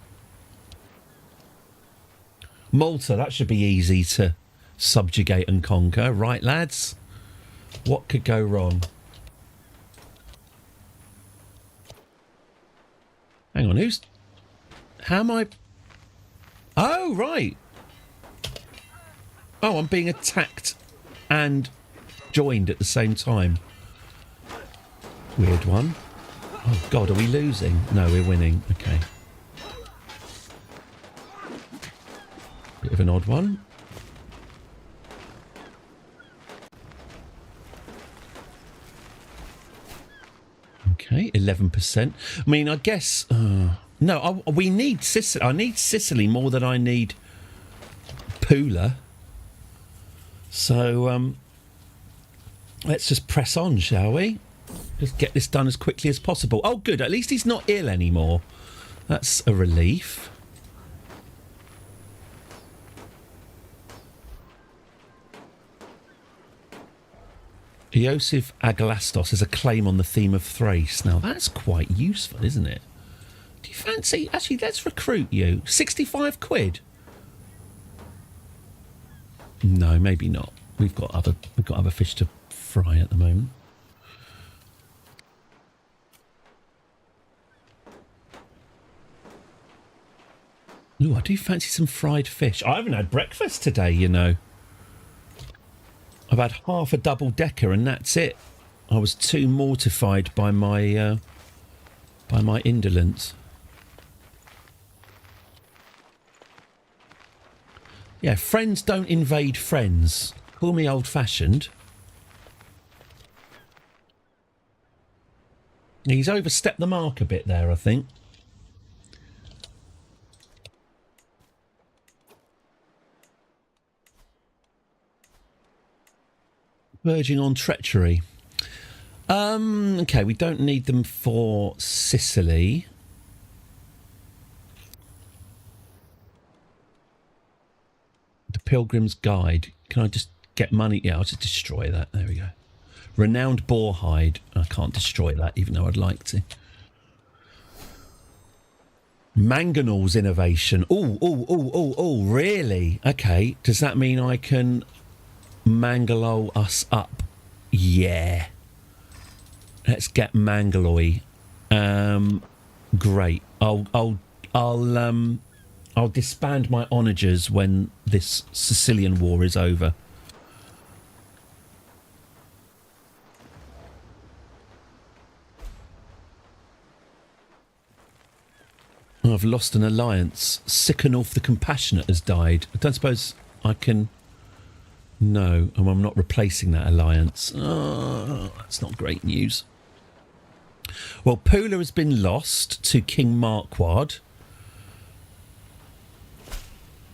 Malta, that should be easy to subjugate and conquer. Right, lads? What could go wrong? Hang on, how am I... Oh, right. Oh, I'm being attacked and joined at the same time. Weird one. Oh, God, are we losing? No, we're winning. Okay. Bit of an odd one. Okay, 11%. I mean, I guess... no, we need Sicily. I need Sicily more than I need Pula. So, let's just press on, shall we? Just get this done as quickly as possible. Oh, good. At least he's not ill anymore. That's a relief. Iosif Agalastos has a claim on the theme of Thrace. Now, that's quite useful, isn't it? Do you fancy... Actually, let's recruit you. 65 quid? No, maybe not. We've got other fish to fry at the moment. Ooh, I do fancy some fried fish. I haven't had breakfast today, you know. I've had half a double-decker and that's it. I was too mortified by my indolence. Yeah, friends don't invade friends. Call me old-fashioned. He's overstepped the mark a bit there, I think. Verging on treachery. Okay, we don't need them for Sicily. The Pilgrim's Guide. Can I just get money? Yeah, I'll just destroy that. There we go. Renowned Boarhide. I can't destroy that, even though I'd like to. Manganul's innovation. Oh, really? Okay, does that mean I can Mangalore us up? Yeah. Let's get Mangaloy. Great. I'll disband my onagers when this Sicilian war is over. I've lost an alliance. Sickenulf the Compassionate has died. I don't suppose I can No, and I'm not replacing that alliance. Oh, that's not great news. Well, Pula has been lost to King Marquard.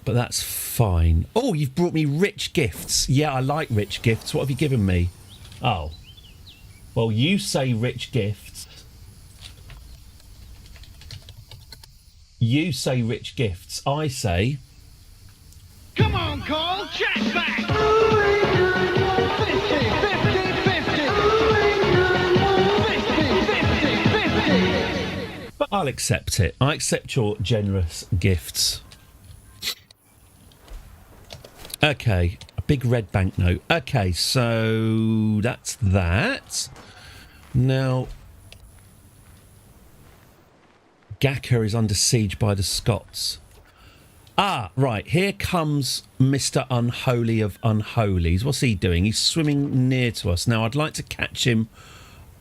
But that's fine. Oh, you've brought me rich gifts. Yeah, I like rich gifts. What have you given me? Oh. Well, you say rich gifts. You say rich gifts. I say... Come on, Cole, check back! 50, 50, 50, 50, 50. But I'll accept it. I accept your generous gifts. Okay, a big red banknote. Okay, so that's that. Now, Gacca is under siege by the Scots. Ah, right, here comes Mr. Unholy of Unholies. What's he doing? He's swimming near to us. Now, I'd like to catch him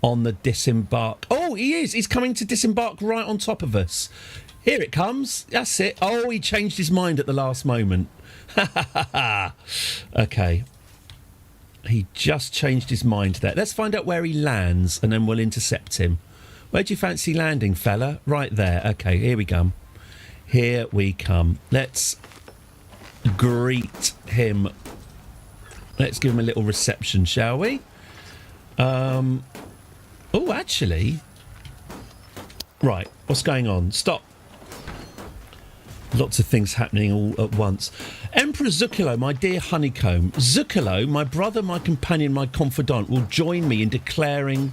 on the disembark. Oh, he is. He's coming to disembark right on top of us. Here it comes. That's it. Oh, he changed his mind at the last moment. Okay. He just changed his mind there. Let's find out where he lands and then we'll intercept him. Where do you fancy landing, fella? Right there. Okay, here we come. Here we come. Let's greet him. Let's give him a little reception, shall we? Oh, actually... Right, what's going on? Stop. Lots of things happening all at once. Emperor Zuccolo, my dear honeycomb. Zuccolo, my brother, my companion, my confidant, will join me in declaring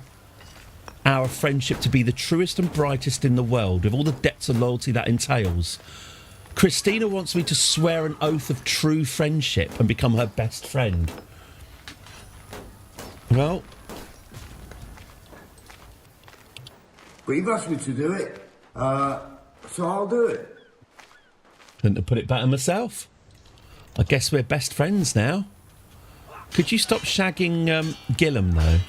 our friendship to be the truest and brightest in the world, with all the depths of loyalty that entails. Christina wants me to swear an oath of true friendship and become her best friend. Well... But you've asked me to do it, so I'll do it. Couldn't have put it better myself. I guess we're best friends now. Could you stop shagging Gillum, though?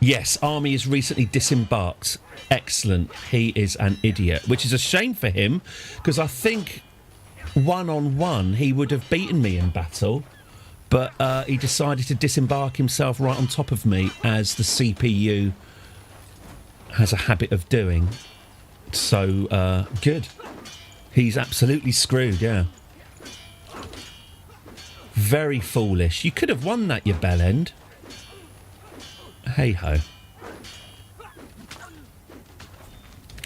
Yes, Army has recently disembarked. Excellent. He is an idiot, which is a shame for him, because I think one-on-one he would have beaten me in battle, but he decided to disembark himself right on top of me, as the CPU has a habit of doing. So, good. He's absolutely screwed, yeah. Very foolish. You could have won that, you bellend. Hey-ho.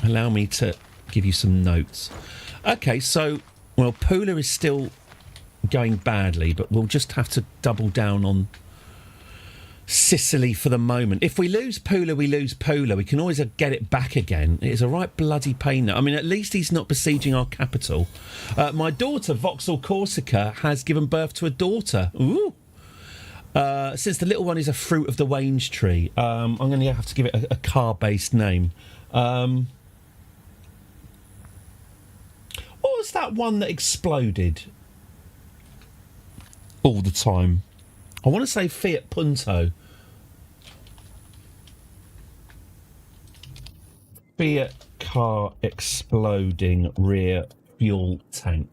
Allow me to give you some notes. Okay, so, well, Pula is still going badly, but we'll just have to double down on Sicily for the moment. If we lose Pula, we lose Pula. We can always get it back again. It's a right bloody pain. I mean, at least he's not besieging our capital. My daughter, Vauxhall Corsica, has given birth to a daughter. Ooh. Since the little one is a fruit of the Wange tree, I'm going to have to give it a car-based name. What was that one that exploded all the time? I want to say Fiat Punto. Fiat car exploding rear fuel tank.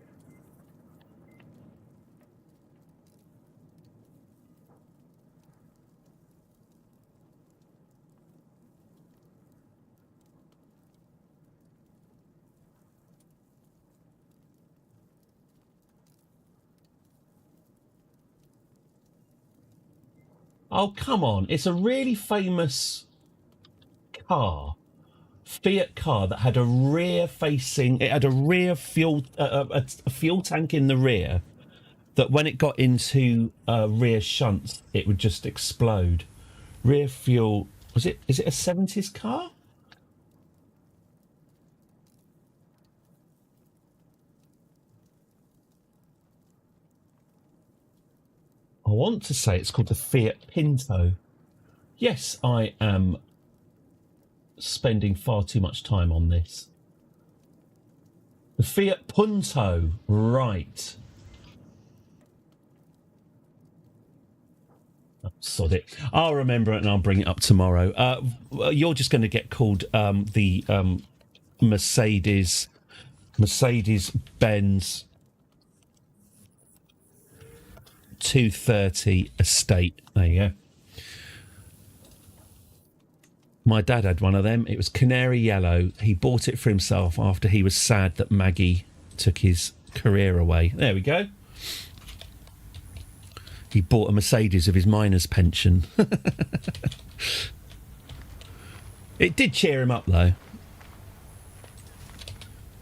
Oh, come on. It's a really famous car. Fiat car that had a rear facing... It had a rear fuel... a fuel tank in the rear that when it got into rear shunts, it would just explode. Rear fuel... Is it a 70s car? I want to say it's called the Fiat Pinto. Yes, I am spending far too much time on this. The Fiat Punto, right. Oh, sod it. I'll remember it and I'll bring it up tomorrow. You're just going to get called the Mercedes Mercedes-Benz 230 estate. There you go. My dad had one of them. It was canary yellow. He bought it for himself after he was sad that Maggie took his career away. There we go. He bought a Mercedes of his miner's pension. It did cheer him up, though.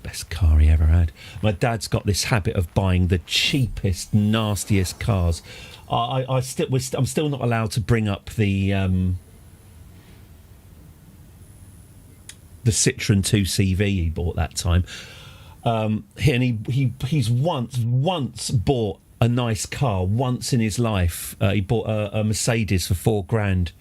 Best car he ever had. My dad's got this habit of buying the cheapest, nastiest cars. I'm still not allowed to bring up the Citroen 2CV he bought that time. And he's once bought a nice car once in his life. He bought a Mercedes for £4,000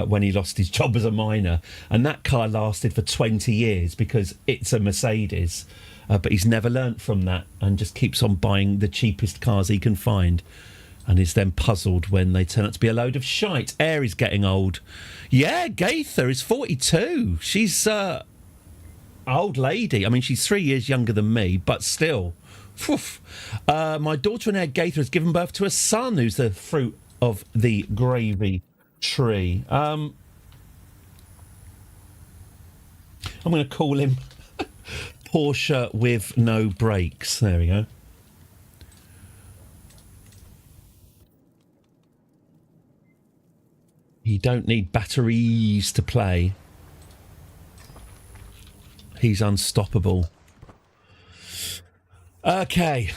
when he lost his job as a miner, and that car lasted for 20 years because it's a Mercedes. But he's never learnt from that and just keeps on buying the cheapest cars he can find, and is then puzzled when they turn out to be a load of shite. Air is getting old. Yeah, Gaither is 42. She's old lady. I mean, she's 3 years younger than me, but still. My daughter in Gaither has given birth to a son who's the fruit of the gravy tree. I'm going to call him Porsche with no brakes. There we go. You don't need batteries to play. He's unstoppable. Okay.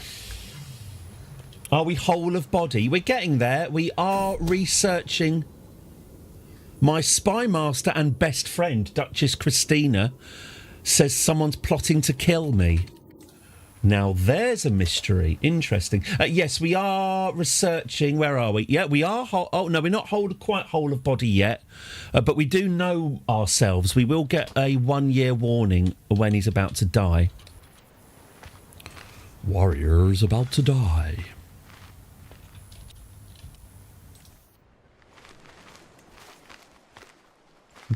Are we whole of body? We're getting there. We are researching. My spy master and best friend, Duchess Christina, says someone's plotting to kill me. Now, there's a mystery. Interesting. Yes, we are researching. Where are we? Yeah, we are. Oh, no, we're not quite whole of body yet. But we do know ourselves. We will get a 1-year warning when he's about to die. Warrior's about to die.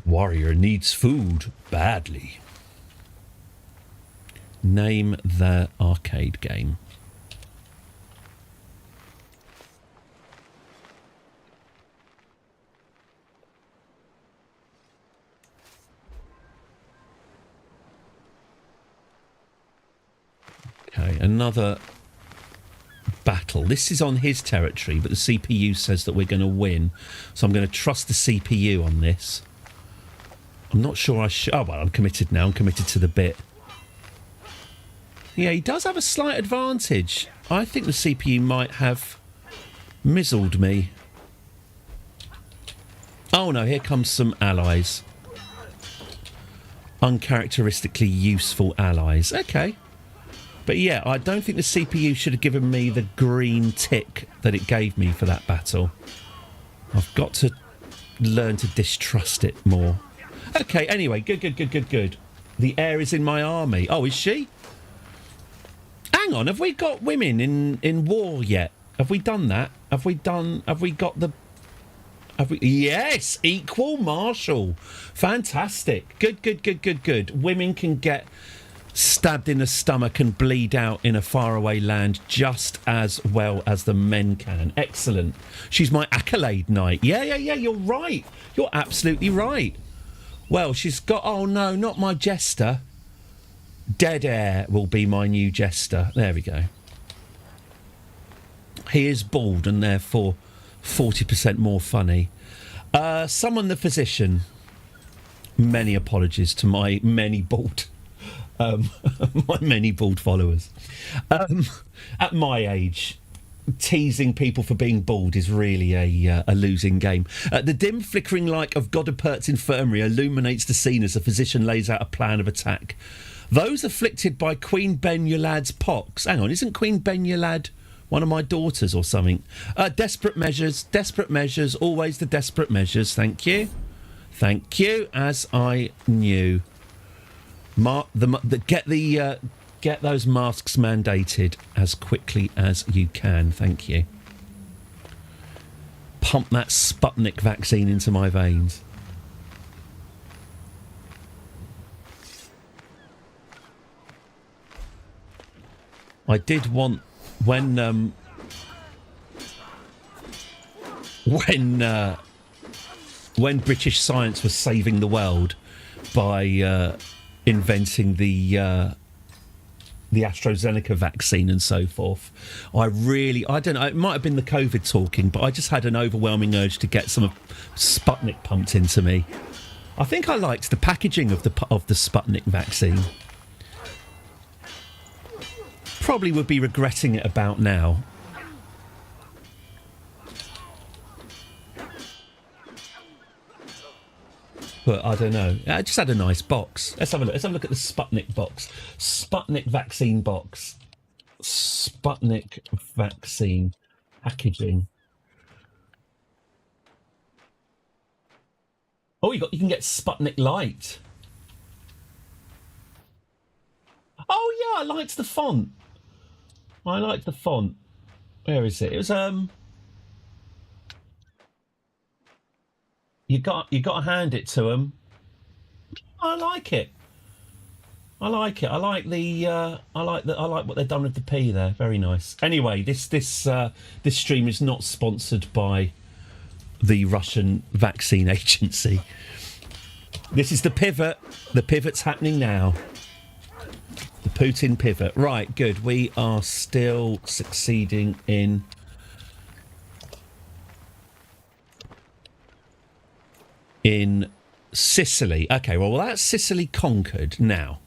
Warrior needs food badly. Name the arcade game. Okay, another battle. This is on his territory, but the CPU says that we're going to win. So I'm going to trust the CPU on this. I'm not sure I should... Oh, well, I'm committed now. I'm committed to the bit. Yeah, he does have a slight advantage. I think the CPU might have mizzled me. Oh, no, here comes some allies. Uncharacteristically useful allies. Okay. But yeah, I don't think the CPU should have given me the green tick that it gave me for that battle. I've got to learn to distrust it more. Okay, anyway, good. The heir is in my army. Oh, is she? Hang on, have we got women in war yet? Have we done that? Have we got the... Yes, equal marshal. Fantastic. Good. Women can get stabbed in the stomach and bleed out in a faraway land just as well as the men can. Excellent. She's my accolade knight. Yeah, you're right. You're absolutely right. Well, she's got... Oh, no, not my jester. Dead Air will be my new jester. There we go. He is bald and therefore 40% more funny. Summon the physician. Many apologies to my many bald... my many bald followers. At my age, teasing people for being bald is really a losing game. The dim flickering light of Godepert's infirmary illuminates the scene as the physician lays out a plan of attack. Those afflicted by Queen Ben-Yulad's pox... Hang on, isn't Queen Ben-Yulad one of my daughters or something? Desperate measures, always the desperate measures. Thank you, as I knew. Get those masks mandated as quickly as you can. Thank you. Pump that Sputnik vaccine into my veins. I did want when British science was saving the world by inventing the AstraZeneca vaccine and so forth. I don't know, it might have been the COVID talking, but I just had an overwhelming urge to get some Sputnik pumped into me. I think I liked the packaging of the Sputnik vaccine. Probably would be regretting it about now. But I don't know. I just had a nice box. Let's have a look. Let's have a look at the Sputnik box. Sputnik vaccine box. Sputnik vaccine packaging. Oh, you can get Sputnik Light. Oh yeah, I liked the font. Where is it? It was You got to hand it to them. I like it. I like what they've done with the P there. Very nice. Anyway, this stream is not sponsored by the Russian vaccine agency. This is the pivot. The pivot's happening now. The Putin pivot. Right, good. We are still succeeding in Sicily. Okay, well, that's Sicily conquered now.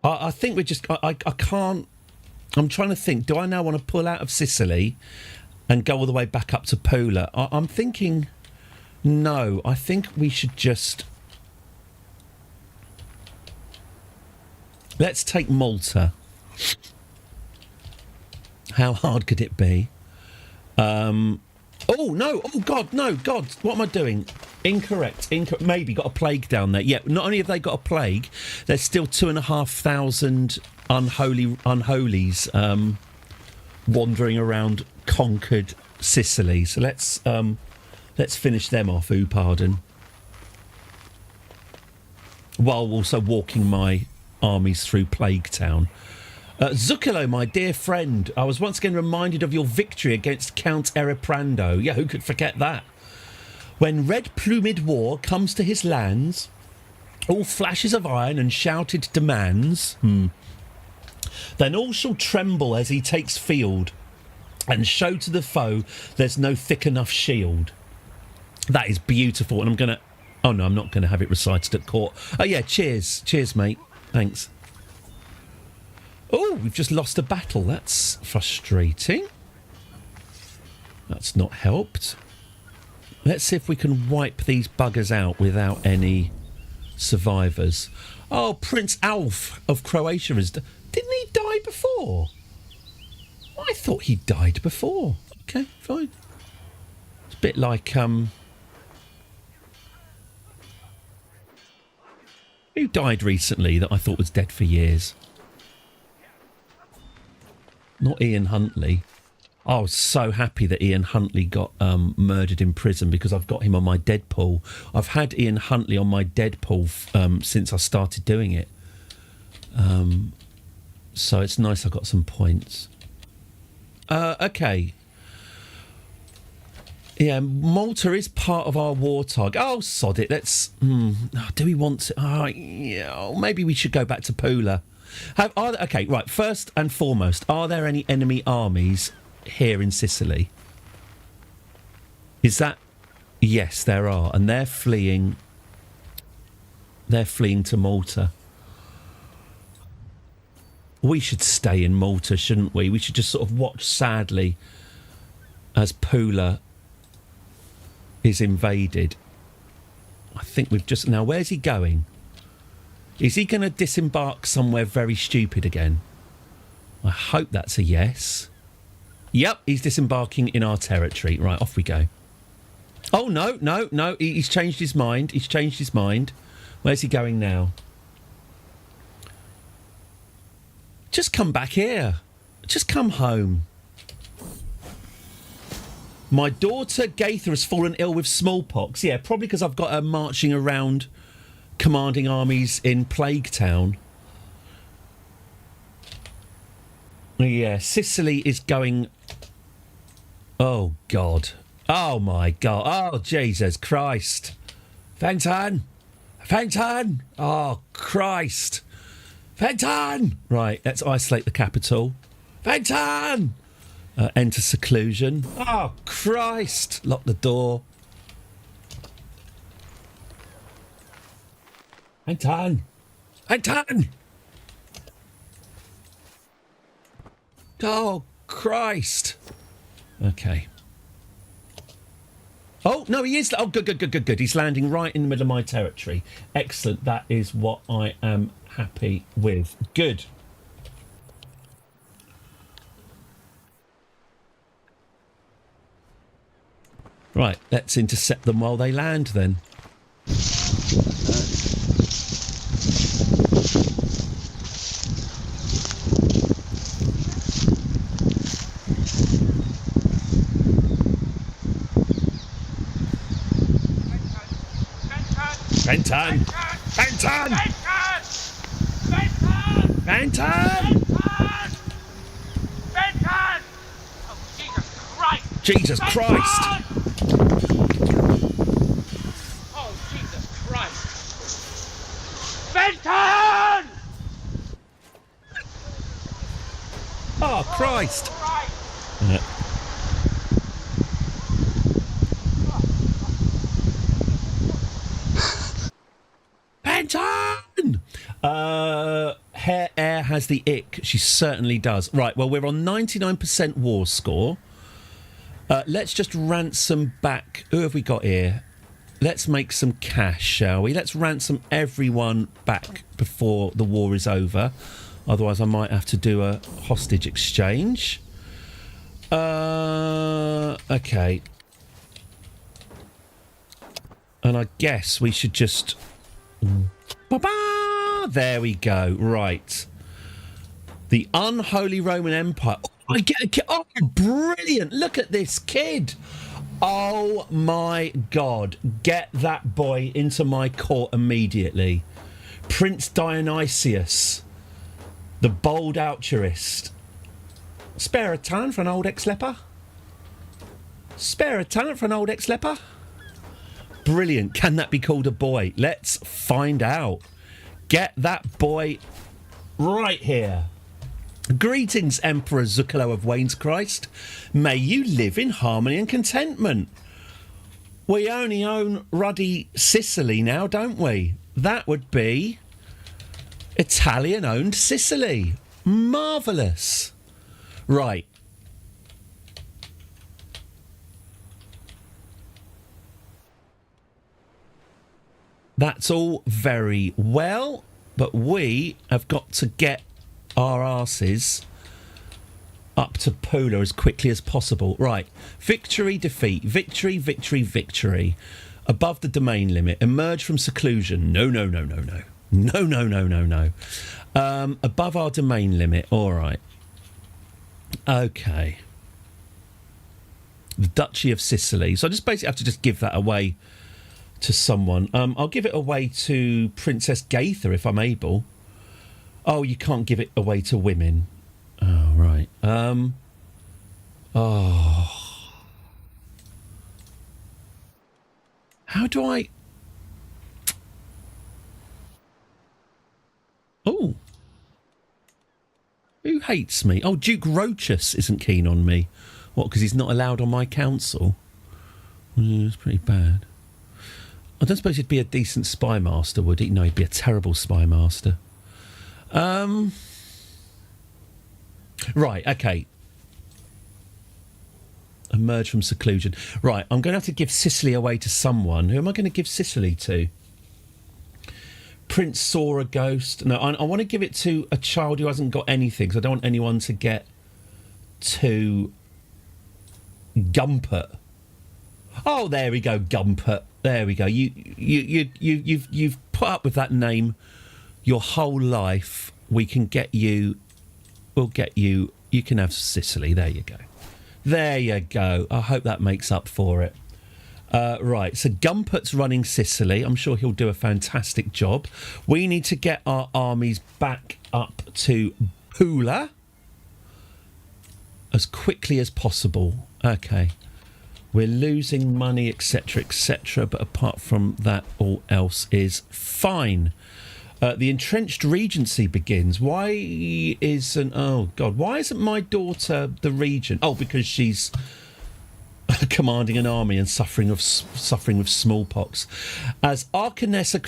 I think we're just... I can't... I'm trying to think. Do I now want to pull out of Sicily and go all the way back up to Pula? I'm thinking... No, I think we should just... Let's take Malta. How hard could it be? Oh, no. Oh, God, no. God, what am I doing? Incorrect. Maybe got a plague down there. Yeah, not only have they got a plague, there's still 2,500 unholies wandering around conquered Sicily. So let's finish them off, pardon. While also walking my armies through Plague Town. Zuccolo, my dear friend, I was once again reminded of your victory against Count Eriprando. Yeah, who could forget that? When red-plumed war comes to his lands, all flashes of iron and shouted demands, then all shall tremble as he takes field, and show to the foe there's no thick enough shield. That is beautiful, and I'm going to... Oh, no, I'm not going to have it recited at court. Oh, yeah, cheers. Cheers, mate. Thanks. Oh, we've just lost a battle. That's frustrating. That's not helped. Let's see if we can wipe these buggers out without any survivors. Oh, Prince Alf of Croatia is... Didn't he die before? I thought he died before. Okay, fine. It's a bit like... Who died recently that I thought was dead for years? Not Ian Huntley. I was so happy that Ian Huntley got murdered in prison because I've got him on my Deadpool. I've had Ian Huntley on my Deadpool since I started doing it. So it's nice I got some points. Okay. Yeah, Malta is part of our war target. Oh, sod it. Let's... do we want to... yeah, maybe we should go back to Pula. Okay, right. First and foremost, are there any enemy armies here in Sicily? Is that... Yes, there are. And they're fleeing... They're fleeing to Malta. We should stay in Malta, shouldn't we? We should just sort of watch sadly as Pula is invaded. I think we've just... Now, where's he going? Is he going to disembark somewhere very stupid again? I hope that's a yes. Yep, he's disembarking in our territory. Right, off we go. Oh, no. He's changed his mind. He's changed his mind. Where's he going now? Just come back here. Just come home. My daughter Gaither has fallen ill with smallpox. Yeah, probably because I've got her marching around commanding armies in Plague Town. Yeah, Sicily is going... Oh, God. Oh, my God. Oh, Jesus Christ. Fenton! Fenton! Oh, Christ. Fenton! Right, let's isolate the capital. Fenton! Enter seclusion. Oh, Christ! Lock the door. Fenton! Fenton! Oh, Christ. Okay. Oh, no, he is. Oh, good. He's landing right in the middle of my territory. Excellent. That is what I am happy with. Good. Right, let's intercept them while they land then. Fenton! Fenton! Fenton! Fenton! Oh, Jesus Christ! Jesus Christ! Oh, Jesus Christ! Fenton! Oh, Christ! Fenton! Air has the ick. She certainly does. Right, well, we're on 99% war score. Let's just ransom back... Who have we got here? Let's make some cash, shall we? Let's ransom everyone back before the war is over. Otherwise, I might have to do a hostage exchange. Okay. And I guess we should just... Ba-ba! There we go. Right. The unholy Roman Empire. Oh, I get a kid. Oh, brilliant. Look at this kid. Oh, my God. Get that boy into my court immediately. Prince Dionysius, the bold altruist. Spare a talent for an old ex-leper? Spare a talent for an old ex-leper? Brilliant. Can that be called a boy? Let's find out. Get that boy right here. Greetings, Emperor Zuccolo of Wayne's-Christ. May you live in harmony and contentment. We only own ruddy Sicily now, don't we? That would be Italian-owned Sicily. Marvellous. Right. That's all very well, but we have got to get our arses up to Pula as quickly as possible. Right. Victory, defeat. Victory, victory, victory. Above the domain limit. Emerge from seclusion. No. No. Above our domain limit. All right. Okay. The Duchy of Sicily. So I just basically have to just give that away to someone. I'll give it away to Princess Gaither if I'm able. Oh, you can't give it away to women. Oh, right. Oh. How do I... Oh. Who hates me? Oh, Duke Rochus isn't keen on me. What, because he's not allowed on my council? It's pretty bad. I don't suppose he'd be a decent spy master, would he? No, he'd be a terrible spy master. Right, okay. Emerge from seclusion. Right, I'm going to have to give Sicily away to someone. Who am I going to give Sicily to? Prince Sora Ghost. No, I want to give it to a child who hasn't got anything, because I don't want anyone to get to Gumpert. Oh, there we go, Gumpert. There we go. You've put up with that name your whole life. We can get you. We'll get you. You can have Sicily. There you go. There you go. I hope that makes up for it. Right. So Gumpert's running Sicily. I'm sure he'll do a fantastic job. We need to get our armies back up to Pula. as quickly as possible. Okay. We're losing money, etc., etc., but apart from that, all else is fine. The entrenched regency begins. Why isn't... Oh, God. Why isn't my daughter the regent? Oh, because she's commanding an army and suffering with smallpox. As Arcanesa...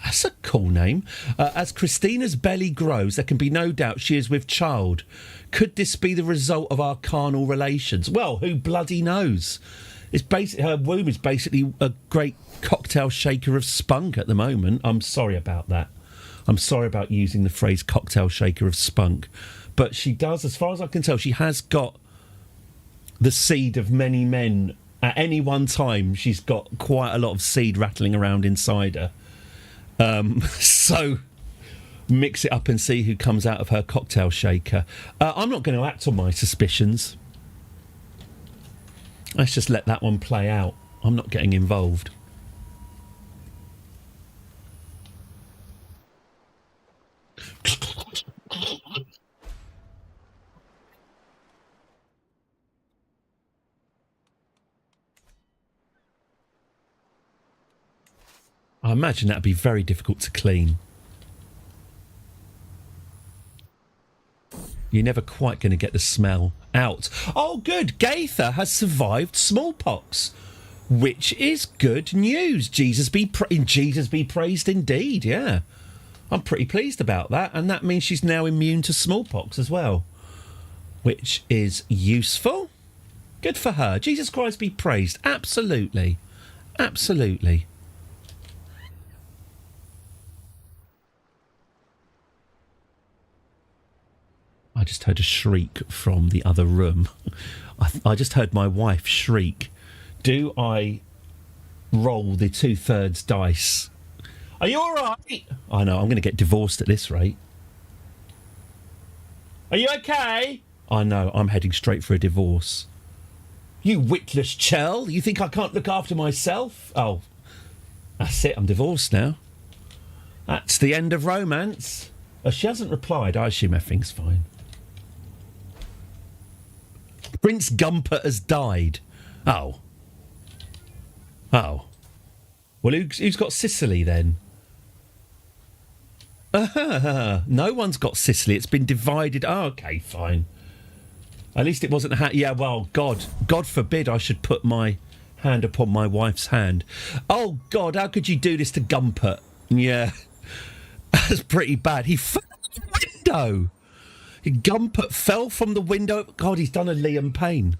That's a cool name. As Christina's belly grows, there can be no doubt she is with child. Could this be the result of our carnal relations? Well, who bloody knows? It's her womb is basically a great cocktail shaker of spunk at the moment. I'm sorry about that. I'm sorry about using the phrase cocktail shaker of spunk. But she does, as far as I can tell, she has got the seed of many men. At any one time, she's got quite a lot of seed rattling around inside her. So mix it up and see who comes out of her cocktail shaker. I'm not going to act on my suspicions. Let's just let that one play out. I'm not getting involved. I imagine that'd be very difficult to clean. You're never quite going to get the smell out. Oh, good. Gaither has survived smallpox, which is good news. Jesus be praised indeed, yeah. I'm pretty pleased about that, and that means she's now immune to smallpox as well, which is useful. Good for her. Jesus Christ be praised. Absolutely. Absolutely. I just heard a shriek from the other room. I just heard my wife shriek. Do I roll the 2/3 dice? Are you all right? I know, I'm going to get divorced at this rate. Are you okay? I know, I'm heading straight for a divorce. You witless chell, you think I can't look after myself? Oh, that's it, I'm divorced now. That's the end of romance. She hasn't replied. I assume everything's fine. Prince Gumpert has died. Oh. Oh. Well, who's got Sicily then? No one's got Sicily. It's been divided. Oh, okay, fine. At least it wasn't... yeah, well, God forbid I should put my hand upon my wife's hand. Oh, God, how could you do this to Gumpert? Yeah. That's pretty bad. He fell out the window. Gumpert fell from the window. God, he's done a Liam Payne.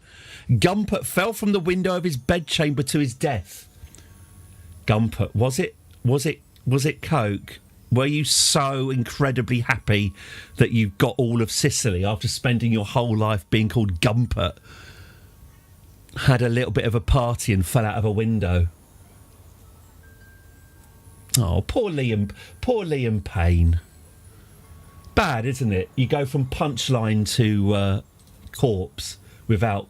Gumpert fell from the window of his bedchamber to his death. Gumpert, was it coke? Were you so incredibly happy that you got all of Sicily after spending your whole life being called Gumpert? Had a little bit of a party and fell out of a window. Oh, poor Liam Payne. Bad, isn't it? You go from punchline to corpse without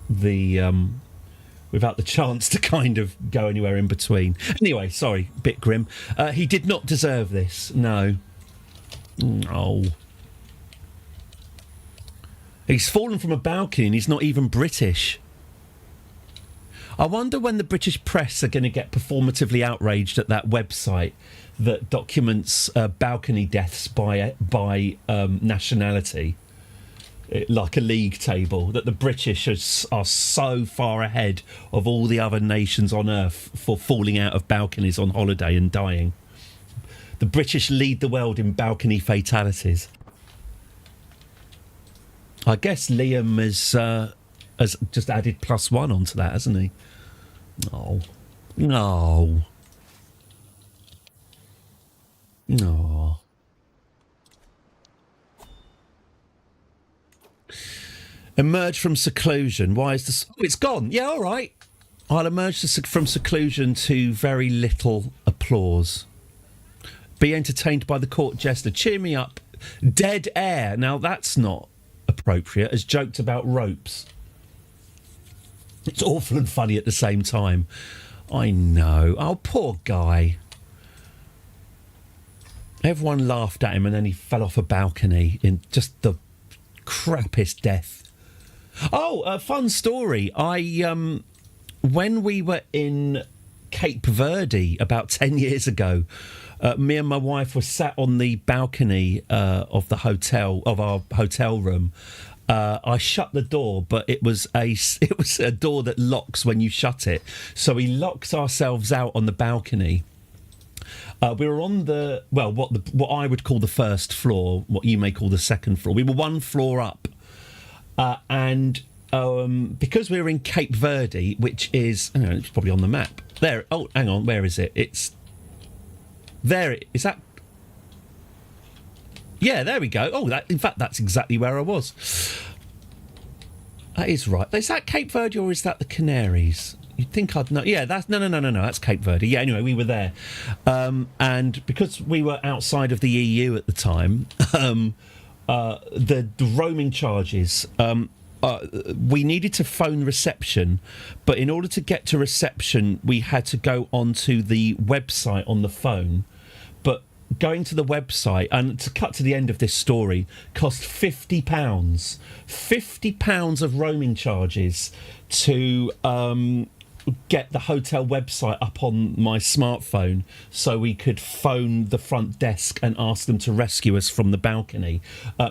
the chance to kind of go anywhere in between. Anyway, sorry, bit grim. He did not deserve this. No. Oh. He's fallen from a balcony and he's not even British. I wonder when the British press are going to get performatively outraged at that website that documents balcony deaths by nationality, like a league table, that the British are so far ahead of all the other nations on earth for falling out of balconies on holiday and dying. The British lead the world in balcony fatalities. I guess Liam has just added +1 onto that, hasn't he? No. No. No. Emerge from seclusion. Why is this? Oh, it's gone. Yeah, all right. I'll emerge from seclusion to very little applause. Be entertained by the court jester. Cheer me up. Dead air. Now, that's not appropriate, as joked about ropes. It's awful and funny at the same time. I know. Oh, poor guy. Everyone laughed at him and then he fell off a balcony in just the crappiest death. Oh, a fun story. When we were in Cape Verde about 10 years ago, me and my wife were sat on the balcony of our hotel room. I shut the door, but it was a door that locks when you shut it. So we locked ourselves out on the balcony. We were on what I would call the first floor, what you may call the second floor. We were one floor up, and because we were in Cape Verde, which is, it's probably on the map there. Oh, hang on, where is it? It's there. Is that? Yeah, there we go. Oh, in fact, that's exactly where I was. That is right. Is that Cape Verde or is that the Canaries? You'd think I'd know. Yeah, that's no. That's Cape Verde. Yeah. Anyway, we were there, and because we were outside of the EU at the time, the roaming charges. We needed to phone reception, but in order to get to reception, we had to go onto the website on the phone. But going to the website, and to cut to the end of this story, cost £50. £50 of roaming charges to get the hotel website up on my smartphone so we could phone the front desk and ask them to rescue us from the balcony.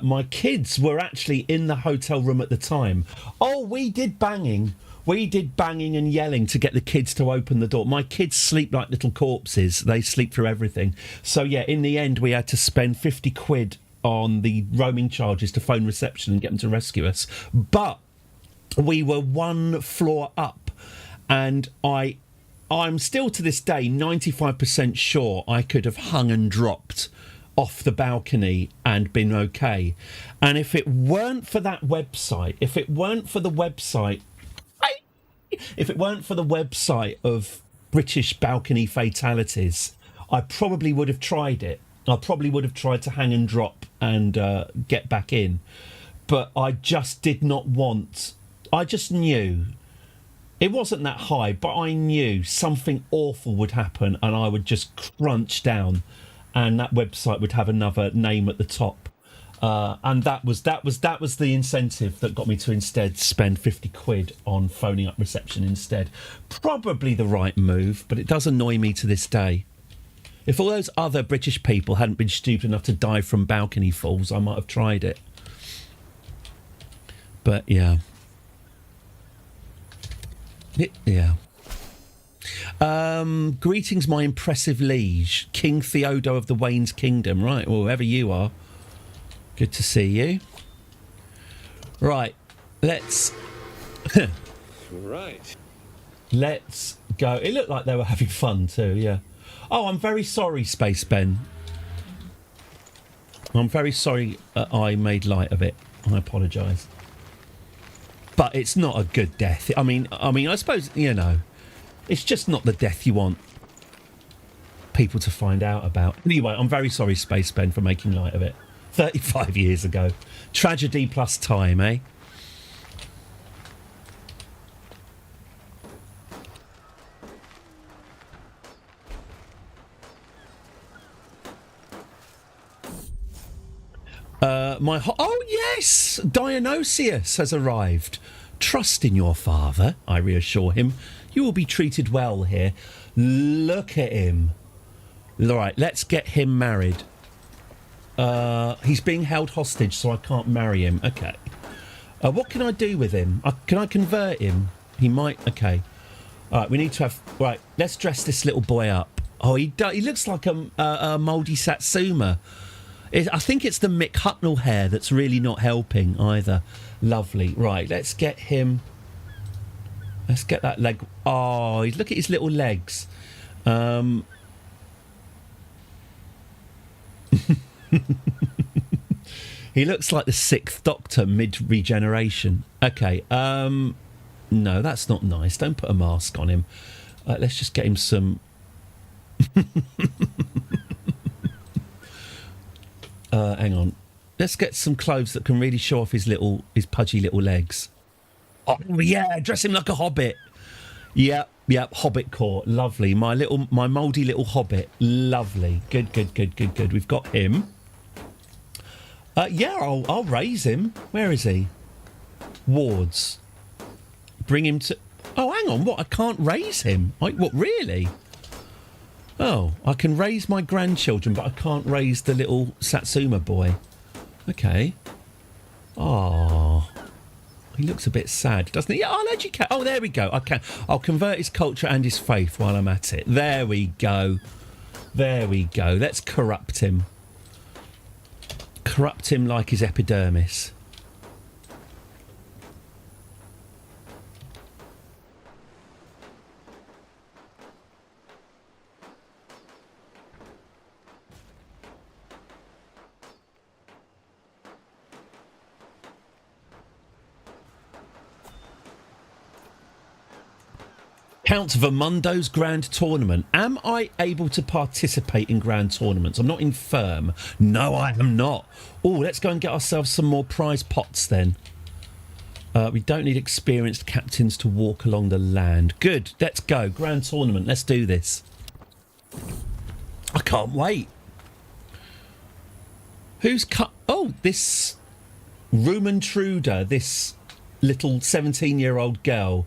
My kids were actually in the hotel room at the time. Oh, we did banging and yelling to get the kids to open the door. My kids sleep like little corpses. They sleep through everything. So yeah, in the end we had to spend 50 quid on the roaming charges to phone reception and get them to rescue us. But we were one floor up. And I'm still to this day 95% sure I could have hung and dropped off the balcony and been okay. And if it weren't for that website, if it weren't for the website of British balcony fatalities, I probably would have tried it. I probably would have tried to hang and drop and get back in. But I just did not want... I just knew... It wasn't that high, but I knew something awful would happen and I would just crunch down and that website would have another name at the top. And that was the incentive that got me to instead spend 50 quid on phoning up reception instead. Probably the right move, but it does annoy me to this day. If all those other British people hadn't been stupid enough to die from balcony falls, I might have tried it. But yeah. Yeah. Greetings, my impressive liege, King Theodo of the Wayne's Kingdom. Right, well, whoever you are, good to see you. Right, let's... Right. Let's go. It looked like they were having fun too, yeah. Oh, I'm very sorry, Space Ben. I'm very sorry I made light of it. I apologise. But it's not a good death. I mean, I suppose, it's just not the death you want people to find out about. Anyway, I'm very sorry, Space Ben, for making light of it. 35 years ago. Tragedy plus time, eh? Oh yes, Dionysius has arrived. Trust in your father, I reassure him. You will be treated well here. Look at him. All right, let's get him married. He's being held hostage, so I can't marry him. Okay. What can I do with him? Can I convert him? He might. Okay. All right, we need to have. Right, let's dress this little boy up. Oh, he looks like a mouldy Satsuma. I think it's the Mick Hucknall hair that's really not helping either. Lovely. Right, let's get him. Let's get that leg. Oh, look at his little legs. He looks like the Sixth Doctor mid-regeneration. Okay. No, that's not nice. Don't put a mask on him. Let's just get him some... hang on. Let's get some clothes that can really show off his pudgy little legs. Oh yeah, dress him like a hobbit. Yep, hobbit core. Lovely. My mouldy little hobbit. Lovely. Good. We've got him. Yeah, I'll raise him. Where is he? Wards. Bring him to... Oh, hang on. What? I can't raise him? What, really? Oh, I can raise my grandchildren, but I can't raise the little Satsuma boy. Okay. Oh, he looks a bit sad, doesn't he? Yeah, I'll educate. Oh, there we go. I'll convert his culture and his faith while I'm at it. There we go. There we go. Let's corrupt him. Corrupt him like his epidermis. Count Vermundo's Grand Tournament. Am I able to participate in Grand Tournaments? I'm not infirm. No, I am not. Oh, let's go and get ourselves some more prize pots then. We don't need experienced captains to walk along the land. Good, let's go. Grand Tournament, let's do this. I can't wait. Who's cut? Oh, this Rumentruder, this little 17-year-old girl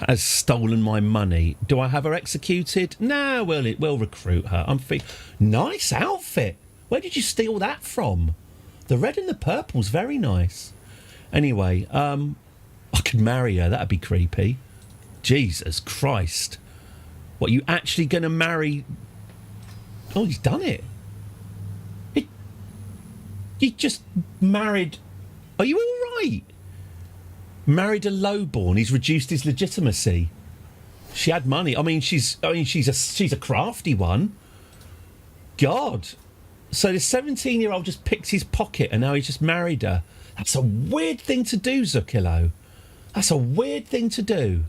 has stolen my money. Do I have her executed? No, we'll recruit her. Nice outfit. Where did you steal that from? The red and the purple's very nice. Anyway, I could marry her. That'd be creepy. Jesus Christ. What, you actually going to marry... Oh, he's done it. He just married... Are you all right? Married a lowborn. He's reduced his legitimacy. She had money. She's a crafty one. God. So the 17-year-old just picked his pocket and now he's just married her. That's a weird thing to do, Zucchillo. That's a weird thing to do.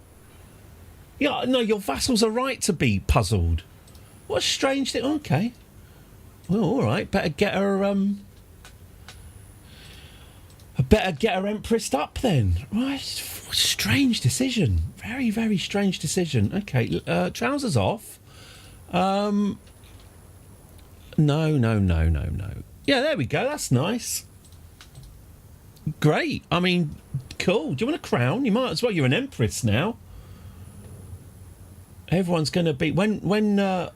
Yeah, no, your vassals are right to be puzzled. What a strange thing. Okay. Well, all right. Better get her. I better get her empressed up then. Right, strange decision. Very, very strange decision. Okay, trousers off. No. Yeah, there we go. That's nice. Great. Cool. Do you want a crown? You might as well. You're an empress now. Everyone's going to be... When I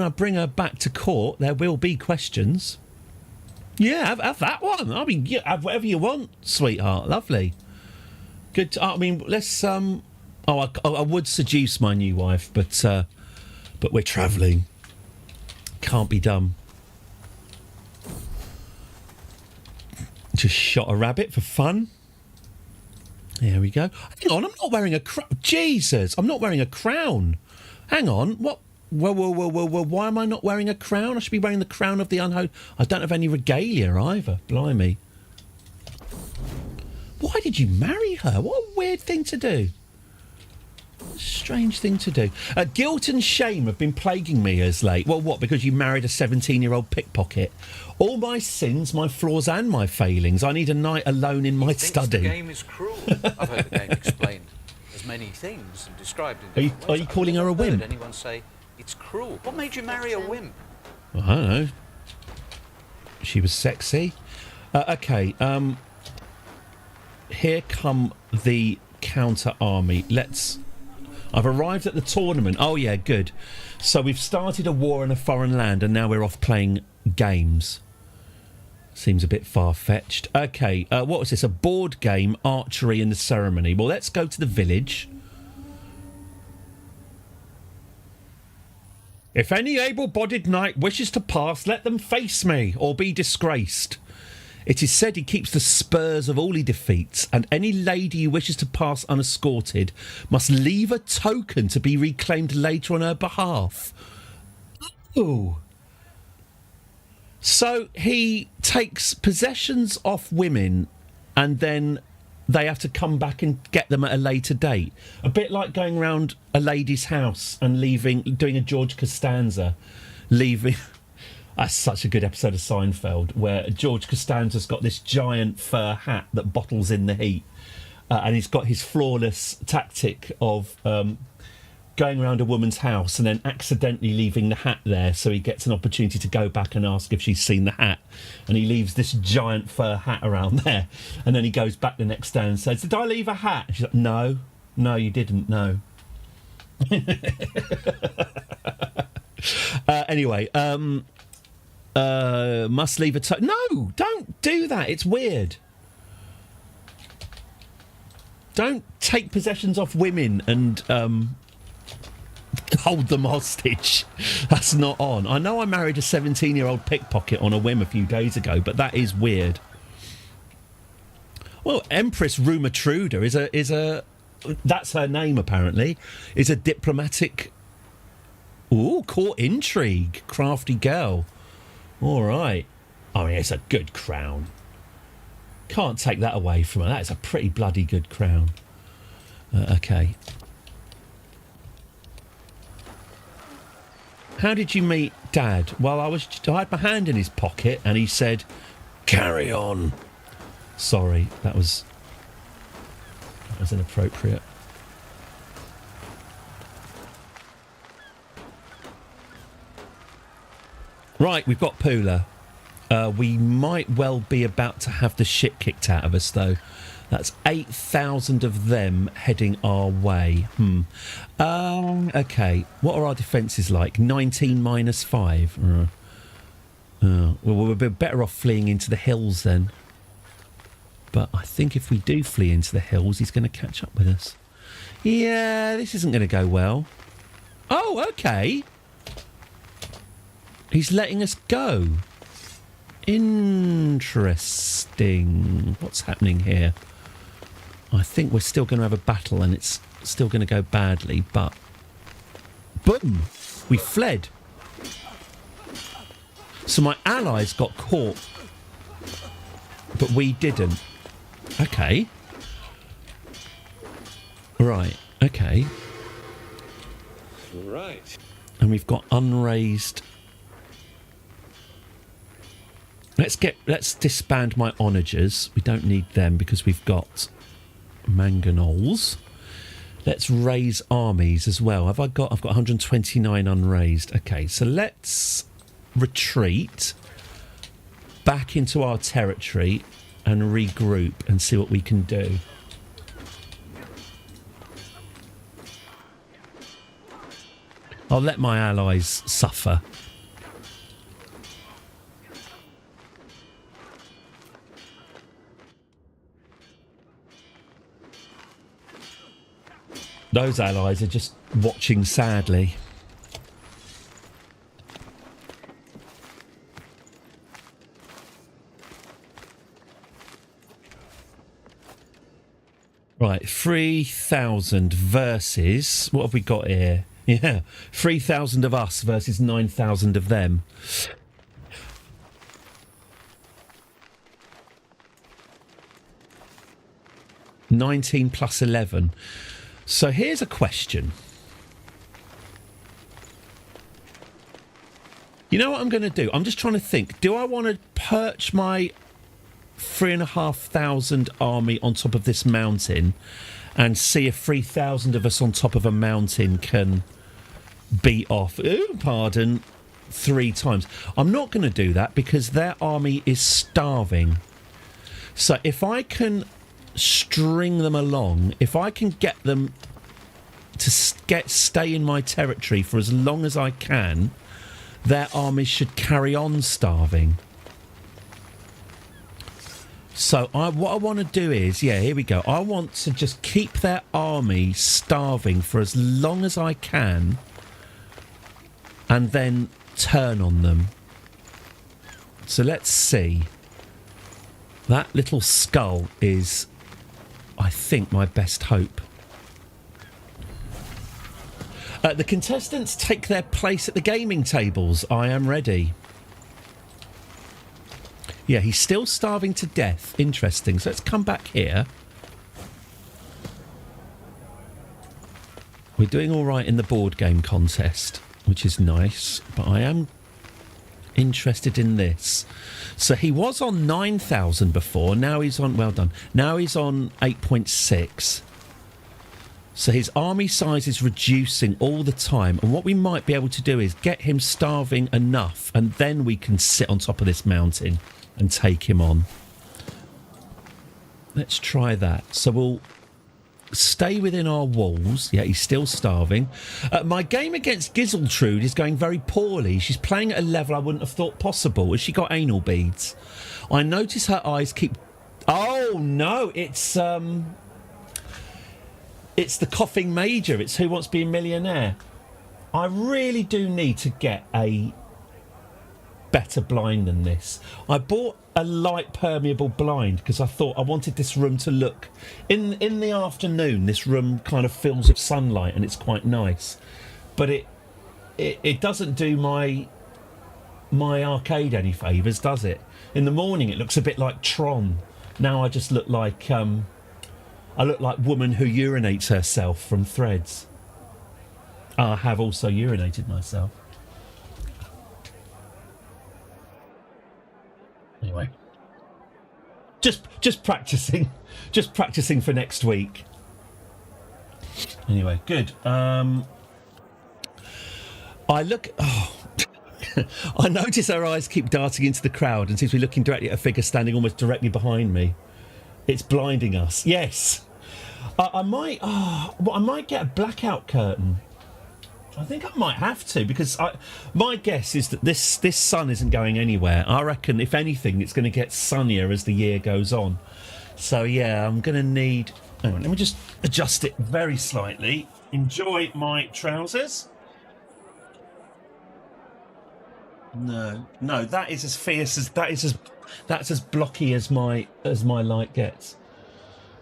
bring her back to court, there will be questions. Yeah, have that one. Have whatever you want, sweetheart. Lovely. Good. Let's. I would seduce my new wife, but we're travelling. Can't be done. Just shot a rabbit for fun. There we go. Hang on, I'm not wearing a crown. Jesus, I'm not wearing a crown. Hang on, what? Whoa, why am I not wearing a crown? I should be wearing the crown of the unholy... I don't have any regalia either. Blimey. Why did you marry her? What a weird thing to do. Strange thing to do. Guilt and shame have been plaguing me as late. Well, what? Because you married a 17-year-old pickpocket. All my sins, my flaws and my failings. I need a night alone in my study. The game is cruel. I've heard the game explained as many things and described in different ways. Are you calling her a wimp? Heard anyone say it's cruel? What made you marry a wimp? I don't know. She was sexy. Okay. Here come the counter army. I've arrived at the tournament. Oh yeah, good. So we've started a war in a foreign land and now we're off playing games. Seems a bit far-fetched. Okay, what was this? A board game, archery and the ceremony. Well, let's go to the village. If any able-bodied knight wishes to pass, let them face me or be disgraced. It is said he keeps the spurs of all he defeats, and any lady who wishes to pass unescorted must leave a token to be reclaimed later on her behalf. Ooh. So he takes possessions off women and then they have to come back and get them at a later date. A bit like going round a lady's house and doing a George Costanza, leaving... That's such a good episode of Seinfeld, where George Costanza's got this giant fur hat that bottles in the heat, and he's got his flawless tactic of going around a woman's house and then accidentally leaving the hat there, so he gets an opportunity to go back and ask if she's seen the hat, and he leaves this giant fur hat around there, and then he goes back the next day and says, "Did I leave a hat?" And she's like, "No, you didn't, no." Anyway, must leave a no, don't do that, it's weird. Don't take possessions off women and hold them hostage. That's not on. I know I married a 17-year-old pickpocket on a whim a few days ago, but that is weird. Well, Empress Rumatruda is a that's her name apparently, is a diplomatic. Ooh, court intrigue, crafty girl. All right. I mean, it's a good crown. Can't take that away from her. That is a pretty bloody good crown. Okay. How did you meet Dad? Well, I had my hand in his pocket and he said, "Carry on." Sorry, that was inappropriate. Right, we've got Pula. We might well be about to have the shit kicked out of us, though. That's 8,000 of them heading our way. Okay, what are our defences like? 19 minus 5. Well, we'll be better off fleeing into the hills then. But I think if we do flee into the hills, he's going to catch up with us. Yeah, this isn't going to go well. Oh, okay. He's letting us go. Interesting. What's happening here? I think we're still going to have a battle and it's still going to go badly, but... Boom! We fled. So my allies got caught, but we didn't. Okay. Right, okay. Right. And we've got unraised... Let's disband my onagers. We don't need them because we've got manganols. Let's raise armies as well. I've got 129 unraised. Okay, so let's retreat back into our territory and regroup and see what we can do. I'll let my allies suffer. Those allies are just watching sadly. Right, 3,000 versus... What have we got here? Yeah, 3,000 of us versus 9,000 of them. $19 plus 11. So here's a question. You know what I'm going to do? I'm just trying to think. Do I want to perch my 3,500 army on top of this mountain and see if 3,000 of us on top of a mountain can beat off, 3 times? I'm not going to do that because their army is starving. So if I can string them along, if I can get them to stay in my territory for as long as I can, their armies should carry on starving. So what I want to do is, yeah, here we go. I want to just keep their army starving for as long as I can and then turn on them. So let's see. That little skull is, I think, my best hope. The contestants take their place at the gaming tables. I am ready. Yeah, he's still starving to death. Interesting. So let's come back here. We're doing all right in the board game contest, which is nice. But I am interested in this. So he was on 9,000 before. Now he's on... Well done. Now he's on 8.6. So his army size is reducing all the time, and what we might be able to do is get him starving enough, and then we can sit on top of this mountain and take him on. Let's try that. So we'll stay within our walls. Yeah, he's still starving. My game against Giseltrude is going very poorly. She's playing at a level I wouldn't have thought possible. Has she got anal beads? I notice her eyes keep... Oh, no, it's the coughing major. It's Who Wants to Be a Millionaire. I really do need to get a better blind than this. I bought a light permeable blind because I thought I wanted this room to look... In the afternoon, this room kind of fills with sunlight and it's quite nice. But it doesn't do my arcade any favours, does it? In the morning, it looks a bit like Tron. Now I just look like... I look like woman who urinates herself from Threads. I have also urinated myself. Anyway, just practicing for next week. Anyway, good. I look. Oh, I notice her eyes keep darting into the crowd and seems to be looking directly at a figure standing almost directly behind me. It's blinding us. Yes, I might. I might get a blackout curtain. I think I might have to, because my guess is that this sun isn't going anywhere. I reckon, if anything, it's going to get sunnier as the year goes on. So, yeah, I'm going to need... Hang on, let me just adjust it very slightly. Enjoy my trousers. No, that is as fierce as... That's as blocky as my light gets.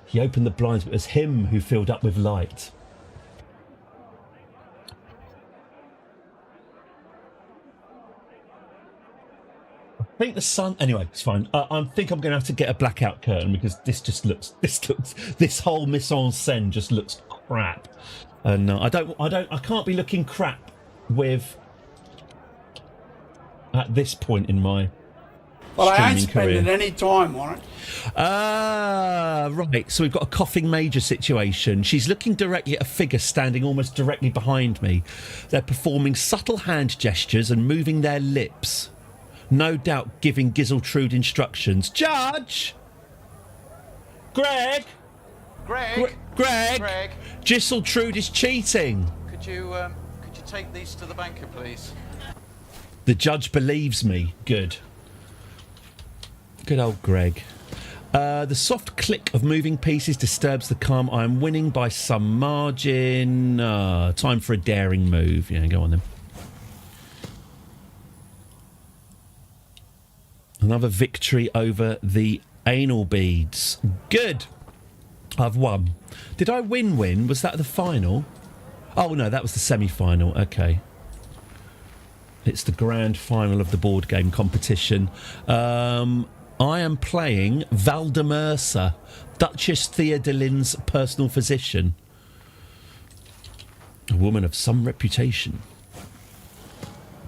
He opened the blinds, but it was him who filled up with light. I think the sun... Anyway, it's fine. I think I'm going to have to get a blackout curtain because this whole mise en scène just looks crap. And I can't be looking crap with... At this point in my... Well, I ain't career. spending any time on it. Right. So we've got a coughing major situation. She's looking directly at a figure standing almost directly behind me. They're performing subtle hand gestures and moving their lips. No doubt giving Giseltrude instructions. Judge! Greg! Greg? Greg! Giseltrude is cheating. Could you take these to the banker, please? The judge believes me. Good. Good old Greg. The soft click of moving pieces disturbs the calm. I am winning by some margin. Time for a daring move. Yeah, go on then. Another victory over the anal beads. Good. I've won. Did I win? Was that the final? Oh, no, that was the semi-final. Okay. It's the grand final of the board game competition. I am playing Valdemersa, Duchess Theodolin's personal physician. A woman of some reputation.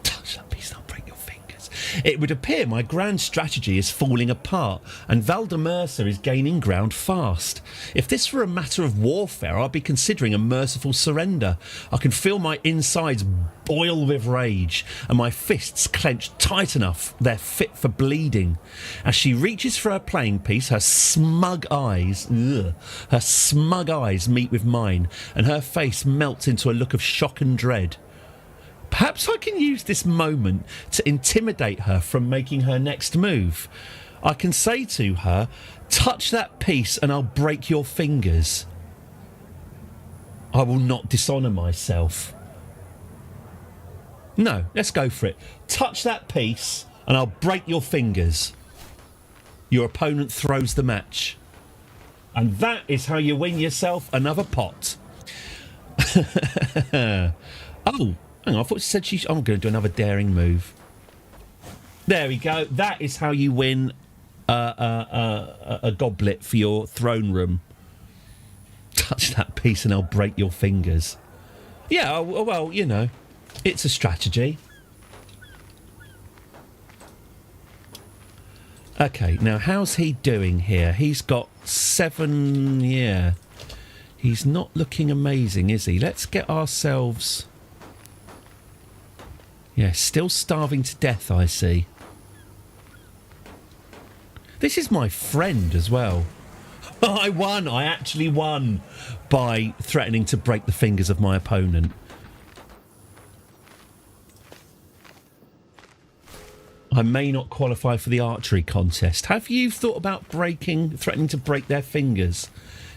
Touch that piece, I'll break your fingers. It would appear my grand strategy is falling apart, and Valdemersa is gaining ground fast. If this were a matter of warfare, I'd be considering a merciful surrender. I can feel my insides boil with rage, and my fists clenched tight enough they're fit for bleeding. As she reaches for her playing piece, her smug eyes meet with mine, and her face melts into a look of shock and dread. Perhaps I can use this moment to intimidate her from making her next move. I can say to her, touch that piece and I'll break your fingers. I will not dishonour myself. No, let's go for it. Touch that piece and I'll break your fingers. Your opponent throws the match. And that is how you win yourself another pot. Oh, hang on, I thought she said I'm going to do another daring move. There we go. That is how you win a goblet for your throne room. Touch that piece and I'll break your fingers. Yeah, well, you know, it's a strategy. Okay, now how's he doing here? He's got 7, yeah. He's not looking amazing, is he? Let's get ourselves... Yeah, still starving to death, I see. This is my friend as well. I won! I actually won by threatening to break the fingers of my opponent. I may not qualify for the archery contest. Have you thought about threatening to break their fingers?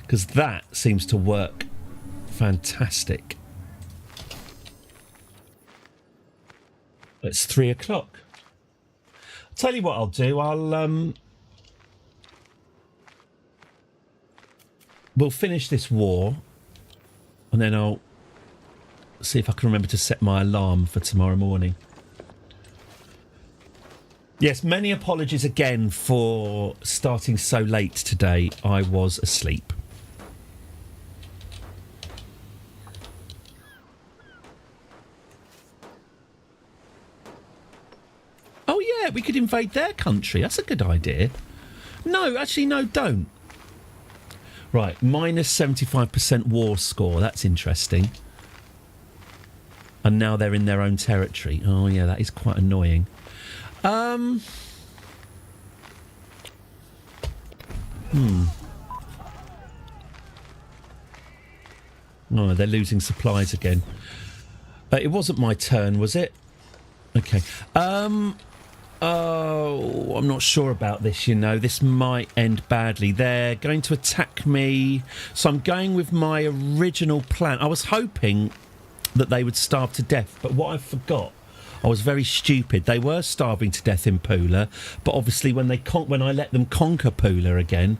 Because that seems to work fantastic. It's 3 o'clock. I'll tell you what I'll do. We'll finish this war, and then I'll see if I can remember to set my alarm for tomorrow morning. Yes, many apologies again for starting so late today. I was asleep. Oh yeah, we could invade their country. That's a good idea. No, actually, no, don't. Right, minus 75% war score. That's interesting. And now they're in their own territory. Oh, yeah, that is quite annoying. Oh, they're losing supplies again. It wasn't my turn, was it? Okay. Oh, I'm not sure about this, you know. This might end badly. They're going to attack me. So I'm going with my original plan. I was hoping that they would starve to death, but what I forgot, I was very stupid. They were starving to death in Pula, but obviously when I let them conquer Pula again,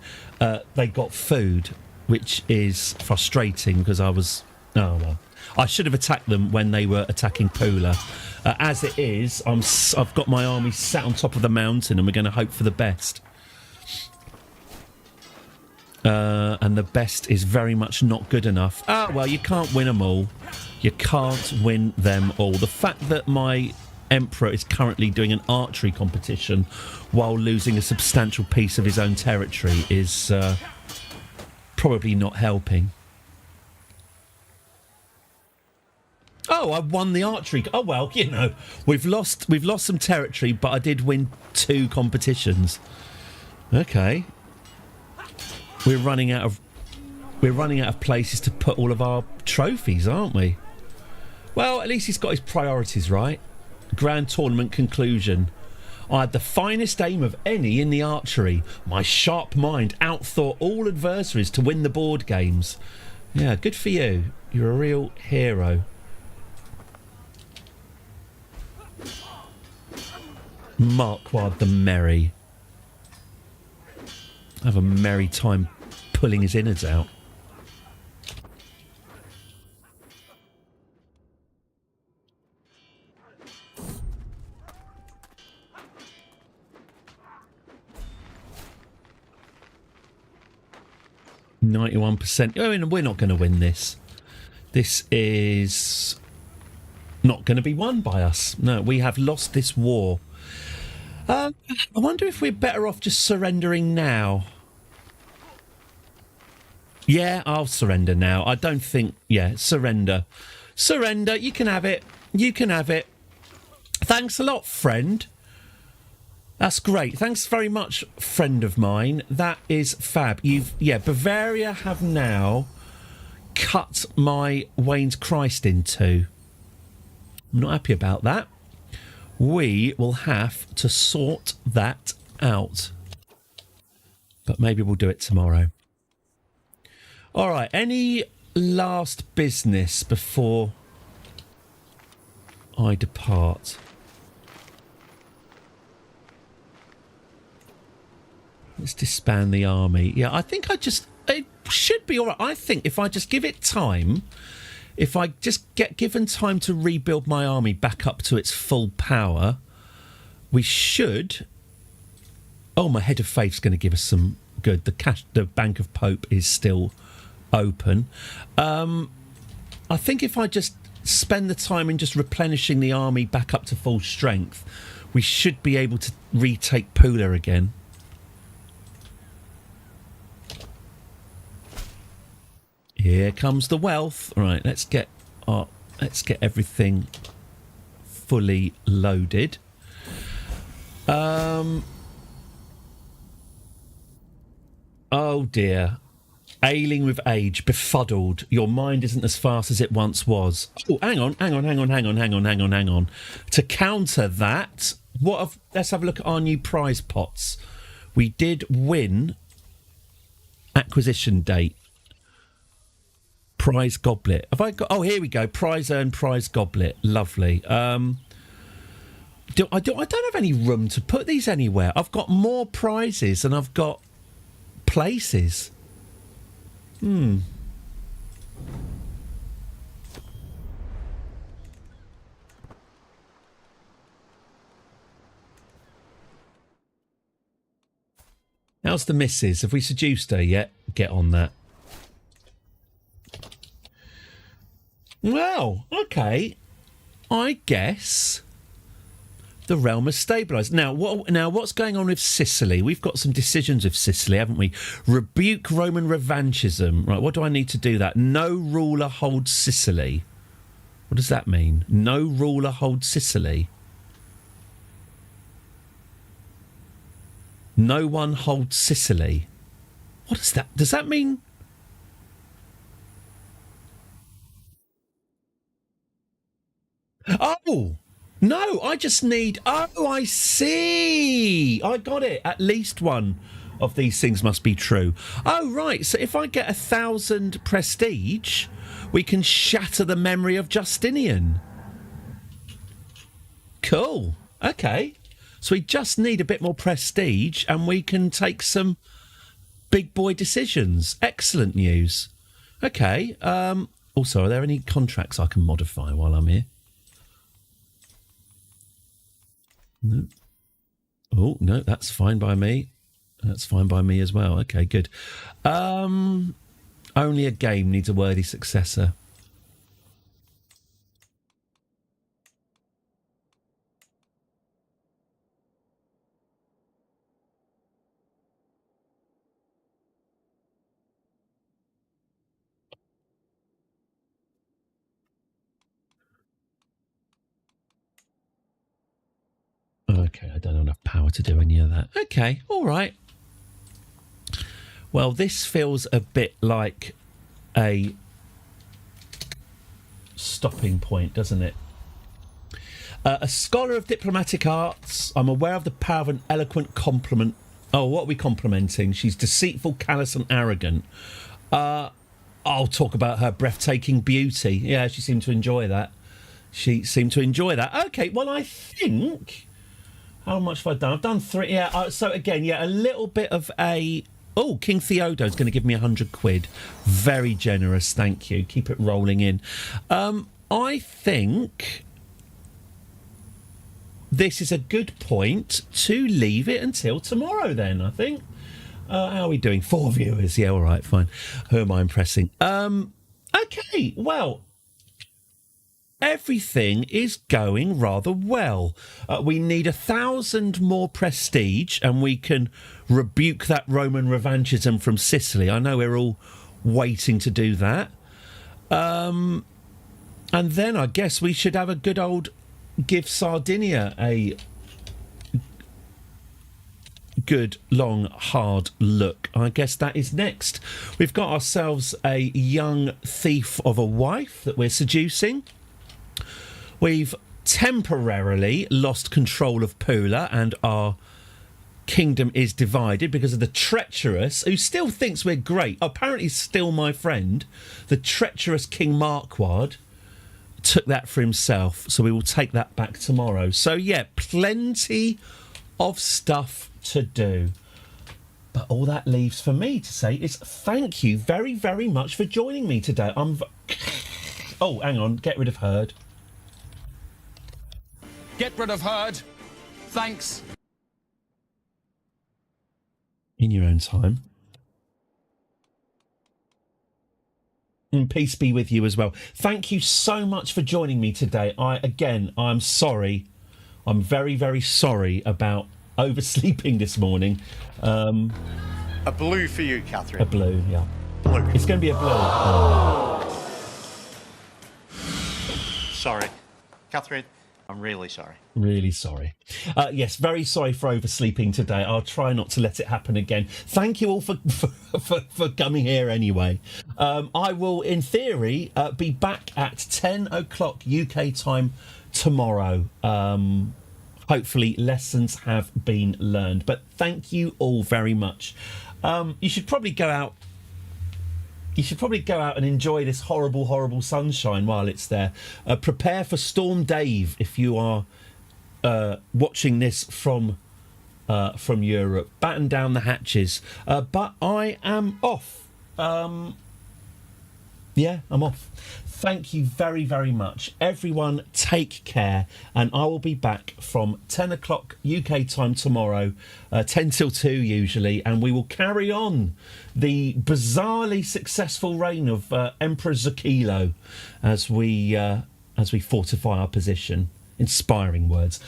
they got food, which is frustrating because I was... Oh, well. I should have attacked them when they were attacking Pula. As it is, I've got my army sat on top of the mountain and we're going to hope for the best. And the best is very much not good enough. Ah, well, you can't win them all. You can't win them all. The fact that my emperor is currently doing an archery competition while losing a substantial piece of his own territory is probably not helping. Oh, I won the archery. Oh well, you know, we've lost some territory, but I did win 2 competitions. Okay, we're running out of places to put all of our trophies, aren't we? Well, at least he's got his priorities right. Grand tournament conclusion. I had the finest aim of any in the archery. My sharp mind outthought all adversaries to win the board games. Yeah, good for you. You're a real hero. Marquard the Merry. Have a merry time pulling his innards out. %. I mean, we're not going to win this. This is not going to be won by us. No, we have lost this war. I wonder if we're better off just surrendering now. Yeah, I'll surrender now. I don't think... Yeah, surrender. Surrender. You can have it. You can have it. Thanks a lot, friend. That's great. Thanks very much, friend of mine. That is fab. Bavaria have now cut my Wayne's Christ in 2. I'm not happy about that. We will have to sort that out. But maybe we'll do it tomorrow. All right, any last business before I depart? Let's disband the army. Yeah, I think it should be all right. I think if I just give it time... If I just get given time to rebuild my army back up to its full power, we should... Oh, my head of faith's going to give us some good. The Bank of Pope is still open. I think if I just spend the time in just replenishing the army back up to full strength, we should be able to retake Pula again. Here comes the wealth. All right, let's get everything fully loaded. Oh dear. Ailing with age, befuddled. Your mind isn't as fast as it once was. Oh, hang on. To counter that, let's have a look at our new prize pots. We did win acquisition date. Prize goblet. Have I got? Oh, here we go. Prize earned, prize goblet. Lovely. I don't have any room to put these anywhere. I've got more prizes than I've got places. How's the missus? Have we seduced her yet? Get on that. Well, okay. I guess the realm has stabilised. Now, what's going on with Sicily? We've got some decisions with Sicily, haven't we? Rebuke Roman revanchism. Right, what do I need to do that? No ruler holds Sicily. What does that mean? No ruler holds Sicily. No one holds Sicily. What is that? Does that mean... Oh! No, I just need... Oh, I see! I got it. At least one of these things must be true. Oh, right. So if I get 1,000 prestige, we can shatter the memory of Justinian. Cool. Okay. So we just need a bit more prestige and we can take some big boy decisions. Excellent news. Okay. Also, are there any contracts I can modify while I'm here? No. Oh, no, that's fine by me. That's fine by me as well. Okay, good. Only a game needs a worthy successor. Okay, I don't have enough power to do any of that. Okay, all right. Well, this feels a bit like a stopping point, doesn't it? A scholar of diplomatic arts, I'm aware of the power of an eloquent compliment. Oh, what are we complimenting? She's deceitful, callous and arrogant. I'll talk about her breathtaking beauty. Yeah, she seemed to enjoy that. Okay, well, I think... How much have I done? I've done 3. Yeah, so again, a little bit of a... Oh, King Theodo's going to give me 100 quid. Very generous, thank you. Keep it rolling in. I think this is a good point to leave it until tomorrow then, I think. How are we doing? 4 viewers. Yeah, all right, fine. Who am I impressing? Okay, well... Everything is going rather well. We need 1,000 more prestige and we can rebuke that Roman revanchism from Sicily. I know we're all waiting to do that. And then I guess we should have a good old give Sardinia a good, long, hard look. I guess that is next. We've got ourselves a young thief of a wife that we're seducing. We've temporarily lost control of Pula and our kingdom is divided because of the treacherous, who still thinks we're great, apparently still my friend, the treacherous King Marquard took that for himself, so we will take that back tomorrow. So, yeah, plenty of stuff to do. But all that leaves for me to say is thank you very, very much for joining me today. Oh, hang on, get rid of Herd. Get rid of Herd. Thanks. In your own time. And peace be with you as well. Thank you so much for joining me today. I'm sorry. I'm very, very sorry about oversleeping this morning. A blue for you, Catherine. A blue, yeah. Blue. It's going to be a blue. Oh. Sorry. Catherine, I'm really sorry. Really sorry. Yes, very sorry for oversleeping today. I'll try not to let it happen again. Thank you all for coming here anyway. I will, in theory, be back at 10 o'clock UK time tomorrow. Hopefully lessons have been learned. But thank you all very much. You should probably go out. You should probably go out and enjoy this horrible, horrible sunshine while it's there. Prepare for Storm Dave if you are watching this from Europe. Batten down the hatches. But I am off. Yeah, I'm off. Thank you very, very much. Everyone, take care. And I will be back from 10 o'clock UK time tomorrow, 10 till 2 usually. And we will carry on the bizarrely successful reign of Emperor Zakilo as we fortify our position. Inspiring words.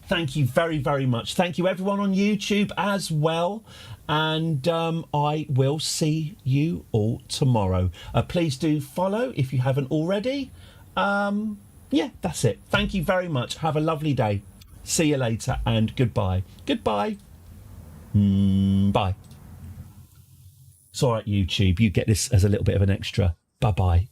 Thank you very, very much. Thank you everyone on YouTube as well. And I will see you all tomorrow. Please do follow if you haven't already. Yeah, that's it. Thank you very much. Have a lovely day. See you later and goodbye. Goodbye. Bye. It's all right, YouTube. You get this as a little bit of an extra. Bye-bye.